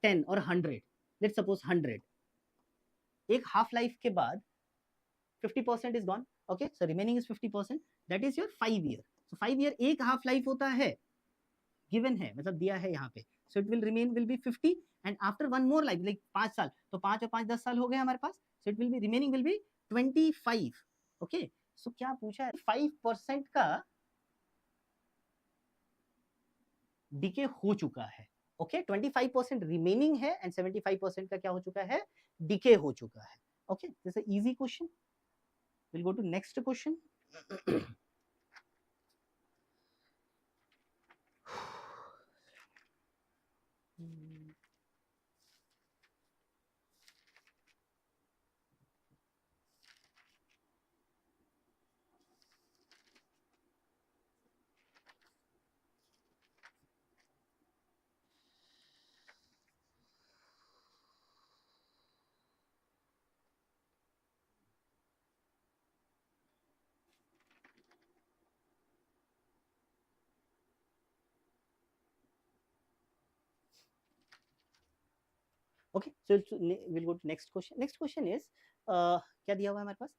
10 or 100, let's suppose 100, एक half life के बाद 50% is gone. Okay so remaining is 50%, that is your 5 year. So 5 year एक half life होता है, given है, मतलब दिया है यहाँ पे, so it will remain will be 50 and after one more life like 5 साल, तो 5 और 5 10 साल हो गए हमारे पास, so it will be remaining will be 25. Okay so क्या पूछा है, 5% का डिके हो चुका है. ओके 25% रिमेनिंग है एंड 75% का क्या हो चुका है, डिके हो चुका है. Okay this is easy question. We'll go to next question. Okay so we'll go to next question. Next question is क्या दिया हुआ है हमारे पास,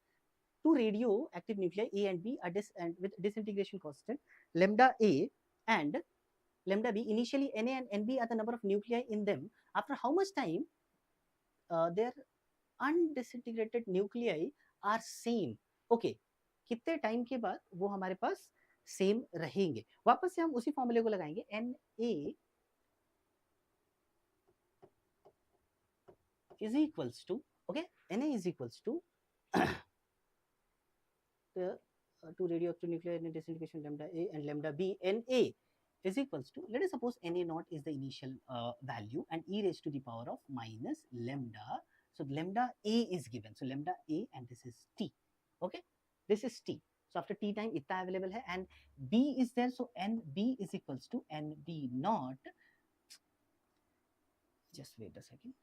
two radioactive nuclei A and B are with disintegration constant lambda A and lambda B. Initially Na and Nb are the number of nuclei in them. After how much time their undisintegrated nuclei are same. Okay कितने टाइम के बाद वो हमारे पास सेम रहेंगे. वापस से हम उसी फॉर्मूले को लगाएंगे, Na is equals to, okay Na is equals to to radioactive nuclei in disintegration lambda A and lambda B, Na is equals to, let us suppose Na naught is the initial value and e raised to the power of minus lambda. So lambda A is given. So lambda A and this is T. Okay, this is T. So after T time इतना available है and B is there. So NB is equals to NB naught. Just wait a second.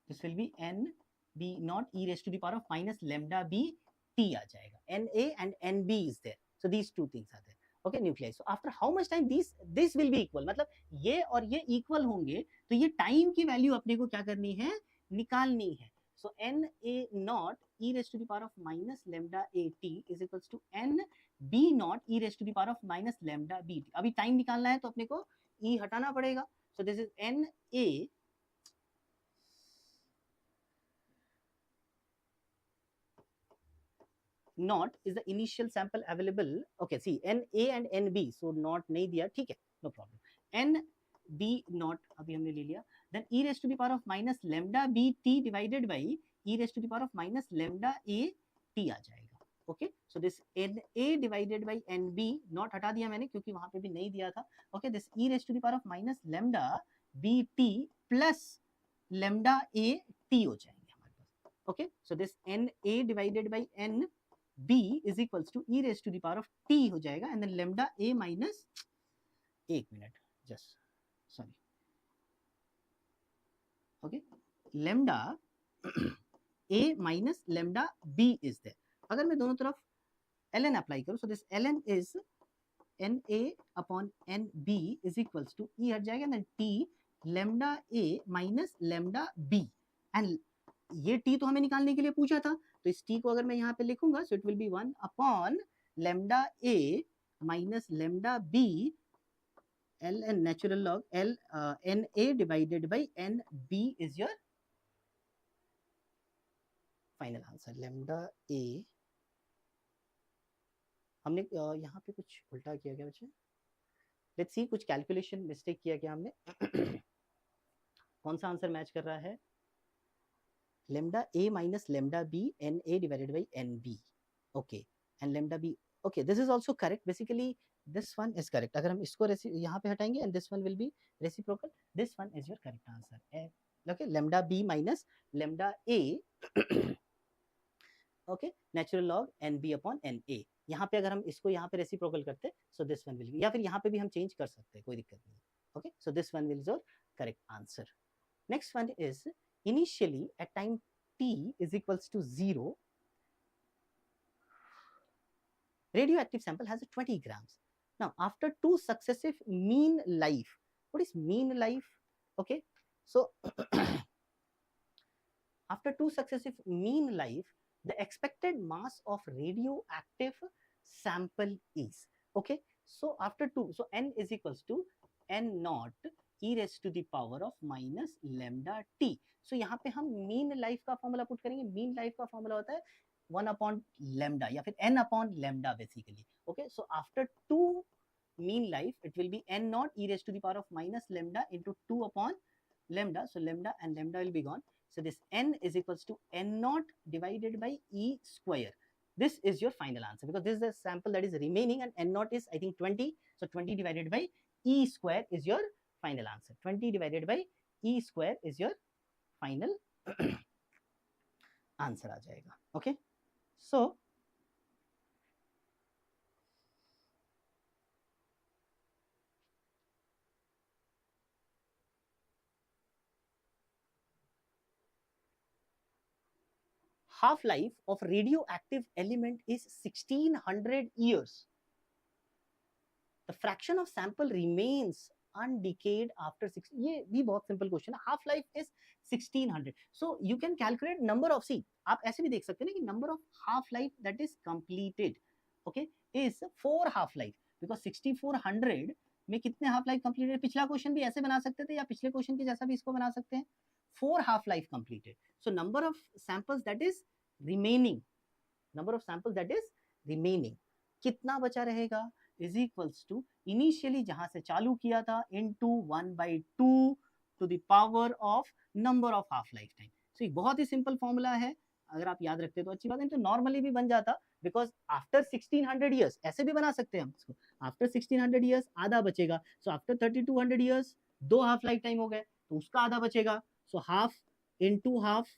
This will be NB naught e raised to the power of minus lambda B T आ जाएगा. Na and NB is there. So these two things are there. Okay, nuclei. So after how much time this will be equal? मतलब ये और ये equal होंगे तो ये time की value अपने को क्या करनी है, निकालनी है. So Na naught e raised to the power of minus lambda AT is equals to NB naught e raised to the power of minus lambda BT. अभी time निकालना है तो अपने को E हटाना पड़ेगा. So this is Na naught is the initial sample available. Okay, see Na and NB, so naught नहीं दिया, ठीक है, no problem. NB naught अभी हमने ले लिया. Then e raised to the power of minus lambda BT divided by e raised to the power of minus lambda AT आ जाएगा. Okay, so this Na divided by NB naught हटा दिया मैंने क्योंकि वहां पे भी नहीं दिया था. Okay, this e raised to the power of minus lambda BT plus lambda AT हो जाएंगे हमारे पास. Okay, so this Na divided by N B is equals to e raised to the power of T हो जाएगा and then lambda A minus, एक minute, just sorry, okay, lambda A minus lambda B is there. अगर मैं दोनों तरफ ln अप्लाई करूं, so this ln is Na upon NB is equals to E हट जाएगा and then T lambda A minus lambda B, and ये T तो हमें निकालने के लिए पूछा था, तो इस T को अगर मैं यहाँ पे लिखूंगा, so it will be 1 upon lambda A minus lambda B ln natural log Na divided by NB is your final answer. lambda A, हमने यहाँ पे कुछ उल्टा किया क्या बच्चे? लेट्स सी, कुछ कैलकुलेशन मिस्टेक किया क्या हमने? कौन सा आंसर मैच कर रहा है? lambda A minus lambda B Na divided by NB. Okay, and lambda B. Okay, this is also correct. Basically, this one is correct. अगर हम इसको यहाँ पे हटाएंगे and this one will be reciprocal. This one is your correct answer. Okay, lambda B minus lambda A. Okay, natural log NB upon NA. यहाँ पे अगर हम इसको यहाँ पे reciprocal करते, so this one will be, या फिर यहाँ पे भी हम change कर सकते हैं, कोई दिक्कत नहीं. Okay, so this one will be your correct answer. Next one is, initially at time T is equals to 0, radioactive sample has 20 grams. Now after two successive mean life, what is mean life? Okay, so after two successive mean life, the expected mass of radioactive sample is, okay, so after two, so N is equals to N naught e raised to the power of minus lambda T. So यहाँ पे हम mean life का फॉर्मूला पुट करेंगे. mean life का फॉर्मूला होता है 1 upon lambda या फिर n upon lambda basically. Okay, so after 2 mean life it will be n naught e raised to the power of minus lambda into 2 upon lambda. So lambda and lambda will be gone. So this n is equals to n naught divided by e square. This is your final answer because this is the sample that is remaining and n naught is I think 20. So 20 divided by e square is your final answer. 20 divided by e square is your final answer आ जाएगा. Okay, so half-life of radioactive element is 1600 years. The fraction of sample remains undecayed after 6. ये भी बहुत simple question है. Half life is 1600. So you can calculate number of, see, आप ऐसे भी देख सकते हैं ना कि number of half life that is completed, okay, is 4 half life because 6400 में कितने half life completed. पिछला question भी ऐसे बना सकते थे या पिछले question के जैसा भी इसको बना सकते हैं. 4 half life completed. So number of samples that is remaining, number of samples that is remaining, कितना बचा रहेगा is equals to initially जहां से चालू किया था into 1/2 to the power of number of half life time. So एक बहुत ही simple formula है. अगर आप याद रखते तो अच्छी बात है, तो नॉर्मली भी बन जाता, बिकॉज आफ्टर 1600 ईयर्स ऐसे भी बना सकते हैं हम इसको, आफ्टर 1600 ईयर्स आधा बचेगा, so after 3200 years 2 half life time हो गए, तो उसका आधा बचेगा, so half into half,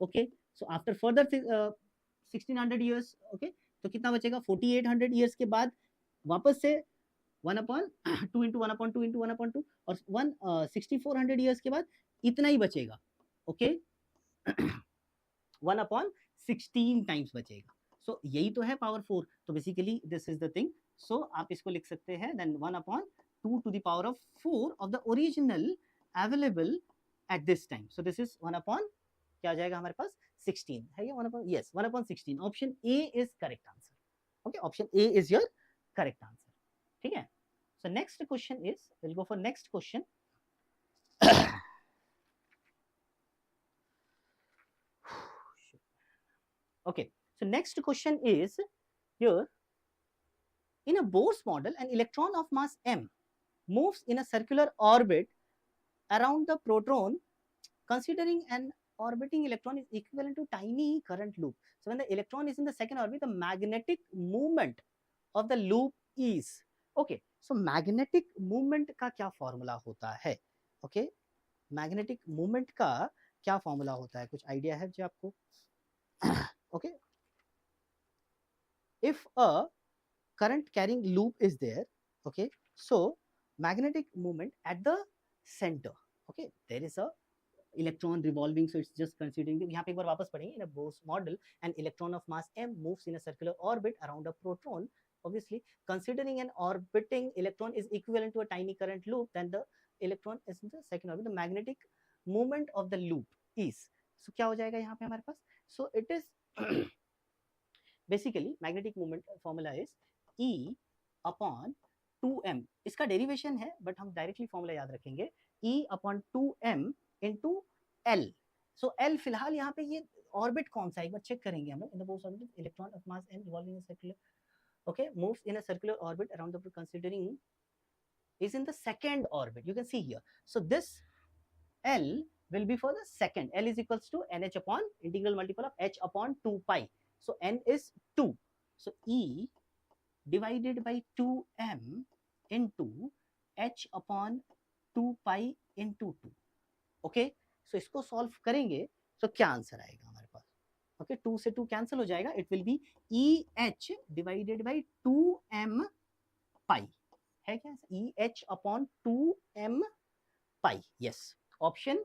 okay, so after further 1600 years, okay, तो कितना बचेगा 4800 ईयर्स के बाद वापस से 1/2 इंटू 1/2 इंटू 1/2 और 6400 ईयर्स के बाद इतना ही बचेगा, ओके, 1/16 टाइम्स बचेगा, सो यही तो है पावर 4, तो basically this is the thing, so आप इसको लिख सकते हैं then 1/2 to the power of 4 of the original available at this time, so this is 1 क्या आ जाएगा हमारे पास 16 है ये 1/, 1/16, option A is correct answer, okay, option A is your correct answer, ठीक है। सो next question is, will go for next question, okay, so next question is here, in a Bohr's model an electron of mass m moves in a circular orbit around the proton, considering an orbiting electron is equivalent to tiny current loop, so when the electron is in the second orbit the magnetic movement of the loop is, okay, so magnetic movement का क्या फॉर्मूला होता है, okay, magnetic movement का क्या फॉर्मूला होता है, कुछ आइडिया है जो आपको, okay, if a current carrying loop is there, okay, so magnetic movement at the center, okay, there is a electron revolving, so it's just considering, यहाँ पे एक बार वापस पढ़ेंगे, in a Bohr's model an electron of mass m moves in a circular orbit around a proton, obviously considering an orbiting electron is equivalent to a tiny current loop, then the electron is in the second orbit, the magnetic movement of the loop is, so क्या हो जाएगा यहाँ पे हमारे पास, so it is basically magnetic moment formula is E upon 2m, इसका डेरिवेशन है बट हम डायरेक्टली फॉर्मूला याद रखेंगे, E upon 2m into L, so L फिलहाल यहाँ पे ये ऑर्बिट कौन सा है एक बार चेक करेंगे हम लोग, in the Bohr's orbit electron of mass m revolving in a circular, okay, moves in a circular orbit around the, considering is in the second orbit, you can see here, so this L will be for the second, L is equals to nh upon integral multiple of h upon 2 pi, so n is 2, so E divided by 2m into h upon 2 pi into 2, okay, so इसको सॉल्व करेंगे तो क्या आंसर आएगा हमारे पास, ओके, 2 से 2 कैंसिल हो जाएगा, it will B EH divided by 2m पाई, है क्या EH upon 2m pi, yes, option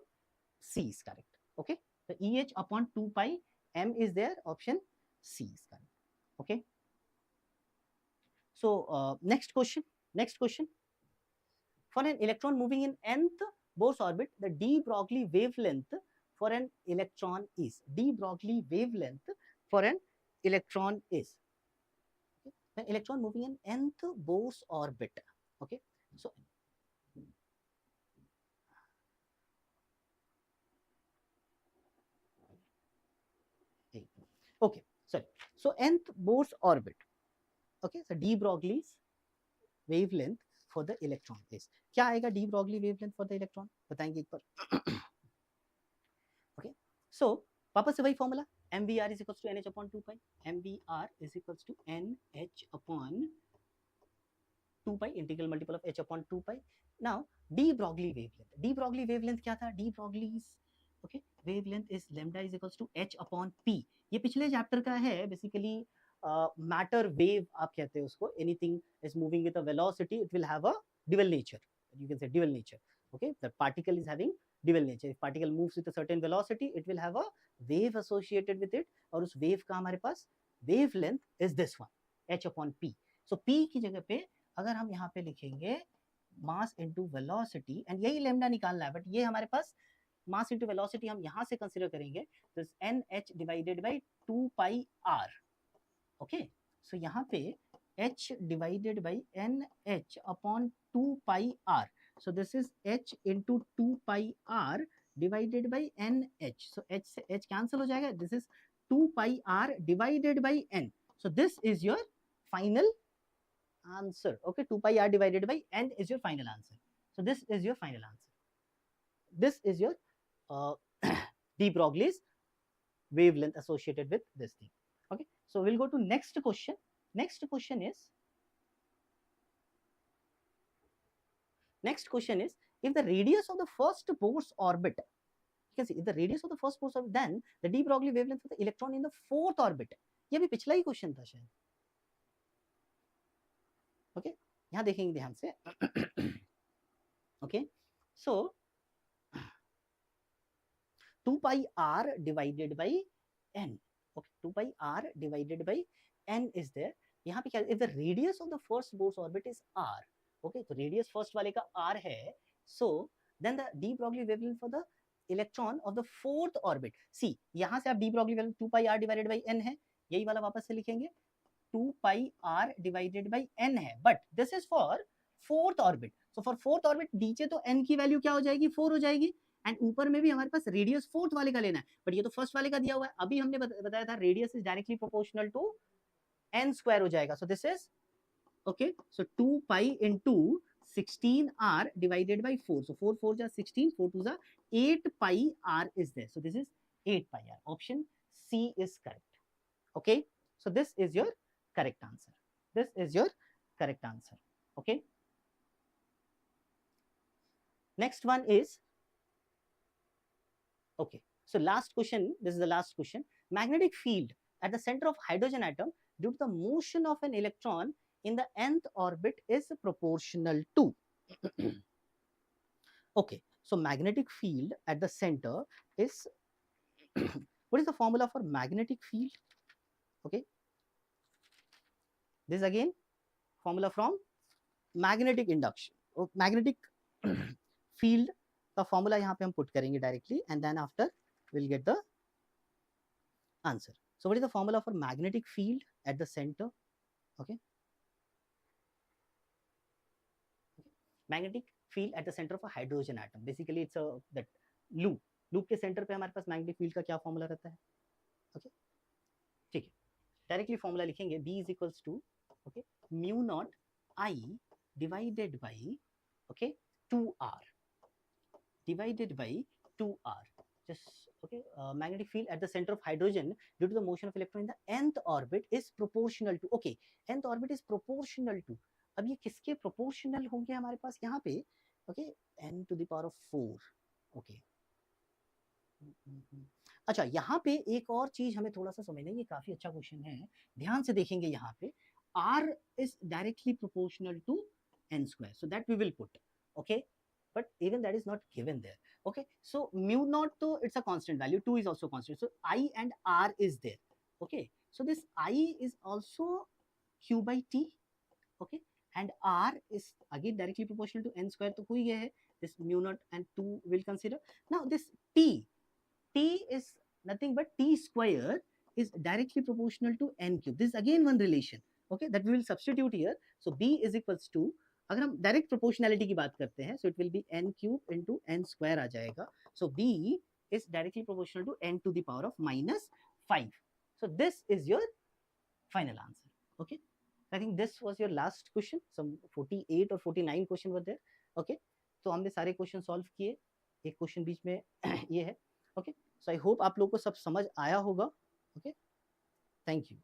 C is correct, okay, so EH upon 2 pi m is there, option C is correct, okay, so next question, for an electron moving in nth Bohr's orbit, the de Broglie wavelength for an electron is, de Broglie wavelength for an electron is, okay, an electron moving in nth Bohr's orbit, okay, so okay, sorry, so nth Bohr's orbit, okay, so de Broglie's wavelength for the electron is, क्या आएगा de Broglie wavelength for the electron, बताएंगे एक बार, okay, so वापस से वही formula, mvr is equals to nh upon 2 pi, mvr is equals to nh upon 2 pi integral multiple of h upon 2 pi, now de Broglie wavelength क्या था, de Broglie's, okay, wavelength is lambda is equals to h upon p, ये पिछले चैप्टर का है, बेसिकली मैटर वेव आप कहते हैं उसको, anything is moving with a velocity it will have a dual nature, you can say dual nature, okay, the particle is having dual nature, if particle moves with a certain velocity it will have a wave associated with it, और उस wave का हमारे पास wavelength is this one h upon p, so p की जगह पे अगर हम यहाँ पे लिखेंगे mass into velocity, and यही lambda निकालना है, बट ये हमारे पास mass into velocity हम यहाँ से कंसिडर करेंगे, तो nh divided by 2 pi r, okay, so यहाँ पे h divided by nh upon 2 pi r, so this is h into 2 pi r divided by nh, so h से h cancel हो जाएगा, this is 2 pi r divided by n, so this is your final answer, okay, 2 pi r divided by n is your final answer, so this is your final answer, this is your de Broglie's wavelength associated with this thing. Okay, so we'll go to next question. Next question is if the radius of the first Bohr's orbit, you can see if the radius of the first Bohr's orbit, then the de Broglie wavelength for the electron in the fourth orbit. ये भी पिछला ही क्वेश्चन था शायद. ओके, यहाँ देखेंगे ध्यान से. Okay, so 2 pi r divided by n. Okay, 2 pi r divided by n is there. यहाँ पे क्या, if the radius of the first Bohr's orbit is r, okay, तो radius first वाले का r है, so then the de Broglie wavelength for the electron of the fourth orbit. See, यहाँ से आप de Broglie wavelength 2 pi r divided by n है, यही वाला वापस से लिखेंगे 2 pi r divided by n है, but this is for fourth orbit. So for fourth orbit नीचे तो n की वैल्यू क्या हो जाएगी, 4 हो जाएगी, एंड ऊपर में भी हमारे पास रेडियस फोर्थ वाले का लेना है, बट ये तो फर्स्ट वाले का दिया हुआ है. अभी हमने बताया था radius is directly proportional to n square हो जाएगा. So this is okay, so 2 pi into 16r divided by 4. So 4 4 जा 16, 4 2 जा 8 pi r is there. So this is 8 pi r. Option C is correct. Okay, so this is your correct answer. This is your correct answer. Okay, next one is, okay, so last question, this is the last question. Magnetic field at the center of hydrogen atom due to the motion of an electron in the nth orbit is proportional to. Okay, so magnetic field at the center is what is the formula for magnetic field? Okay, this again formula from magnetic induction. Magnetic field का formula यहाँ पे हम put करेंगे directly, and then after we'll get the answer. So what is the formula for magnetic field at the center? Okay, magnetic field at the center of a hydrogen atom. Basically it's a that loop के center पे हमारे पास magnetic field का क्या formula रहता है. Okay, ठीक है, directly formula लिखेंगे B is equals to okay mu naught I divided by okay 2r divided by 2r. Just okay, magnetic field at the center of hydrogen due to the motion of electron in the nth orbit is proportional to. Okay, nth orbit is proportional to. अब ये किसके proportional होंगे हमारे पास यहाँ पे? Okay, n to the power of 4. Okay, अच्छा, यहाँ पे एक और चीज हमें थोड़ा सा समझना है, ये काफी अच्छा क्वेश्चन है, ध्यान से देखेंगे. यहाँ पे r is directly proportional to n square, so that we will put. Okay, but even that is not given there. Okay, so mu naught, so it's a constant value, 2 is also constant, so I and r is there. Okay, so this I is also q by t. Okay, and r is again directly proportional to n square, तो हो ही गया है. This mu naught and 2 will consider. Now this t is nothing but t square is directly proportional to n cube. This is again one relation. Okay, that we will substitute here. So b is equals to, अगर हम डायरेक्ट प्रोपोर्शनैलिटी की बात करते हैं, so it will be n cube into n square आ जाएगा. So b is directly proportional to n to the power of -5. So this is your final answer. Okay, I think this was your last question. Some 48 or 49 question were there. Okay, तो हमने सारे क्वेश्चन सॉल्व किए, एक क्वेश्चन बीच में ये है. Okay, so I hope आप लोगों को सब समझ आया होगा. Okay, thank you.